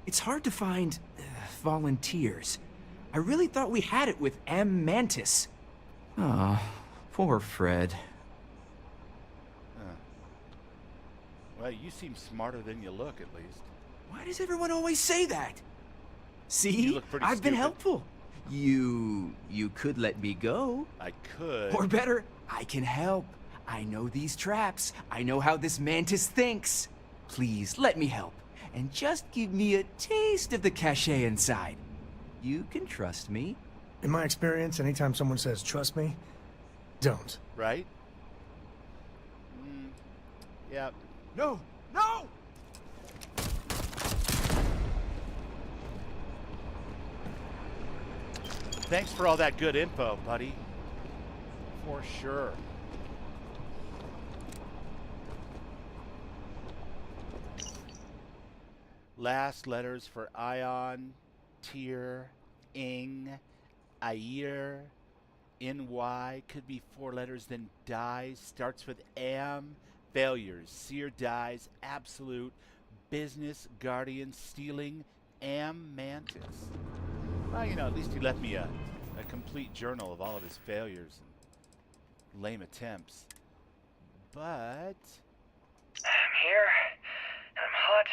It's hard to find volunteers. I really thought we had it with Mantis. Ah, poor Fred. Well, you seem smarter than you look, at least. Why does everyone always say that? See? You look pretty I've been stupid. helpful. You could let me go. I could. Or better, I can help. I know these traps. I know how this Mantis thinks. Please, let me help. And just give me a taste of the cachet inside. You can trust me. In my experience, anytime someone says, trust me, don't. Right? Yeah. No! No! Thanks for all that good info, buddy. For sure. Last letters for Ion, Tyr, Ing, Air, NY, could be 4 letters, then dies, starts with Am, failures, Seer dies, absolute, business, guardian, stealing, Am Mantis. Well, you know, at least he left me a complete journal of all of his failures and lame attempts. But I'm here, and I'm hot,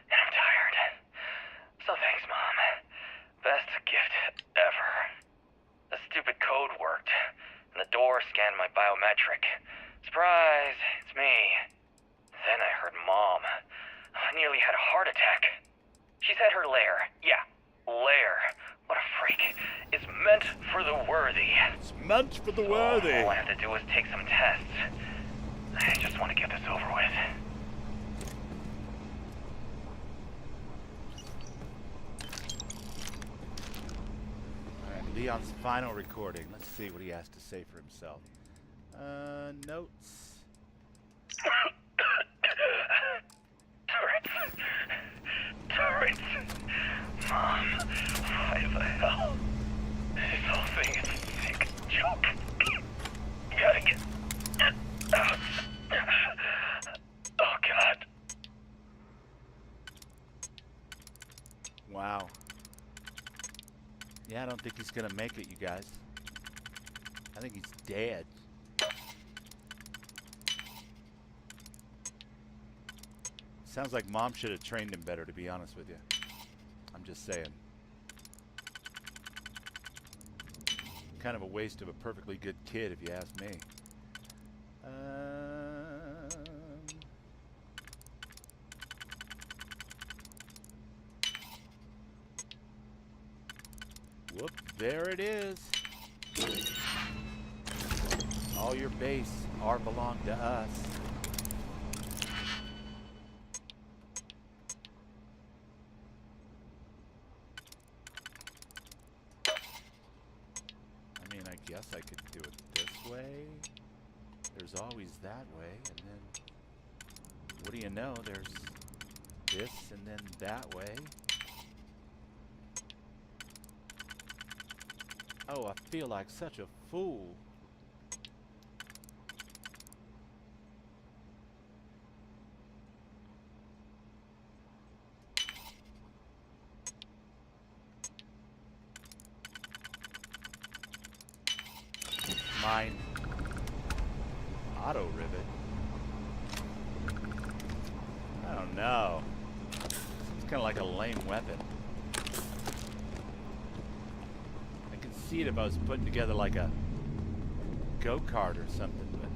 and I'm tired. So thanks, Mom. Best gift ever. The stupid code worked, and the door scanned my biometric. Surprise, it's me. Then I heard Mom. I nearly had a heart attack. She said her lair. Yeah, Lair. What a freak. Is meant for the worthy. It's meant for the So worthy. all I have to do is take some tests. I just want to get this over with. Alright, Leon's final recording. Let's see what he has to say for himself. Notes. Turrets. Mom, why the hell? This whole thing is a sick joke. Gotta get out. Oh, God. Wow. Yeah, I don't think he's gonna make it, you guys. I think he's dead. Sounds like Mom should have trained him better, to be honest with you. I'm just saying. Kind of a waste of a perfectly good kid, if you ask me. Whoop, there it is. All your base are belong to us. I guess I could do it this way. There's always that way, and then what do you know? There's this and then that way. Oh, I feel like such a fool. Mine. Auto rivet. I don't know. It's kind of like a lame weapon. I could see it if I was putting together like a go-kart or something, but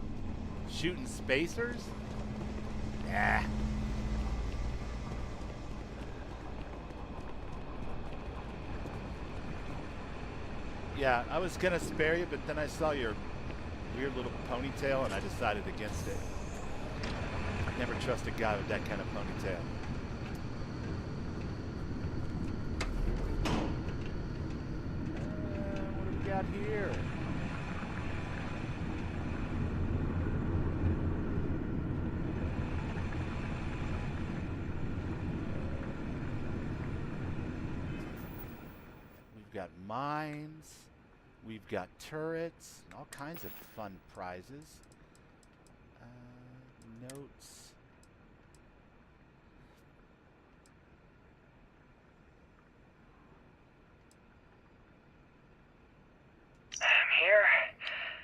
shooting spacers? Nah. Yeah, I was gonna spare you, but then I saw your weird little ponytail and I decided against it. Never trust a guy with that kind of ponytail. What do we got here? We've got mines. We've got turrets, and all kinds of fun prizes. Notes. I'm here,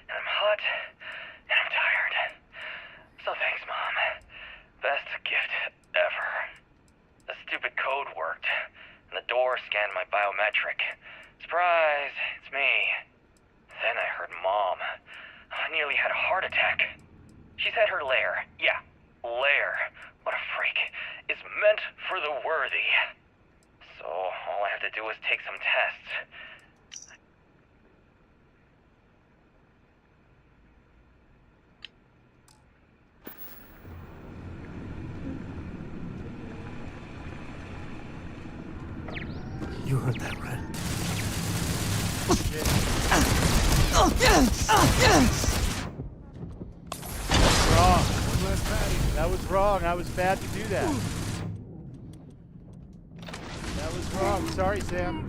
and I'm hot, and I'm tired. So thanks, Mom. Best gift ever. The stupid code worked, and the door scanned my biometric. Surprise, it's me. Then I heard Mom. I nearly had a heart attack. She said her lair. Yeah, Lair. What a freak. Is meant for the worthy. So all I have to do is take some tests. You heard that, right? Wrong. That was wrong. I was bad to do that. That was wrong. Sorry, Sam.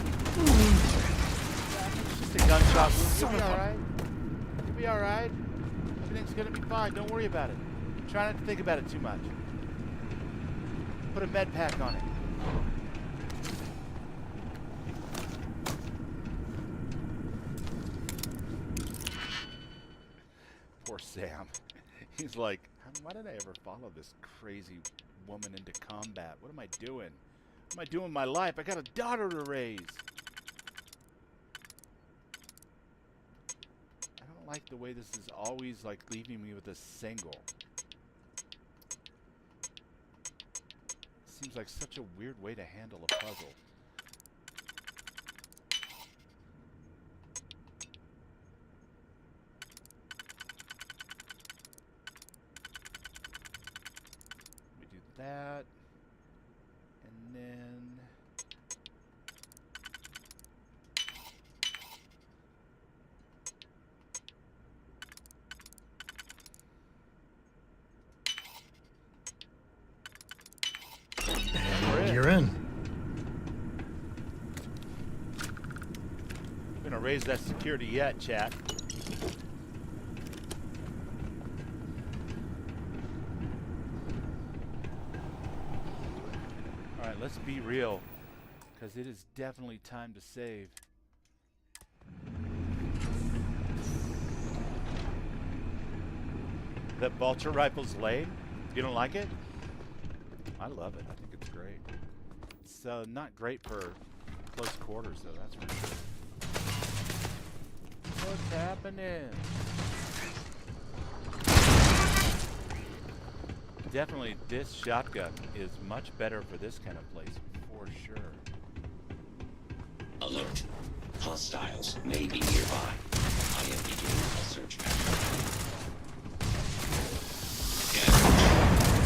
It's just a gunshot wound. You'll be alright. You'll be alright. Everything's gonna be fine. Don't worry about it. Try not to think about it too much. Put a med pack on it. Poor Sam. He's like, why did I ever follow this crazy woman into combat? What am I doing? What am I doing with my life? I got a daughter to raise. I don't like the way this is always like leaving me with a single. Seems like such a weird way to handle a puzzle. We do that. And then... You're in. I'm gonna raise that security yet, chat. Alright, let's be real. Because it is definitely time to save. That vulture rifle's lame? You don't like it? I love it. I think it's great. It's not great for close quarters, though. That's for sure. What's happening? Definitely, this shotgun is much better for this kind of place, for sure. Alert. Hostiles may be nearby. I am beginning a search pattern.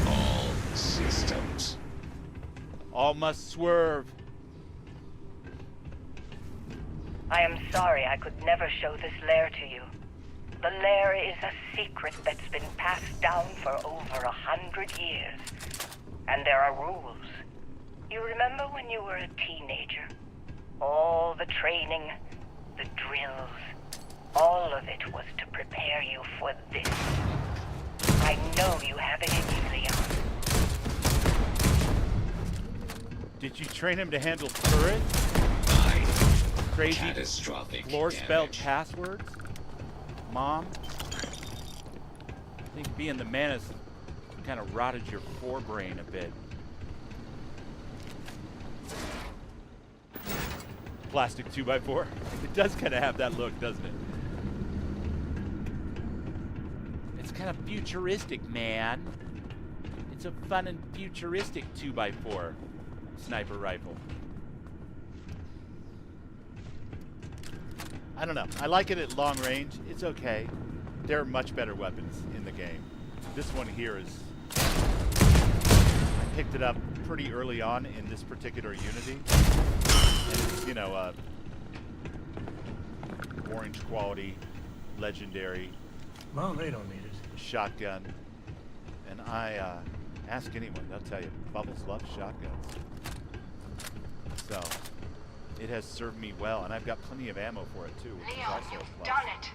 All systems. All must swerve. I am sorry I could never show this lair to you. The lair is a secret that's been passed down for over 100 years. And there are rules. You remember when you were a teenager? All the training, the drills, all of it was to prepare you for this. I know you have it in you, Leon. Did you train him to handle turrets? Crazy catastrophic floor spelled damage. passwords? Mom? I think being the Mantis kind of rotted your forebrain a bit. Plastic 2x4. It does kind of have that look, doesn't it? It's kind of futuristic, man. It's a fun and futuristic 2x4 sniper rifle. I don't know. I like it at long range. It's okay. There are much better weapons in the game. This one here is... I picked it up pretty early on in this particular Unity. And it's, you know, orange quality, legendary. Well, they don't need it. Shotgun. And I ask anyone, they'll tell you, Bubbles loves shotguns. So... it has served me well, and I've got plenty of ammo for it too. Which Leon, is also you've a plus. done it.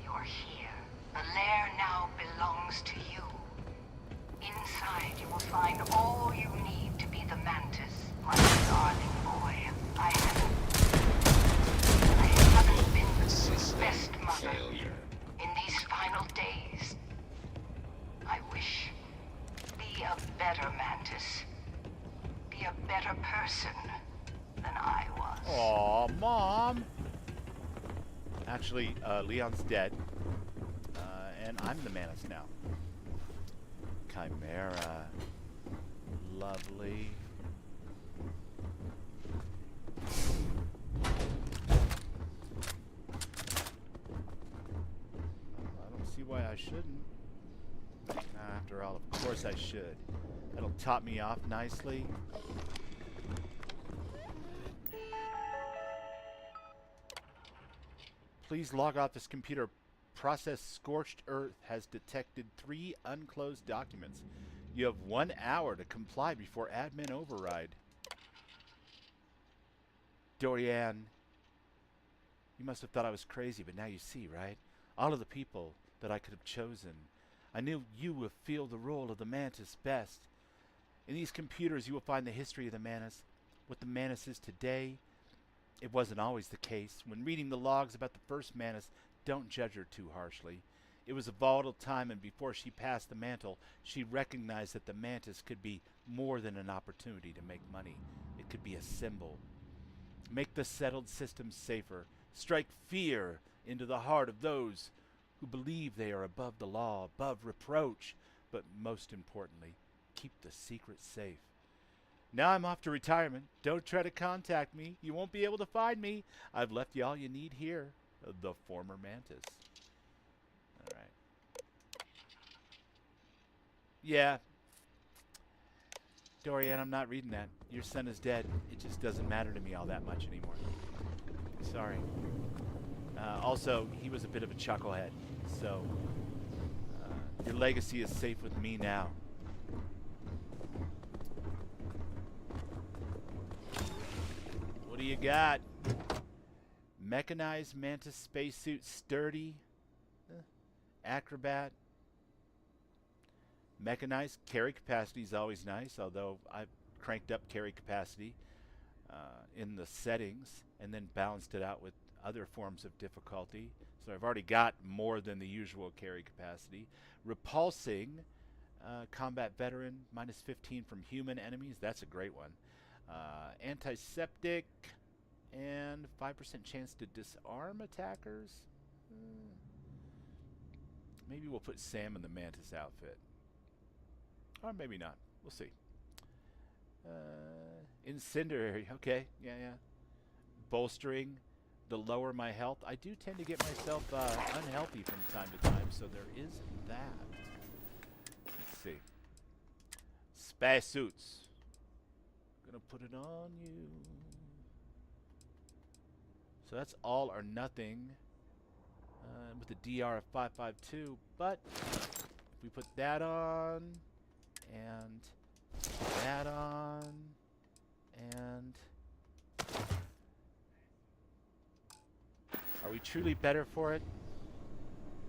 You're here. The lair now belongs to you. Inside, you will find all you need to be the Mantis, my darling boy. I haven't been the best mother. Failure. In these final days, I wish. Be a better Mantis. Be a better person than I was. Aw, Mom! Actually, Leon's dead. And I'm the Mantis now. Chimera. Lovely. I don't see why I shouldn't. After all, of course I should. That'll top me off nicely. Please log off this computer. Process Scorched Earth has detected 3 unclosed documents. You have 1 hour to comply before admin override. Dorian, you must have thought I was crazy, but now you see, right? All of the people that I could have chosen. I knew you would fill the role of the Mantis best. In these computers you will find the history of the Mantis, what the Mantis is today. It wasn't always the case. When reading the logs about the first Mantis, don't judge her too harshly. It was a volatile time, and before she passed the mantle, she recognized that the Mantis could be more than an opportunity to make money. It could be a symbol. Make the settled systems safer. Strike fear into the heart of those who believe they are above the law, above reproach. But most importantly, keep the secret safe. Now I'm off to retirement. Don't try to contact me. You won't be able to find me. I've left you all you need here. The former Mantis. All right. Yeah. Dorian, I'm not reading that. Your son is dead. It just doesn't matter to me all that much anymore. Sorry. Also, he was a bit of a chucklehead. So, your legacy is safe with me now. What do you got? Mechanized Mantis spacesuit, sturdy. Acrobat. Mechanized carry capacity is always nice, although I've cranked up carry capacity in the settings and then balanced it out with other forms of difficulty. So I've already got more than the usual carry capacity. Repulsing, combat veteran, -15 from human enemies. That's a great one. Antiseptic, and 5% chance to disarm attackers. Maybe we'll put Sam in the Mantis outfit. Or maybe not. We'll see. Incendiary. Okay. Yeah. Bolstering. To lower my health. I do tend to get myself unhealthy from time to time, so there is that. Let's see. Spacesuits. Gonna put it on you. So that's all or nothing with the DR of 552. But if we put that on, and that on, and are we truly better for it?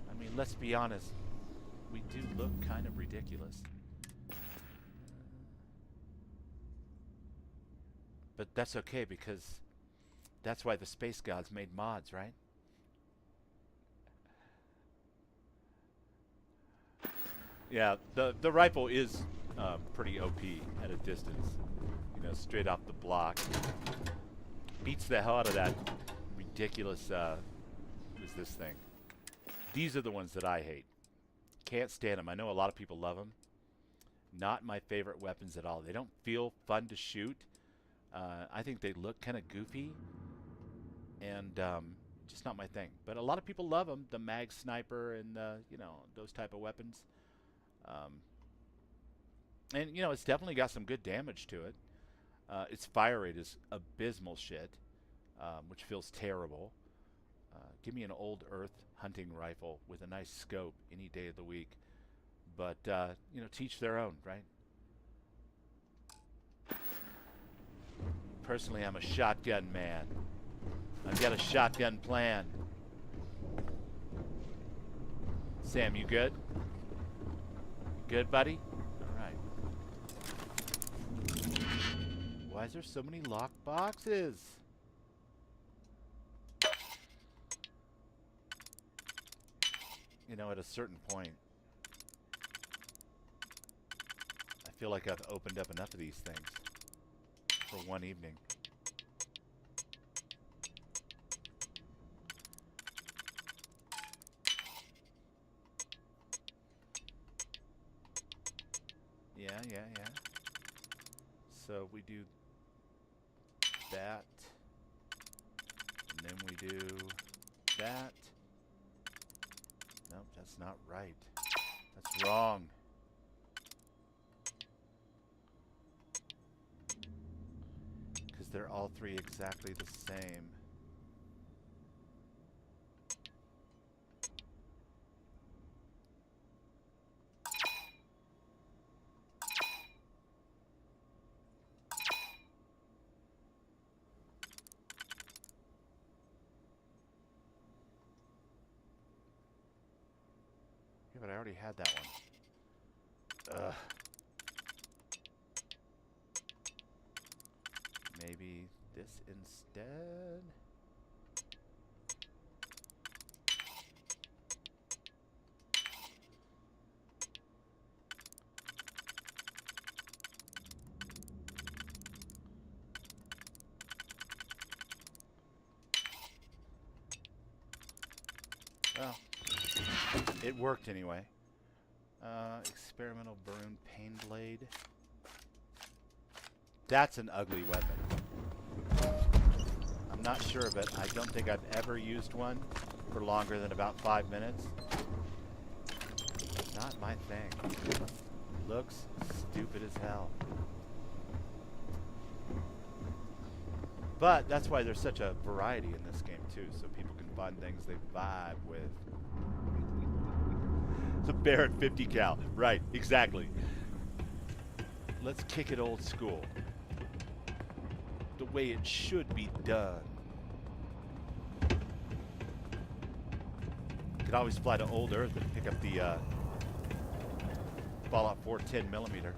I mean, let's be honest. We do look kind of ridiculous. But that's okay, because that's why the space gods made mods, right? Yeah, the rifle is pretty OP at a distance. You know, straight off the block. Beats the hell out of that ridiculous, what is this thing? These are the ones that I hate. Can't stand them. I know a lot of people love them. Not my favorite weapons at all. They don't feel fun to shoot. I think they look kind of goofy. And just not my thing. But a lot of people love them. The mag sniper and, you know, those type of weapons. And, you know, it's definitely got some good damage to it. Its fire rate is abysmal shit. Which feels terrible. Give me an old Earth hunting rifle with a nice scope any day of the week. But, you know, teach their own, right? Personally, I'm a shotgun man. I've got a shotgun plan. Sam, you good? Good, buddy? Alright. Why is there so many locked boxes? You know, at a certain point, I feel like I've opened up enough of these things for one evening. Yeah. So we do that, and then we do that. Nope, that's not right. That's wrong. Because they're all three exactly the same. Yeah, but I already had that one. Ugh. Maybe this instead? Well, it worked anyway. Experimental Barun Pain Blade. That's an ugly weapon. I'm not sure, but I don't think I've ever used one for longer than about 5 minutes. Not my thing. Looks stupid as hell. But that's why there's such a variety in this game too, so people can find things they vibe with. It's a Barrett 50 cal. Right, exactly. Let's kick it old school. The way it should be done. Could always fly to Old Earth and pick up the Fallout 4 10mm.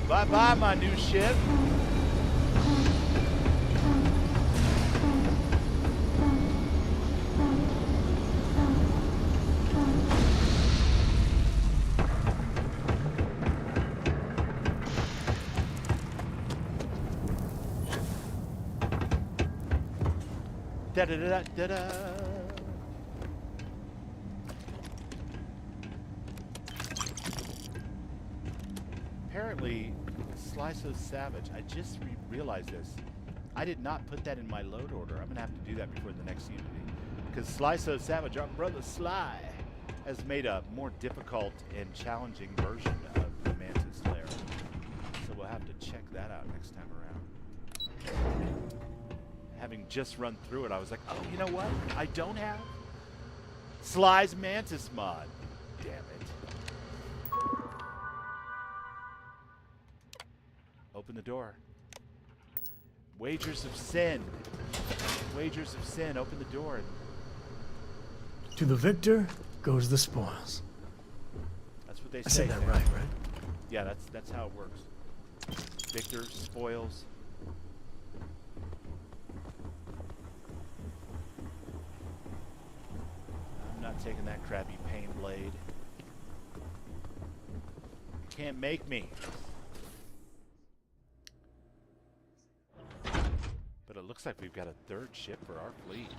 Bye-bye, my new ship. Da-da-da-da-da-da. Apparently, Sly So Savage, I just realized this. I did not put that in my load order. I'm gonna have to do that before the next Unity. Because Sly So Savage, our brother Sly, has made a more difficult and challenging version of the Mantis Lair. So we'll have to check that out next time around. Having just run through it, I was like, oh, you know what? I don't have Sly's Mantis mod. Damn it. Open the door. Wagers of sin. Wagers of sin. Open the door. To the victor goes the spoils. That's what they I say. said that Sam. right? Yeah, that's how it works. Victor, spoils. I'm not taking that crappy pain blade. Can't make me. But it looks like we've got a third ship for our fleet.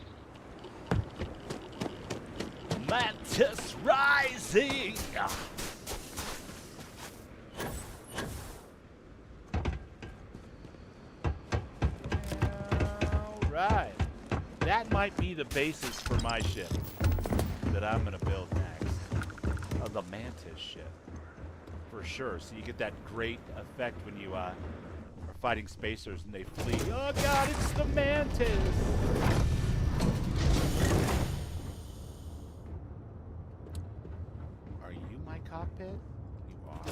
Mantis rising! Alright. That might be the basis for my ship that I'm going to build next. The Mantis ship. For sure. So you get that great effect when you are fighting spacers and they flee. Oh god, it's the Mantis! Are you my cockpit? You are.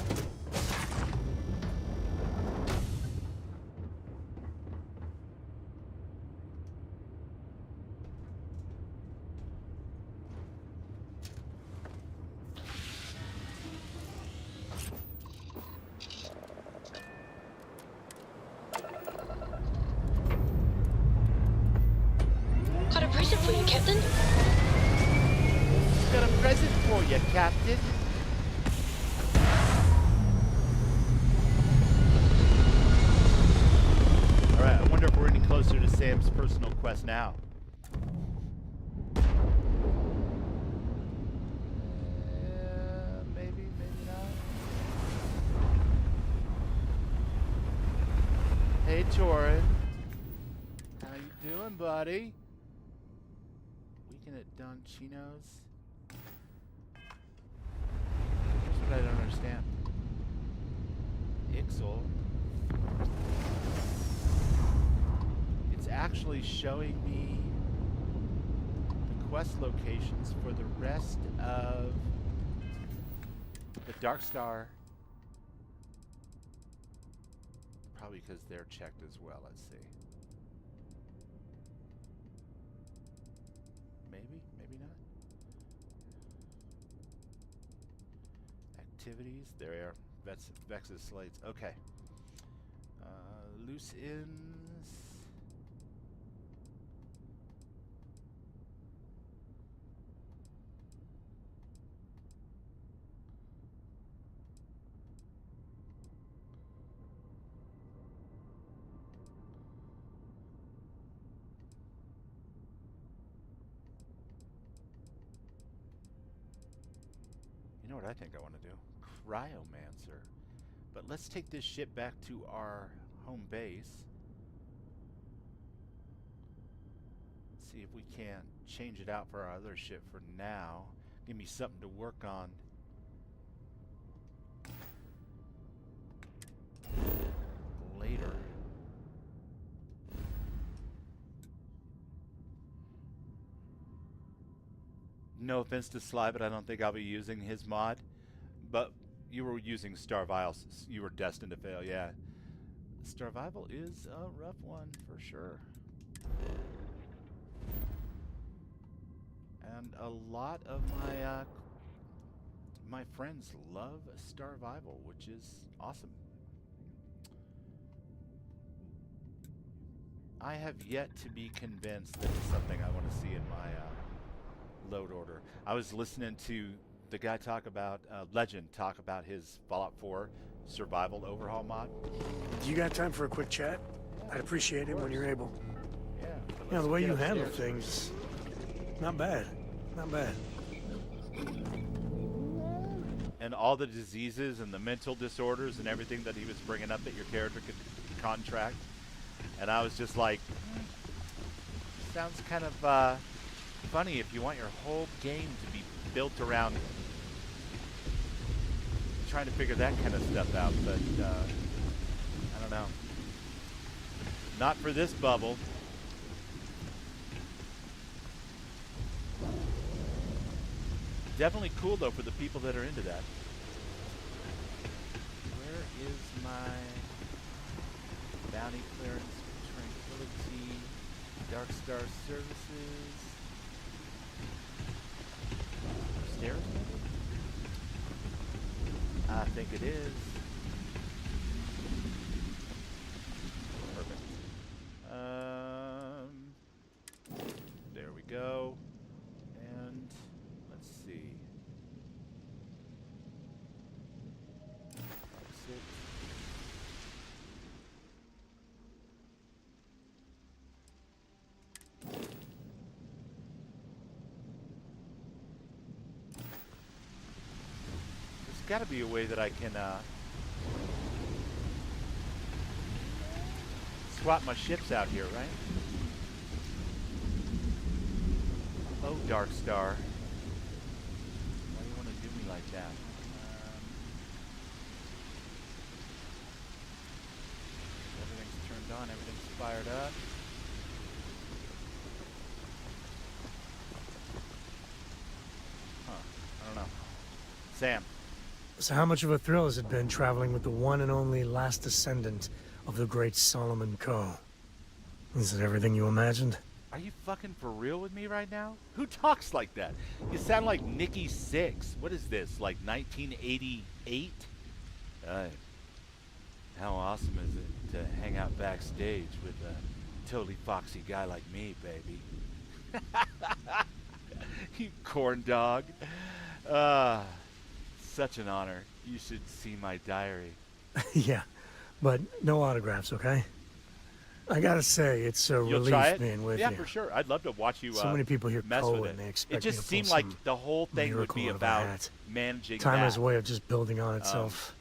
Got a present for you, Captain. Got a present for you, Captain. Alright, I wonder if we're any closer to Sam's personal quest now. Maybe, maybe not. Hey, Torin. How you doing, buddy? Weekend at Don Chino's. Here's what I don't understand. Ixel. It's actually showing me the quest locations for the rest of the Darkstar. Probably because they're checked as well. Let's see. Maybe, maybe not. Activities, there are. Vex's slates. Okay. Loose ends. You know what I think I want to do? Cryomancer. But let's take this ship back to our home base. See if we can't change it out for our other ship for now. Give me something to work on later. No offense to Sly, but I don't think I'll be using his mod. But you were using Starvival. You were destined to fail, yeah. Starvival is a rough one, for sure. And a lot of my friends love Starvival, which is awesome. I have yet to be convinced that it's something I want to see in my load order. I was listening to the guy talk about, Legend talk about his Fallout 4 survival overhaul mod. You got time for a quick chat? I'd appreciate it when you're able. Yeah. You know, the way you handle things, not bad. Not bad. And all the diseases and the mental disorders and everything that he was bringing up that your character could contract. And I was just like, sounds kind of funny if you want your whole game to be built around trying to figure that kind of stuff out, but I don't know. Not for this bubble. Definitely cool though for the people that are into that. Where is my bounty clearance, tranquility, Darkstar services? Upstairs maybe? I think it is. Perfect. There we go. And let's see. Exit. There's got to be a way that I can swap my ships out here, right? Oh, Darkstar. Why do you want to do me like that? Everything's turned on, everything's fired up. Huh, I don't know. Sam. So how much of a thrill has it been traveling with the one and only last descendant of the great Solomon Coe? Is it everything you imagined? Are you fucking for real with me right now? Who talks like that? You sound like Nikki Sixx. What is this, like 1988? How awesome is it to hang out backstage with a totally foxy guy like me, baby? You corn dog. Such an honor. You should see my diary. Yeah, but no autographs, okay? I gotta say, it's a relief being with you. Yeah, for sure. I'd love to watch you. So many people here mess Coe with and they it. expect It just seemed like the whole thing would be about managing Time that. has a way of just building on itself.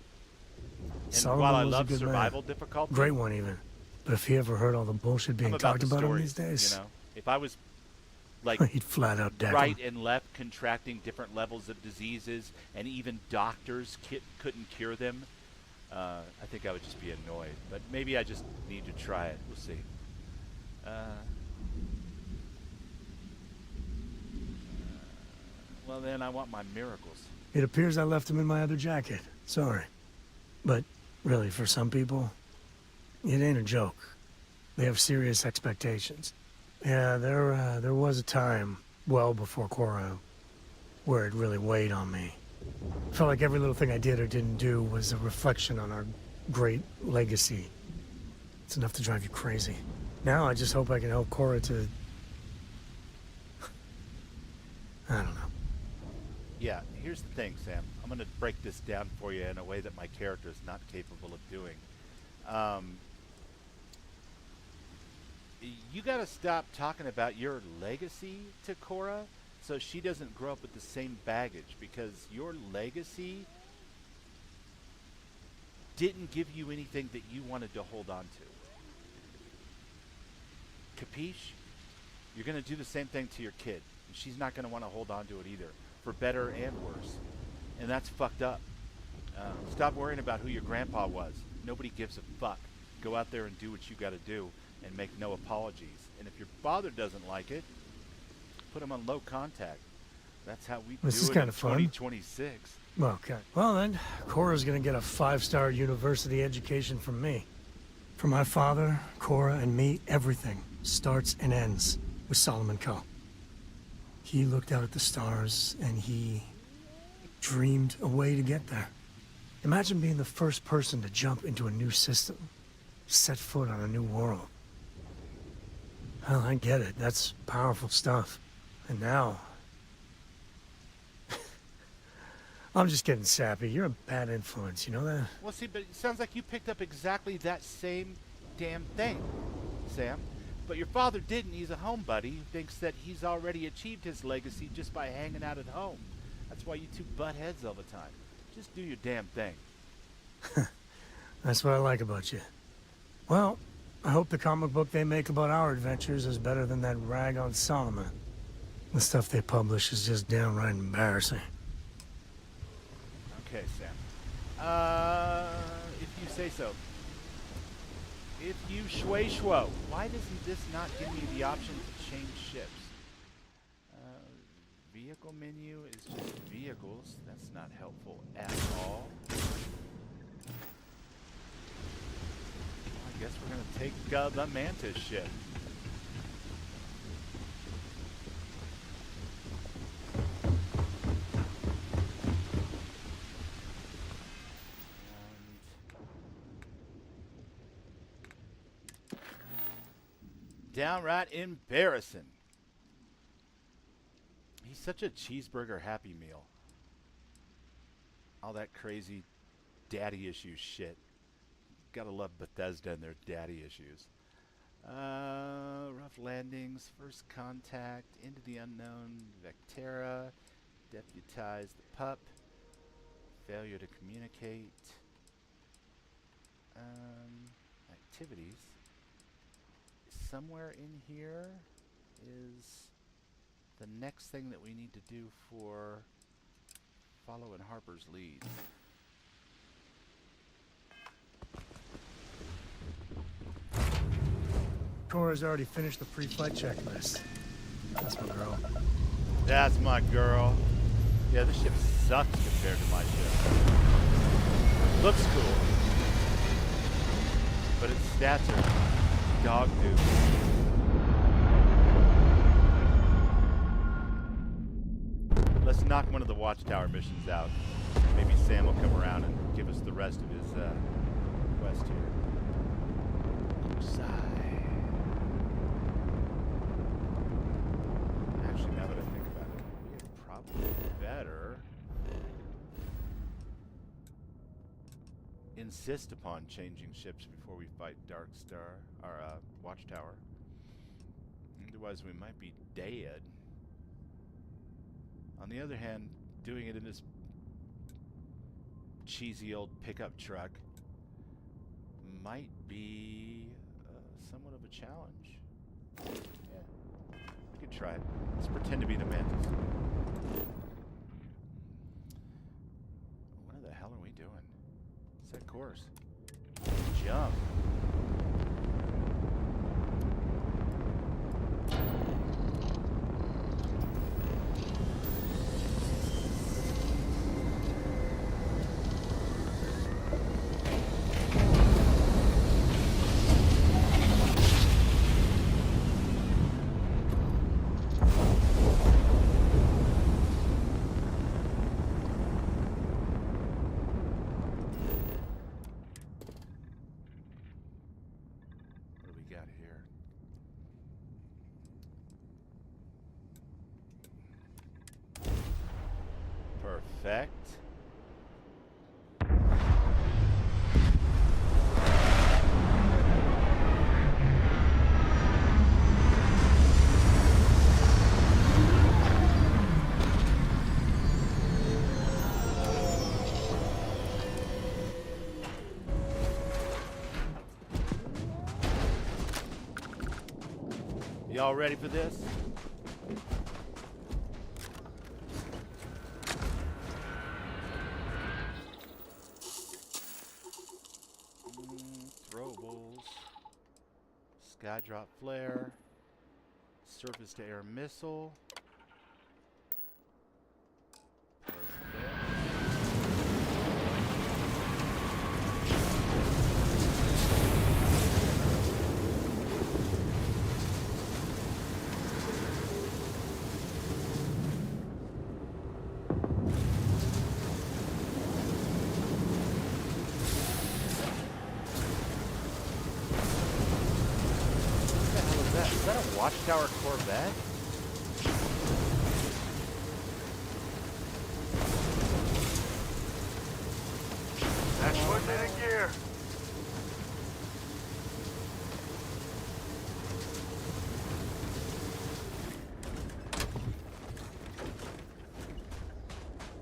And while I was a love good survival man. difficulty, Great one even. But if he ever heard all the bullshit being talked about him these days, you know, if I was like he'd flat out deck right him. and left contracting different levels of diseases, and even doctors couldn't cure them, I think I would just be annoyed. But maybe I just need to try it. We'll see. Well, then I want my miracles. It appears I left him in my other jacket. Sorry. But really, for some people, it ain't a joke. They have serious expectations. Yeah, there was a time, well before Cora, where it really weighed on me. Felt like every little thing I did or didn't do was a reflection on our great legacy. It's enough to drive you crazy. Now I just hope I can help Cora to... I don't know. Yeah, here's the thing, Sam. I'm going to break this down for you in a way that my character is not capable of doing. You got to stop talking about your legacy to Cora so she doesn't grow up with the same baggage, because your legacy didn't give you anything that you wanted to hold on to. Capiche? You're going to do the same thing to your kid. And she's not going to want to hold on to it either, for better and worse. And that's fucked up. Stop worrying about who your grandpa was. Nobody gives a fuck. Go out there and do what you got to do and make no apologies. And if your father doesn't like it, put him on low contact. That's how we do it in 2026. Okay. Well then, Cora's gonna get a 5-star university education from me. For my father, Cora, and me, everything starts and ends with Solomon Coe. He looked out at the stars, and he dreamed a way to get there. Imagine being the first person to jump into a new system, set foot on a new world. Well, I get it. That's powerful stuff. And now... I'm just getting sappy. You're a bad influence, you know that? Well, see, but it sounds like you picked up exactly that same damn thing, Sam. But your father didn't. He's a homebody who thinks that he's already achieved his legacy just by hanging out at home. That's why you two butt heads all the time. Just do your damn thing. That's what I like about you. Well, I hope the comic book they make about our adventures is better than that rag on Solomon. The stuff they publish is just downright embarrassing. Okay, Sam. If you say so. If you shwo, why doesn't this not give me the option to change ships? Vehicle menu is just vehicles. That's not helpful at all. I guess we're gonna take the Mantis ship. Downright embarrassing. He's such a cheeseburger Happy Meal. All that crazy daddy issues shit. Gotta love Bethesda and their daddy issues. Rough landings, first contact, into the unknown, Vectera, deputize the pup, failure to communicate, activities. Somewhere in here is the next thing that we need to do for following Harper's lead. Cora's already finished the pre-flight checklist. That's my girl. That's my girl. Yeah, this ship sucks compared to my ship. Looks cool, but its stats are dog dude. Let's knock one of the Watchtower missions out. Maybe Sam will come around and give us the rest of his quest here. Actually, now that I think about it, we probably better insist upon changing ships before we fight Darkstar, or Watchtower. Otherwise, we might be dead. On the other hand, doing it in this cheesy old pickup truck might be somewhat of a challenge. Yeah, we could try it. Let's pretend to be the Mantis. What the hell are we doing? Set course. Jump. Perfect. Y'all ready for this? Throwables. Skydrop flare. Surface to air missile. Is that a Watchtower Corvette? That's putting it in gear.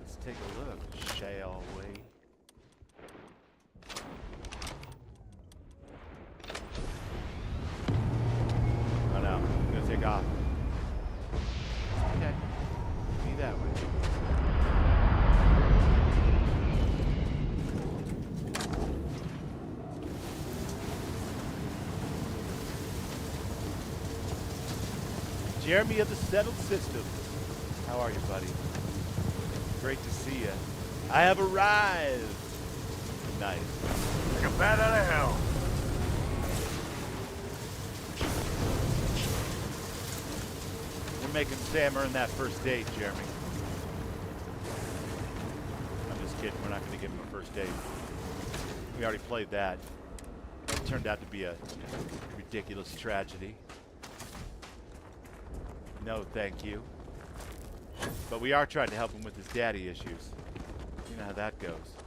Let's take a look, shall we? Oh no, I'm gonna take off. Okay, be that way. Jeremy of the Settled System. How are you, buddy? Great to see you. I have arrived. Nice. Like a bat out of hell. We're making Sam earn that first date, Jeremy. I'm just kidding. We're not going to give him a first date. We already played that. It turned out to be a ridiculous tragedy. No, thank you. But we are trying to help him with his daddy issues. You know how that goes.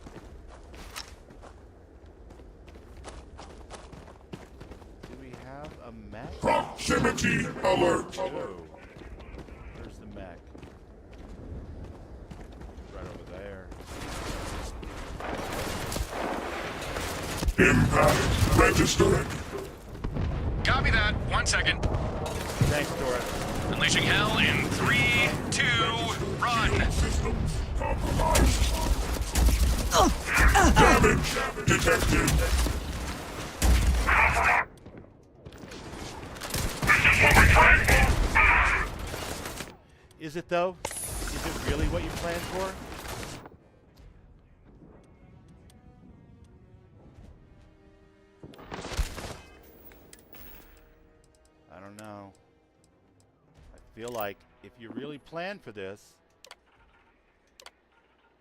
Do we have a mech? Proximity alert! Oh. There's the mech. Right over there. Impact registering. Copy that. 1 second. Thanks, Dora. Unleashing hell in 3, 2, run. Systems compromised. Damage detected. Is it though? Is it really what you planned for? I don't know. I feel like if you really planned for this,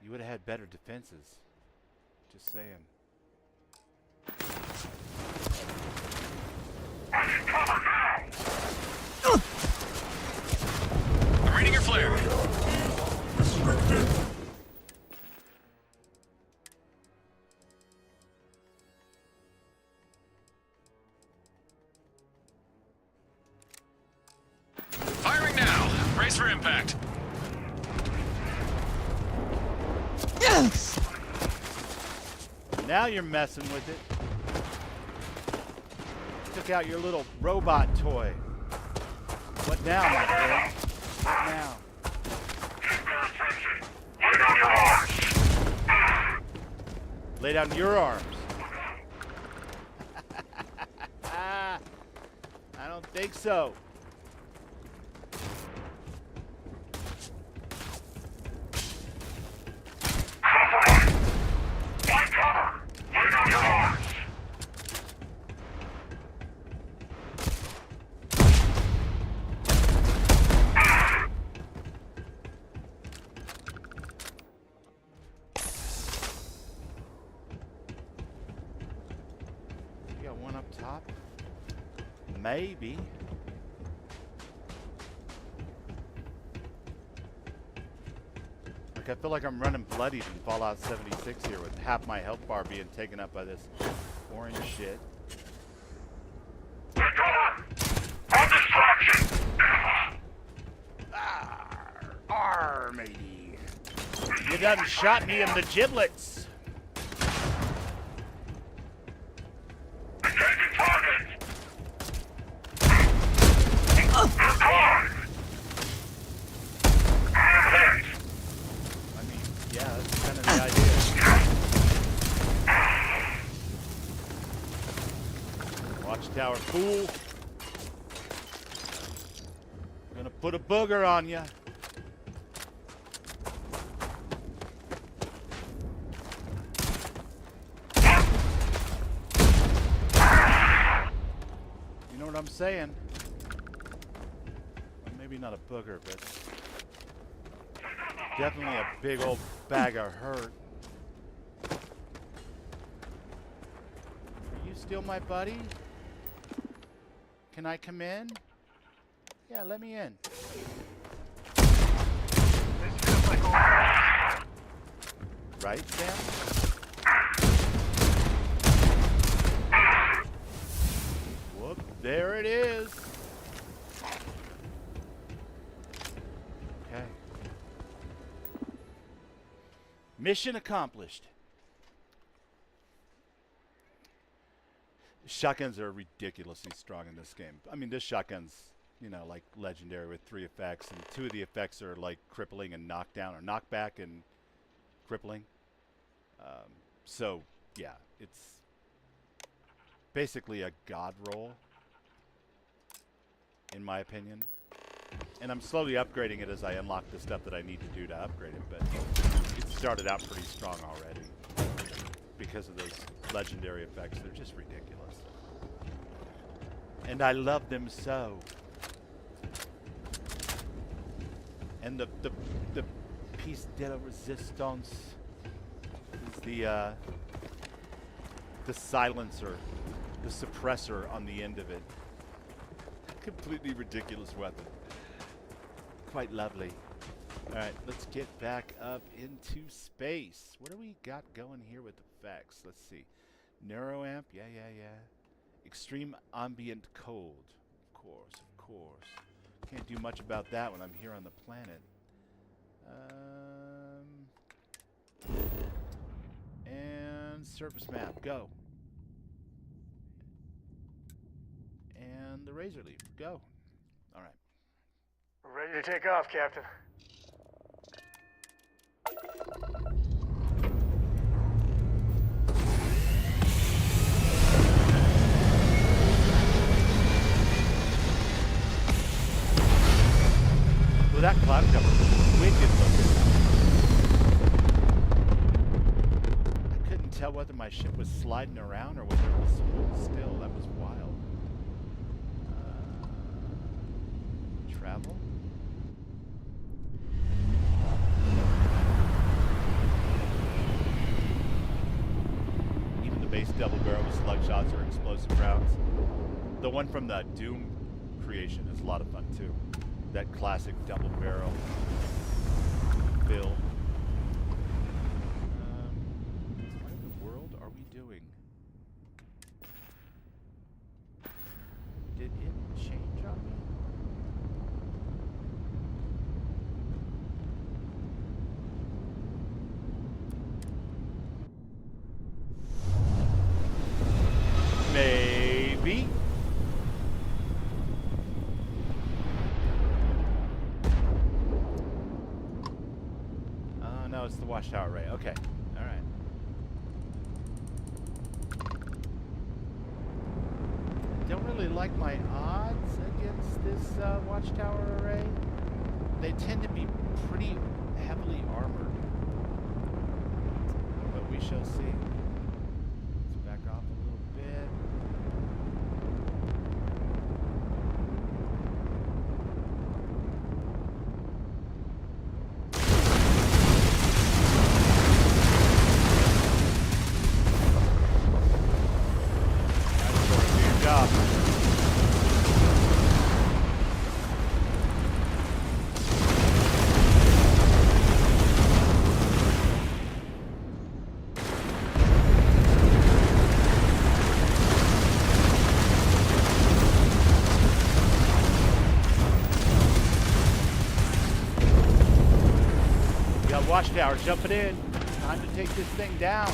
you would have had better defenses. Just saying. I'm reading your flare. Firing now. Brace for impact. Now you're messing with it. Took out your little robot toy. What now, my friend? What now? Lay down your arms. I don't think so. Maybe. Like I feel like I'm running bloodied in Fallout 76 here with half my health bar being taken up by this orange shit. Arr, matey. You done shot me in the giblets. Watchtower, fool. Gonna put a booger on you. You know what I'm saying? Well, maybe not a booger, but definitely a big old bag of hurt. Are you still my buddy? Can I come in? Yeah, let me in. Right, Sam? Whoop, there it is. Okay. Mission accomplished. Shotguns are ridiculously strong in this game. I mean, this shotgun's, you know, like legendary with 3 effects, and 2 of the effects are like crippling and knockdown, or knockback and crippling. So, yeah, it's basically a god roll, in my opinion. And I'm slowly upgrading it as I unlock the stuff that I need to do to upgrade it, but it started out pretty strong already because of those legendary effects. They're just ridiculous. And I love them so. And the piece de la resistance is the silencer, the suppressor on the end of it. Completely ridiculous weapon. Quite lovely. Alright, let's get back up into space. What do we got going here with effects? Let's see. Narrow amp, yeah. Extreme ambient cold. Of course. Can't do much about that when I'm here on the planet. And surface map, go. And the razor leaf, go. All right. We're ready to take off, Captain. Well, that cloud cover was wicked looking. I couldn't tell whether my ship was sliding around or whether it was holding still. That was wild. Travel. Even the base double barrel with slug shots or explosive rounds. The one from the Doom creation is a lot of fun too. That classic double barrel build. What in the world are we doing? Did it change on me? Maybe. No, it's the Watchtower array. Okay. All right. Don't really like my odds against this Watchtower array. They tend to be pretty heavily armored. But we shall see. Let's back off a little bit. Watchtower jumping in. Time to take this thing down.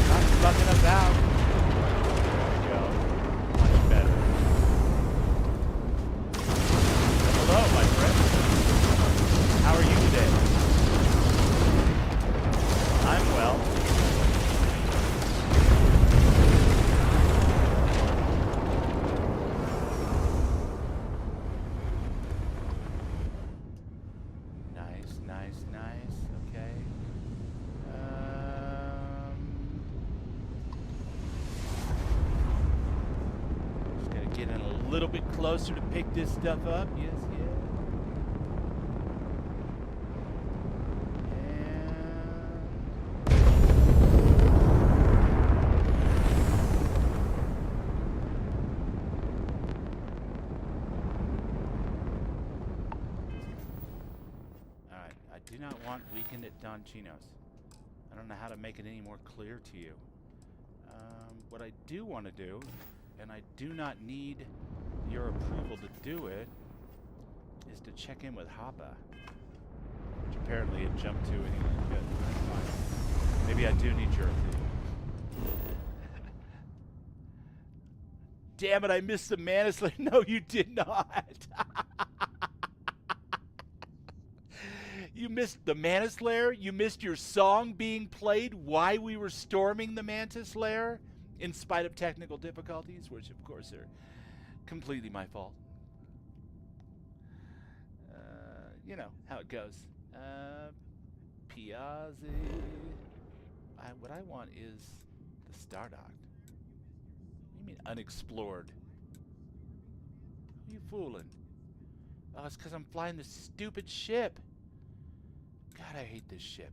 Not bucking about. There we go. Much better. Hello, my friend. How are you today? I'm well. Nice, nice. Okay. Just gotta get in a little bit closer to pick this stuff up. Yes, yes. I do not want Weekend at Don Chino's. I don't know how to make it any more clear to you. What I do want to do, and I do not need your approval to do it, is to check in with Hoppa, which apparently it jumped to anyway. Good. Fine. Maybe I do need your approval. Damn it, I missed the Mantis Lair. No, you did not. You missed the Mantis Lair? You missed your song being played while we were storming the Mantis Lair, in spite of technical difficulties, which of course are completely my fault. You know how it goes. Piazzi. What I want is the Stardock. What do you mean unexplored? Who are you fooling? Oh, it's because I'm flying this stupid ship. God, I hate this ship.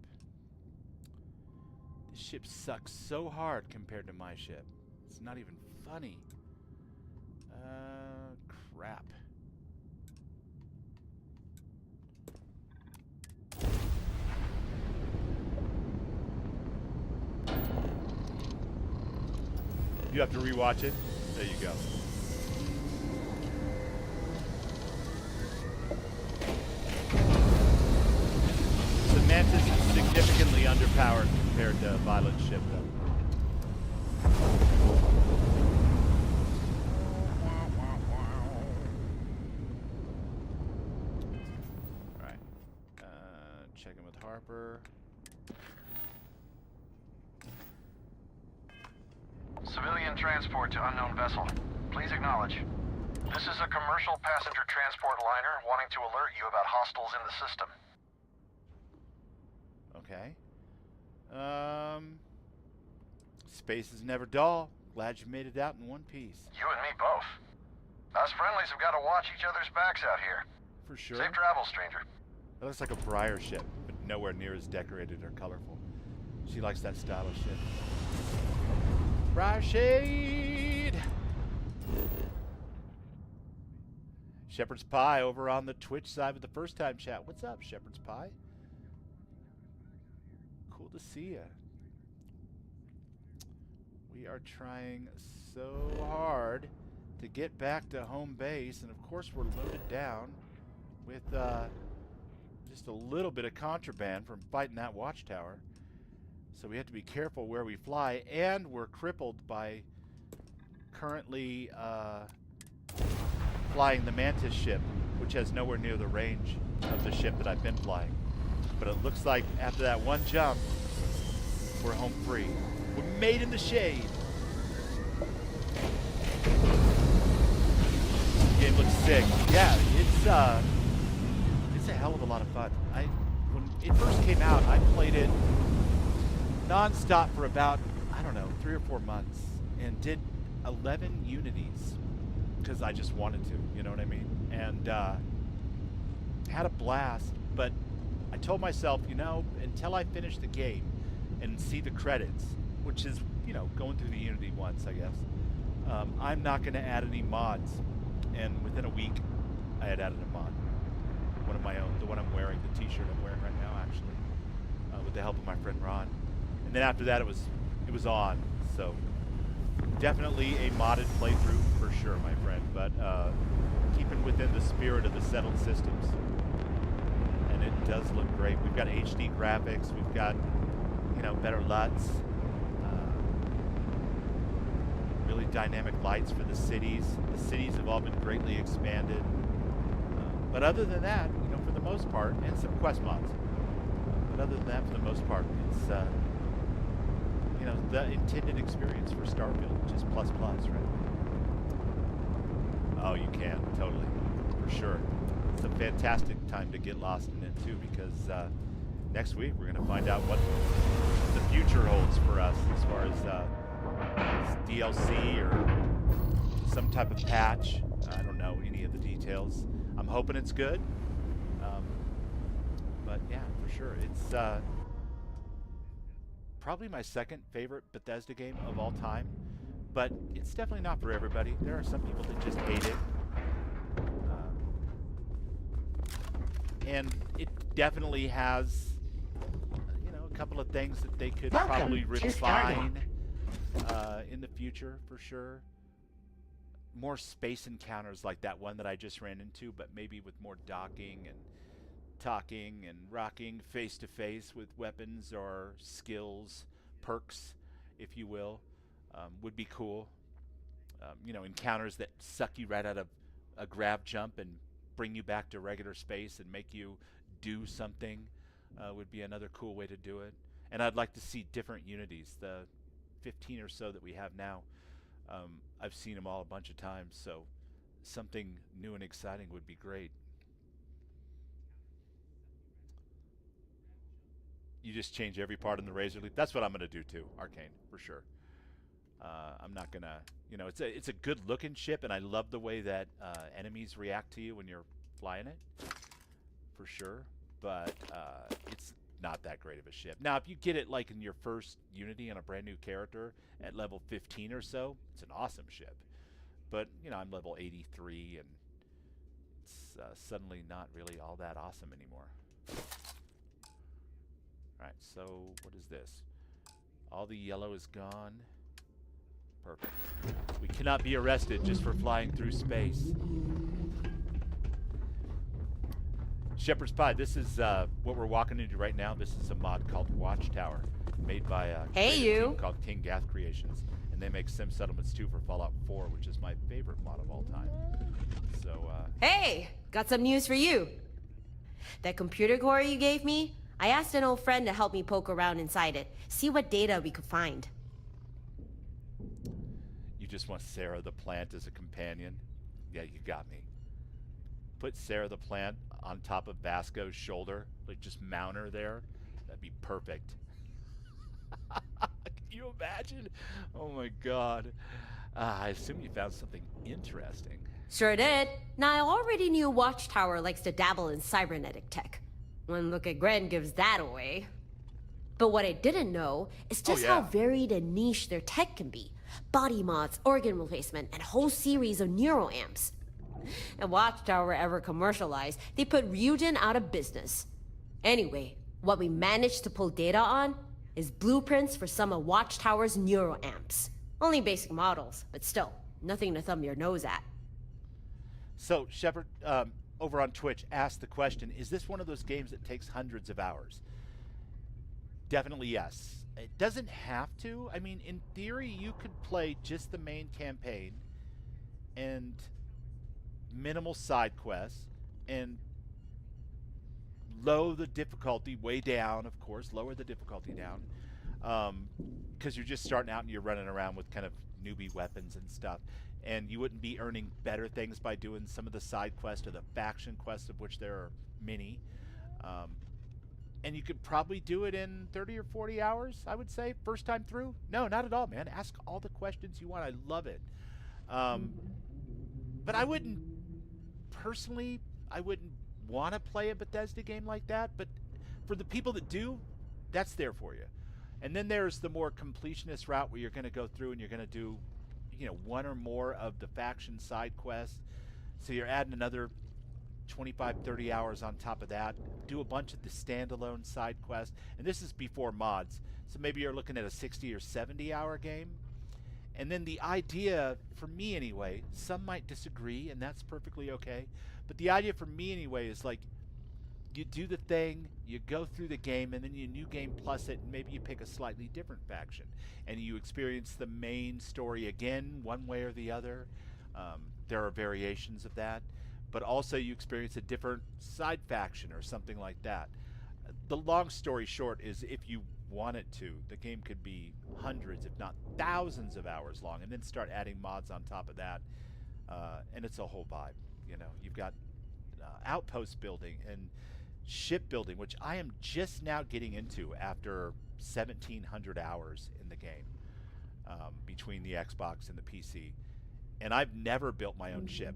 This ship sucks so hard compared to my ship. It's not even funny. Crap. You have to rewatch it? There you go. Mantis is significantly underpowered compared to Violet's ship, though. Alright. Check in with Harper. Civilian transport to unknown vessel. Please acknowledge. This is a commercial passenger transport liner wanting to alert you about hostiles in the system. Okay. Space is never dull. Glad you made it out in one piece. You and me both. Us friendlies have got to watch each other's backs out here. For sure. Safe travels, stranger. That looks like a Briar ship, but nowhere near as decorated or colorful. She likes that style of ship. Briar Shade! Shepherd's Pie over on the Twitch side with the first time chat. What's up, Shepherd's Pie? Cool to see ya. We are trying so hard to get back to home base, and of course we're loaded down with just a little bit of contraband from fighting that Watchtower. So we have to be careful where we fly, and we're crippled by currently flying the Mantis ship, which has nowhere near the range of the ship that I've been flying. But it looks like after that one jump, we're home free. We're made in the shade. Game looks sick. Yeah, it's a hell of a lot of fun. When it first came out, I played it non-stop for about, I don't know, 3 or 4 months, and did 11 unities because I just wanted to, you know what I mean? And had a blast, but I told myself, you know, until I finish the game and see the credits, which is, you know, going through the Unity once, I guess, I'm not going to add any mods. And within a week, I had added a mod. One of my own, the one I'm wearing, the t-shirt I'm wearing right now, actually, with the help of my friend Ron. And then after that, it was on. So definitely a modded playthrough for sure, my friend. But keeping within the spirit of the settled systems. And it does look great. We've got HD graphics. We've got, you know, better LUTs. Really dynamic lights for the cities. The cities have all been greatly expanded. But other than that, you know, for the most part, and some quest mods. But other than that, for the most part, it's, you know, the intended experience for Starfield, which is plus, right? Oh, you can, totally. For sure. it's a fantastic time to get lost in it too, because next week we're going to find out what the future holds for us as far as DLC or some type of patch. I don't know any of the details. I'm hoping it's good. But yeah, for sure. It's probably my second favorite Bethesda game of all time. But it's definitely not for everybody. There are some people that just hate it. And it definitely has, you know, a couple of things that they could probably refine in the future, for sure. More space encounters like that one that I just ran into, but maybe with more docking and talking and rocking face-to-face with weapons or skills, perks, if you will, would be cool. You know, encounters that suck you right out of a grab jump and bring you back to regular space and make you do something would be another cool way to do it. And I'd like to see different unities. The 15 or so that we have now, I've seen them all a bunch of times, so something new and exciting would be great. You just change every part in the Razor Leaf. That's what I'm going to do too, Arcane, for sure. I'm not going to, you know, it's a good looking ship, and I love the way that enemies react to you when you're flying it, for sure. But it's not that great of a ship. Now, if you get it like in your first Unity on a brand new character at level 15 or so, it's an awesome ship. But, you know, I'm level 83, and it's suddenly not really all that awesome anymore. Alright, so what is this? All the yellow is gone. Perfect. We cannot be arrested just for flying through space. Shepherd's Pie, this is what we're walking into right now. This is a mod called Watchtower, made by a team called King Gath Creations. And they make Sim Settlements 2 for Fallout 4, which is my favorite mod of all time. So, Hey! Got some news for you. That computer core you gave me, I asked an old friend to help me poke around inside it, see what data we could find. You just want Sarah the plant as a companion? Yeah, you got me. Put Sarah the plant on top of Vasco's shoulder, like just mount her there. That'd be perfect. Can you imagine? Oh my god. I assume you found something interesting. Sure did. Now, I already knew Watchtower likes to dabble in cybernetic tech. One look at Gren gives that away. But what I didn't know is just how varied and niche their tech can be. Body mods, organ replacement, and a whole series of neuroamps. And Watchtower ever commercialized, they put Ryujin out of business. Anyway, what we managed to pull data on is blueprints for some of Watchtower's neuroamps. Only basic models, but still, nothing to thumb your nose at. So, Shepard, over on Twitch, asked the question, is this one of those games that takes hundreds of hours? Definitely yes. It doesn't have to. I mean, in theory, you could play just the main campaign and minimal side quests and lower the difficulty way down, of course, lower the difficulty down, because you're just starting out and you're running around with kind of newbie weapons and stuff. And you wouldn't be earning better things by doing some of the side quests or the faction quests, of which there are many. And you could probably do it in 30 or 40 hours, I would say, first time through. No, not at all, man. Ask all the questions you want. I love it. But I wouldn't, personally, I wouldn't want to play a Bethesda game like that. But for the people that do, that's there for you. And then there's the more completionist route where you're going to go through and you're going to do, you know, one or more of the faction side quests. So you're adding another 25, 30 hours on top of that. Do a bunch of the standalone side quests. And this is before mods. So maybe you're looking at a 60 or 70 hour game. And then the idea, for me anyway, some might disagree, and that's perfectly okay. But the idea for me anyway is like, you do the thing, you go through the game, and then you new game plus it, and maybe you pick a slightly different faction. And you experience the main story again, one way or the other. There are variations of that. But also you experience a different side faction or something like that. The long story short is, if you wanted to, the game could be hundreds, if not thousands of hours long, and then start adding mods on top of that. And it's a whole vibe. You know, you've got outpost building and shipbuilding, which I am just now getting into after 1,700 hours in the game, between the Xbox and the PC. And I've never built my own ship.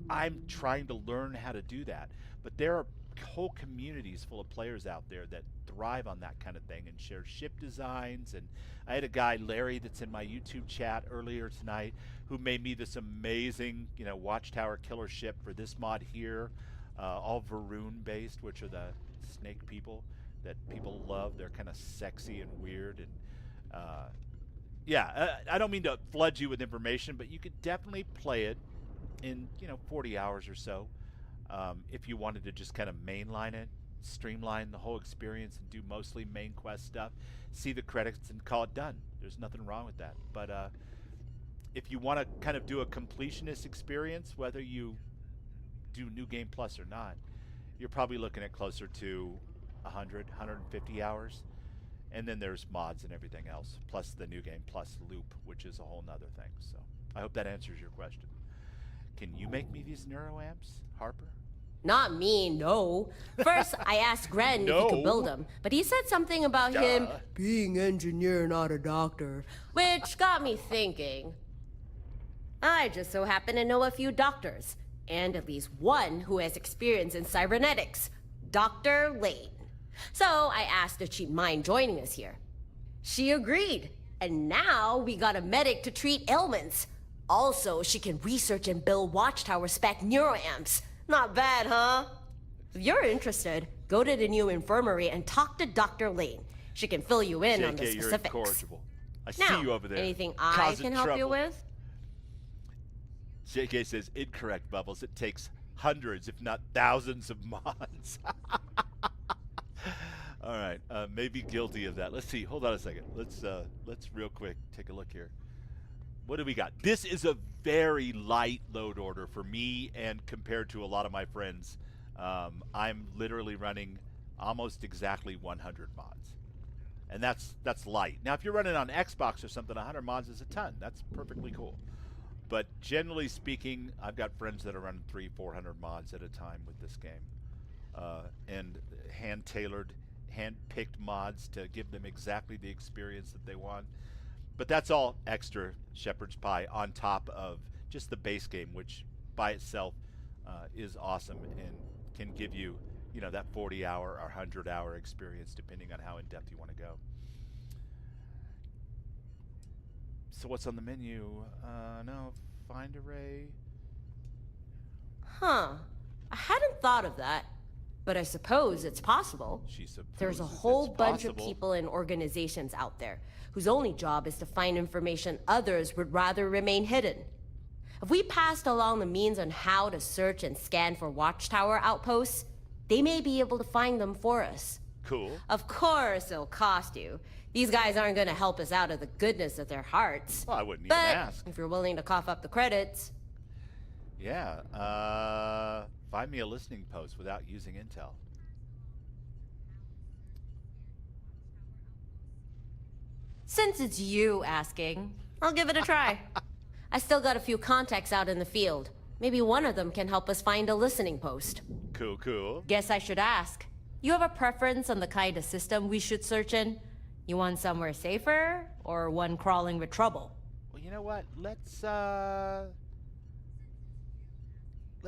I'm trying to learn how to do that. But there are whole communities full of players out there that thrive on that kind of thing and share ship designs. And I had a guy, Larry, that's in my YouTube chat earlier tonight, who made me this amazing, Watchtower killer ship for this mod here, all Varun based, which are the snake people that people love. They're kind of sexy and weird. And yeah, I don't mean to flood you with information, but you could definitely play it in 40 hours or so. If you wanted to just kind of mainline it, streamline the whole experience and do mostly main quest stuff, see the credits and call it done. There's nothing wrong with that. But if you want to kind of do a completionist experience, whether you do New Game Plus or not, you're probably looking at closer to 100, 150 hours. And then there's mods and everything else, plus the New Game Plus loop, which is a whole nother thing. So I hope that answers your question. Can you make me these neuroamps, Harper? Not me, no. First, I asked Gren if he could build them, but he said something about him being engineer, not a doctor, which got me thinking. I just so happen to know a few doctors, and at least one who has experience in cybernetics, Dr. Lane. So I asked if she'd mind joining us here. She agreed, and now we got a medic to treat ailments. Also, she can research and build Watchtower spec neuroamps. Not bad, huh? If you're interested, go to the new infirmary and talk to Dr. Lane. She can fill you in on the specifics. You're incorrigible. I now, see you over there. Anything I can help you with? JK says, incorrect, Bubbles. It takes hundreds, if not thousands of mods. All right, maybe guilty of that. Let's see. Hold on a second. Let's real quick take a look here. What do we got? This is a very light load order for me, and compared to a lot of my friends, I'm literally running almost exactly 100 mods, and that's light. Now, if you're running on Xbox or something, 100 mods is a ton. That's perfectly cool. But generally speaking, I've got friends that are running 300-400 mods at a time with this game, and hand-tailored, hand-picked mods to give them exactly the experience that they want. But that's all extra shepherd's pie on top of just the base game, which by itself is awesome and can give you, that 40-hour or 100-hour experience depending on how in-depth you want to go. So what's on the menu? No, find array. Huh. I hadn't thought of that. But I suppose it's possible. There's a whole bunch of people and organizations out there whose only job is to find information others would rather remain hidden. If we passed along the means on how to search and scan for Watchtower outposts, they may be able to find them for us. Cool. Of course it'll cost you. These guys aren't going to help us out of the goodness of their hearts. Well, I wouldn't even ask. If you're willing to cough up the credits. Yeah, find me a listening post without using intel. Since it's you asking, I'll give it a try. I still got a few contacts out in the field. Maybe one of them can help us find a listening post. Cool, cool. Guess I should ask. You have a preference on the kind of system we should search in? You want somewhere safer, or one crawling with trouble? Well, you know what? Let's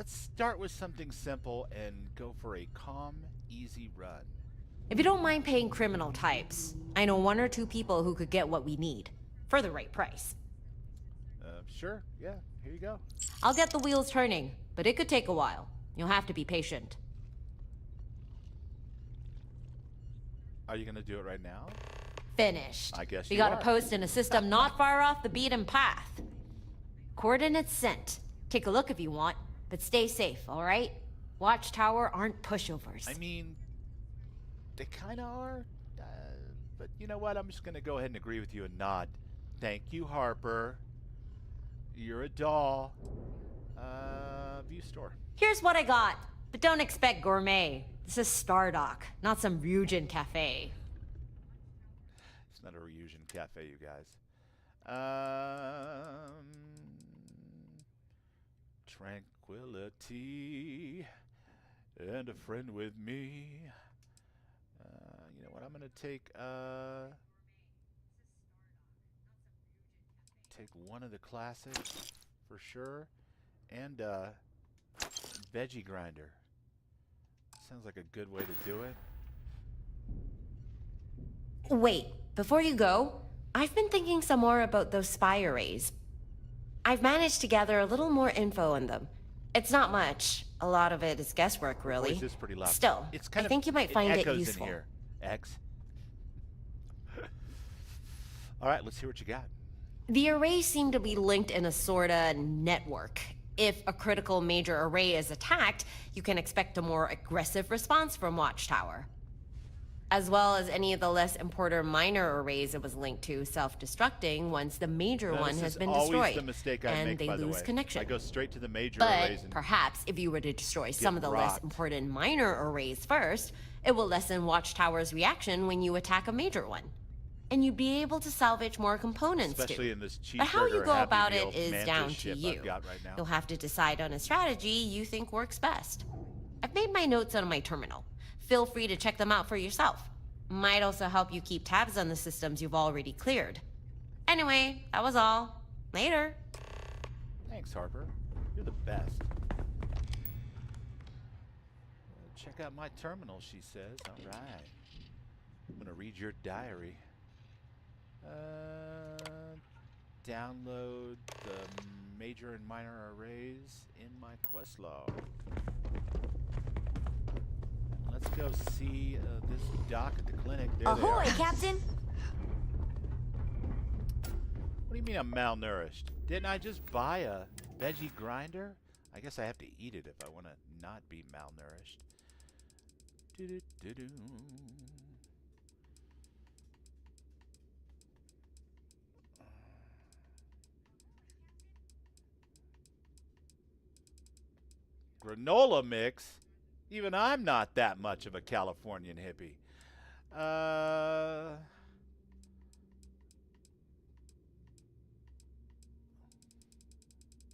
start with something simple and go for a calm, easy run. If you don't mind paying criminal types, I know one or two people who could get what we need, for the right price. Sure, yeah, here you go. I'll get the wheels turning, but it could take a while. You'll have to be patient. Are you gonna do it right now? Finished. I guess we got a post in a system not far off the beaten path. Coordinates sent. Take a look if you want, but stay safe, all right? Watchtower aren't pushovers. I mean, they kind of are, but you know what? I'm just gonna go ahead and agree with you and nod. Thank you, Harper. You're a doll. View store. Here's what I got, but don't expect gourmet. This is Stardock, not some Ryujin cafe. It's not a Ryujin cafe, you guys. Tranquility and a friend with me. You know what? I'm gonna take one of the classics for sure, and veggie grinder. Sounds like a good way to do it. Wait, before you go, I've been thinking some more about those spy arrays. I've managed to gather a little more info on them. It's not much. A lot of it is guesswork, really. Voice is pretty loud. Still, I think you might find it useful. In here. X. All right, let's hear what you got. The arrays seem to be linked in a sorta network. If a critical major array is attacked, you can expect a more aggressive response from Watchtower. As well as any of the less important minor arrays it was linked to self-destructing once the major one has been destroyed. Always the mistake I and make, they by the lose way. connection. I go straight to the major but arrays and perhaps if you were to destroy some of the less rocked. important minor arrays first, it will lessen Watchtower's reaction when you attack a major one. And you'd be able to salvage more components especially too. in this cheeseburger But how you go Happy about Meal it is Mantis down to ship you. I've got right now. You'll have to decide on a strategy you think works best. I've made my notes on my terminal. Feel free to check them out for yourself. Might also help you keep tabs on the systems you've already cleared. Anyway, that was all. Later. Thanks, Harper. You're the best. Check out my terminal, she says. All right. I'm going to read your diary. Download the major and minor arrays in my quest log. Let's go see this doc at the clinic. There Ahoy, they are. Captain! What do you mean I'm malnourished? Didn't I just buy a veggie grinder? I guess I have to eat it if I want to not be malnourished. Do-do-do-do. Granola mix? Even I'm not that much of a Californian hippie. All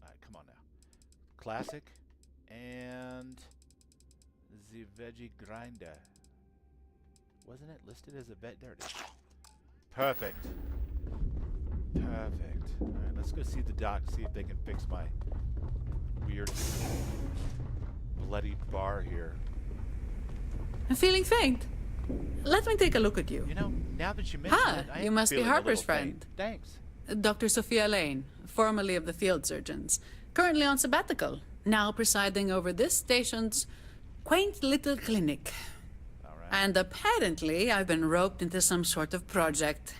right, come on now. Classic and the veggie grinder. Wasn't it listed as a vet? There it is. Perfect. Perfect. All right, let's go see the doc, see if they can fix my weird bloody bar here. I'm feeling faint. Let me take a look at you. You know, now that you mention it, I you am must be feeling a Harper's little friend. faint. Thanks. Dr. Sophia Lane, formerly of the field surgeons, currently on sabbatical, now presiding over this station's quaint little clinic. All right. And apparently I've been roped into some sort of project.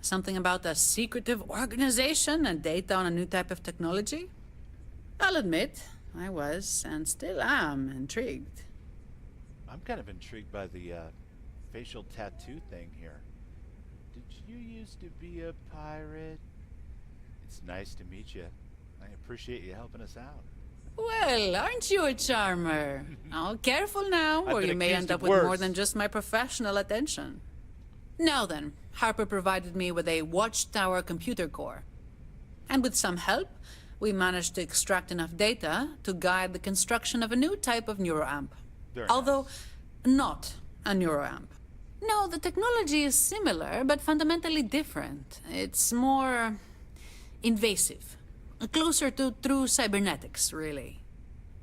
Something about a secretive organization and data on a new type of technology. I'll admit, I was, and still am, intrigued. I'm kind of intrigued by the facial tattoo thing here. Did you used to be a pirate? It's nice to meet you. I appreciate you helping us out. Well, aren't you a charmer? Oh, careful now, or you may end up with more than just my professional attention. Now then, Harper provided me with a Watchtower computer core. And with some help, we managed to extract enough data to guide the construction of a new type of neuroamp. Although, not a neuroamp. No, the technology is similar, but fundamentally different. It's more invasive. Closer to true cybernetics, really.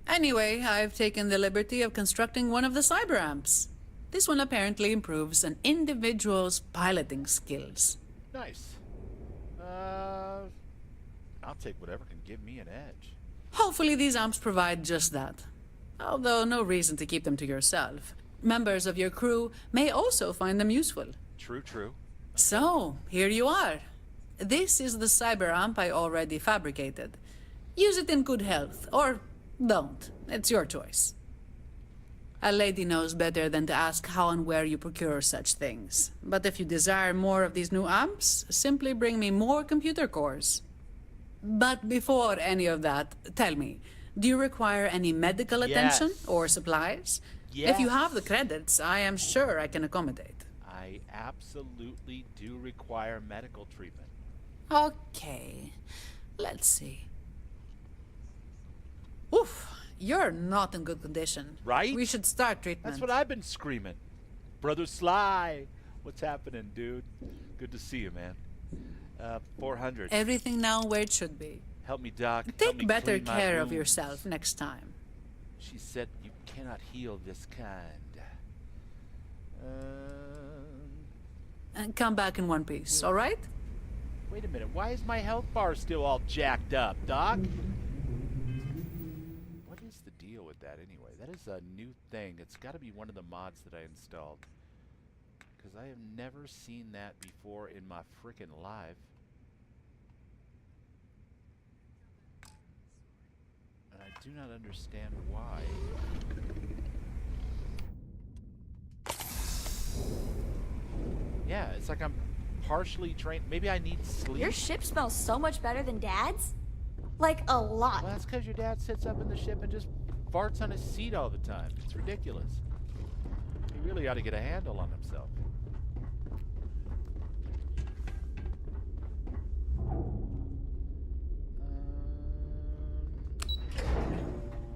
Anyway, I've taken the liberty of constructing one of the cyberamps. This one apparently improves an individual's piloting skills. Nice. I'll take whatever can give me an edge. Hopefully these amps provide just that. Although no reason to keep them to yourself. Members of your crew may also find them useful. True, true. So, here you are. This is the cyber amp I already fabricated. Use it in good health, or don't. It's your choice. A lady knows better than to ask how and where you procure such things. But if you desire more of these new amps, simply bring me more computer cores. But before any of that, tell me, do you require any medical attention or supplies? Yes. If you have the credits, I am sure I can accommodate. I absolutely do require medical treatment. Okay, let's see. Oof, you're not in good condition. Right? We should start treatment. That's what I've been screaming. Brother Sly, what's happening, dude? Good to see you, man. 400. Everything now where it should be. Help me, Doc. Help Take me better clean my care of wounds. yourself next time. She said you cannot heal this kind. And come back in one piece, all right? Wait a minute. Why is my health bar still all jacked up, Doc? What is the deal with that anyway? That is a new thing. It's got to be one of the mods that I installed. Because I have never seen that before in my frickin' life. And I do not understand why. Yeah, it's like I'm partially trained. Maybe I need sleep. Your ship smells so much better than Dad's. Like, a lot. Well, that's because your dad sits up in the ship and just farts on his seat all the time. It's ridiculous. He really ought to get a handle on himself.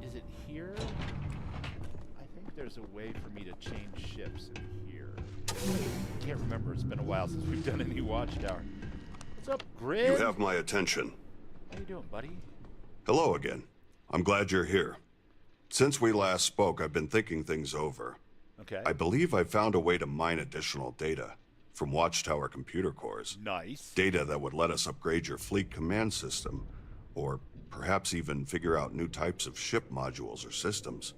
Is it here? I think there's a way for me to change ships in here. I can't remember. It's been a while since we've done any Watchtower. What's up, Grid? You have my attention. How you doing, buddy? Hello again. I'm glad you're here. Since we last spoke, I've been thinking things over. Okay. I believe I found a way to mine additional data from Watchtower computer cores. Nice. Data that would let us upgrade your fleet command system, or perhaps even figure out new types of ship modules or systems.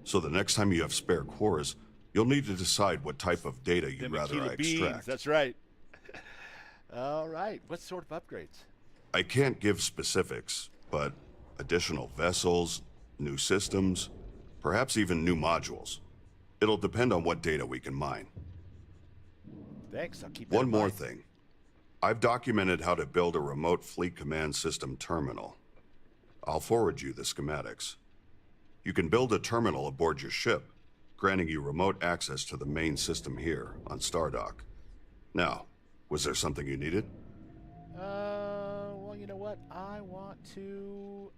So the next time you have spare cores, you'll need to decide what type of data you'd rather I extract. That's right. All right. What sort of upgrades? I can't give specifics, but additional vessels, new systems, perhaps even new modules. It'll depend on what data we can mine. Thanks, I'll keep that One in more mind. thing. I've documented how to build a remote fleet command system terminal. I'll forward you the schematics. You can build a terminal aboard your ship, granting you remote access to the main system here on Stardock. Now, was there something you needed? Well, you know what? I want to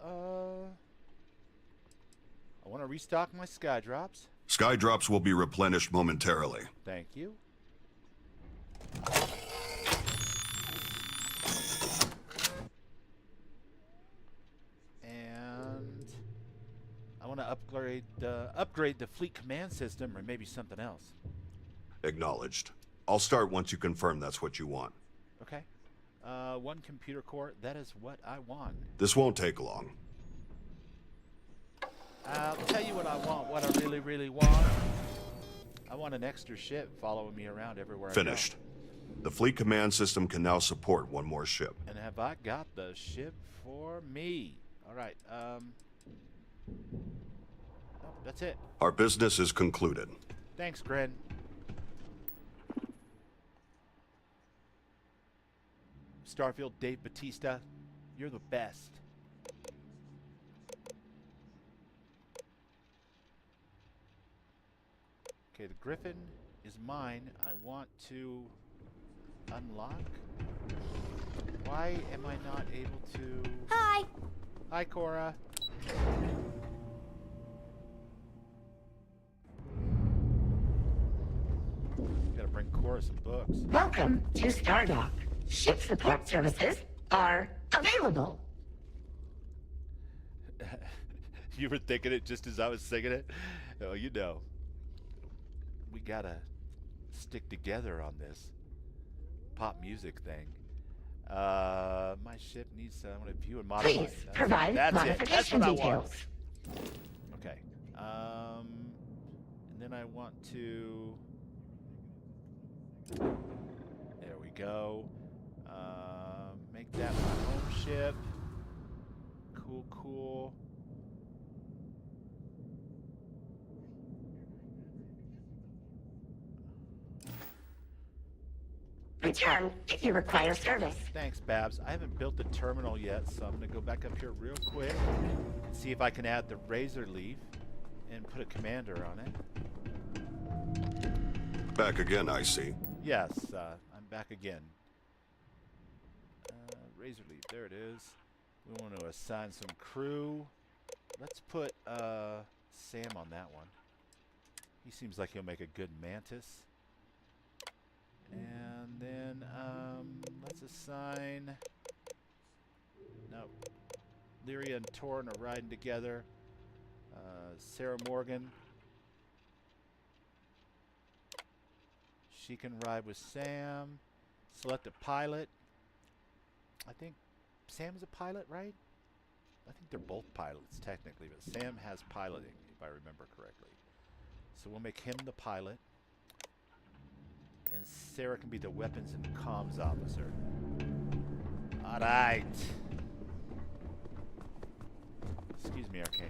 restock my sky drops. Sky drops will be replenished momentarily. Thank you. And I want to upgrade the fleet command system, or maybe something else. Acknowledged. I'll start once you confirm that's what you want. Okay. One computer core. That is what I want. This won't take long. I'll tell you what I want. What I really, really want. I want an extra ship following me around everywhere Finished. I go. The fleet command system can now support one more ship. And have I got the ship for me? All right. Oh, that's it. Our business is concluded. Thanks, Gren. Starfield, Dave Bautista, you're the best. Okay, the Griffin is mine. I want to unlock. Why am I not able to... Hi! Hi, Cora. Gotta bring Cora some books. Welcome to Stardock. Ship support services are available. You were thinking it just as I was singing it? Oh, you know. We gotta stick together on this pop music thing. My ship needs I want to view and modify. Please provide modification details. Okay. And then I want to. There we go. Make that my home ship. Cool, cool. Return if you require service. Thanks, Babs. I haven't built the terminal yet, so I'm going to go back up here real quick and see if I can add the razor leaf and put a commander on it. Back again, I see. Yes, I'm back again. Razor leaf, there it is. We want to assign some crew. let's put Sam on that one. He seems like he'll make a good Mantis. And then let's assign... No. Lyria and Torrin are riding together. Sarah Morgan. She can ride with Sam. Select a pilot. I think Sam's a pilot, right? I think they're both pilots, technically, but Sam has piloting, if I remember correctly. So we'll make him the pilot. And Sarah can be the weapons and comms officer. All right. Excuse me, Arcane.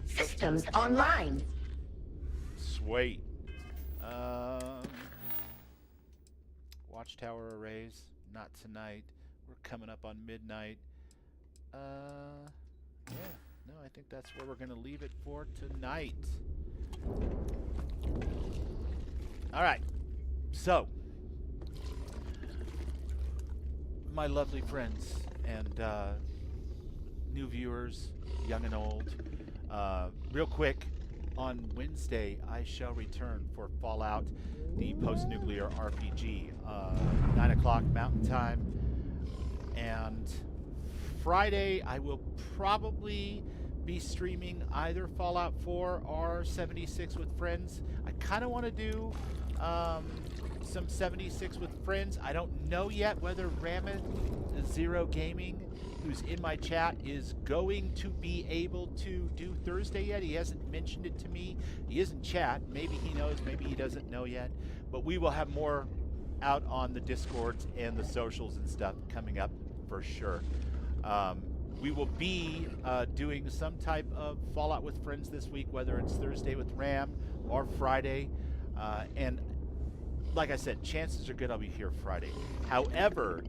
Systems online. Sweet. Watchtower arrays, not tonight. We're coming up on midnight. Yeah, no, I think that's where we're going to leave it for tonight. All right, so my lovely friends and new viewers, young and old, real quick, on Wednesday I shall return for Fallout, the post-nuclear RPG, 9 o'clock Mountain Time, and Friday I will probably be streaming either Fallout 4 or 76 with Friends. I kind of want to do some 76 with Friends. I don't know yet whether Ramith Zero Gaming, who's in my chat, is going to be able to do Thursday yet. He hasn't mentioned it to me. He is in chat. Maybe he knows, maybe he doesn't know yet. But we will have more out on the Discords and the socials and stuff coming up for sure. We will be doing some type of Fallout with Friends this week, whether it's Thursday with Ram or Friday. And like I said, chances are good I'll be here Friday. However,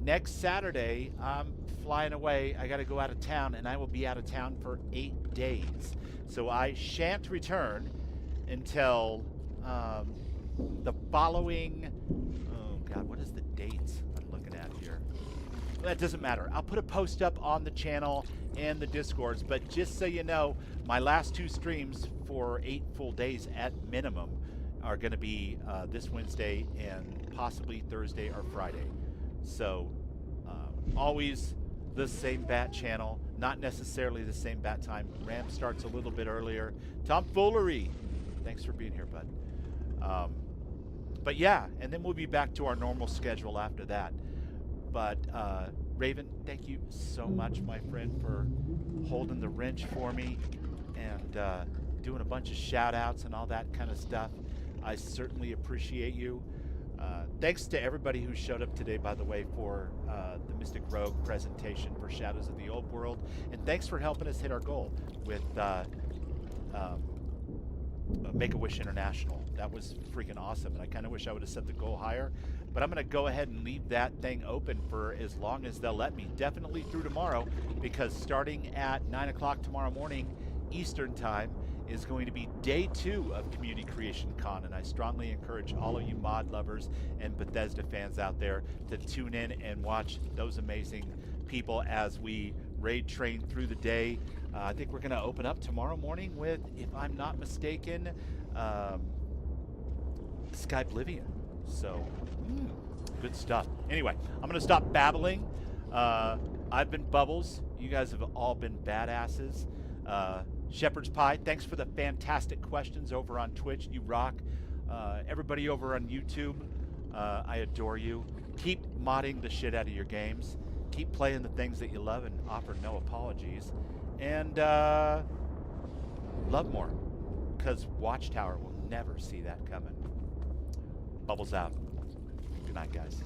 next Saturday, I'm flying away. I got to go out of town, and I will be out of town for 8 days. So I shan't return until the following... Oh, God, what is the dates I'm looking at here? That doesn't matter. I'll put a post up on the channel and the Discords, but just so you know, my last 2 streams for 8 full days at minimum are going to be this Wednesday and possibly Thursday or Friday. So always the same bat channel, not necessarily the same bat time. Ram starts a little bit earlier. Tomfoolery. Thanks for being here, bud. But yeah, and then we'll be back to our normal schedule after that. But Raven, thank you so much, my friend, for holding the wrench for me and doing a bunch of shout outs and all that kind of stuff. I certainly appreciate you. Thanks to everybody who showed up today, by the way, for the Mystic Rogue presentation for Shadows of the Old World. And thanks for helping us hit our goal with Make-A-Wish International. That was freaking awesome, and I kind of wish I would have set the goal higher. But I'm going to go ahead and leave that thing open for as long as they'll let me. Definitely through tomorrow, because starting at 9 o'clock tomorrow morning Eastern Time is going to be day 2 of Community Creation Con, and I strongly encourage all of you mod lovers and Bethesda fans out there to tune in and watch those amazing people as we raid train through the day. I think we're going to open up tomorrow morning with, if I'm not mistaken, Skyblivion. So, good stuff. Anyway, I'm going to stop babbling. I've been Bubbles. You guys have all been badasses. Shepherd's Pie, thanks for the fantastic questions over on Twitch. You rock. Everybody over on YouTube, I adore you. Keep modding the shit out of your games. Keep playing the things that you love and offer no apologies. And love more, because Watchtower will never see that coming. Bubbles out. Good night, guys.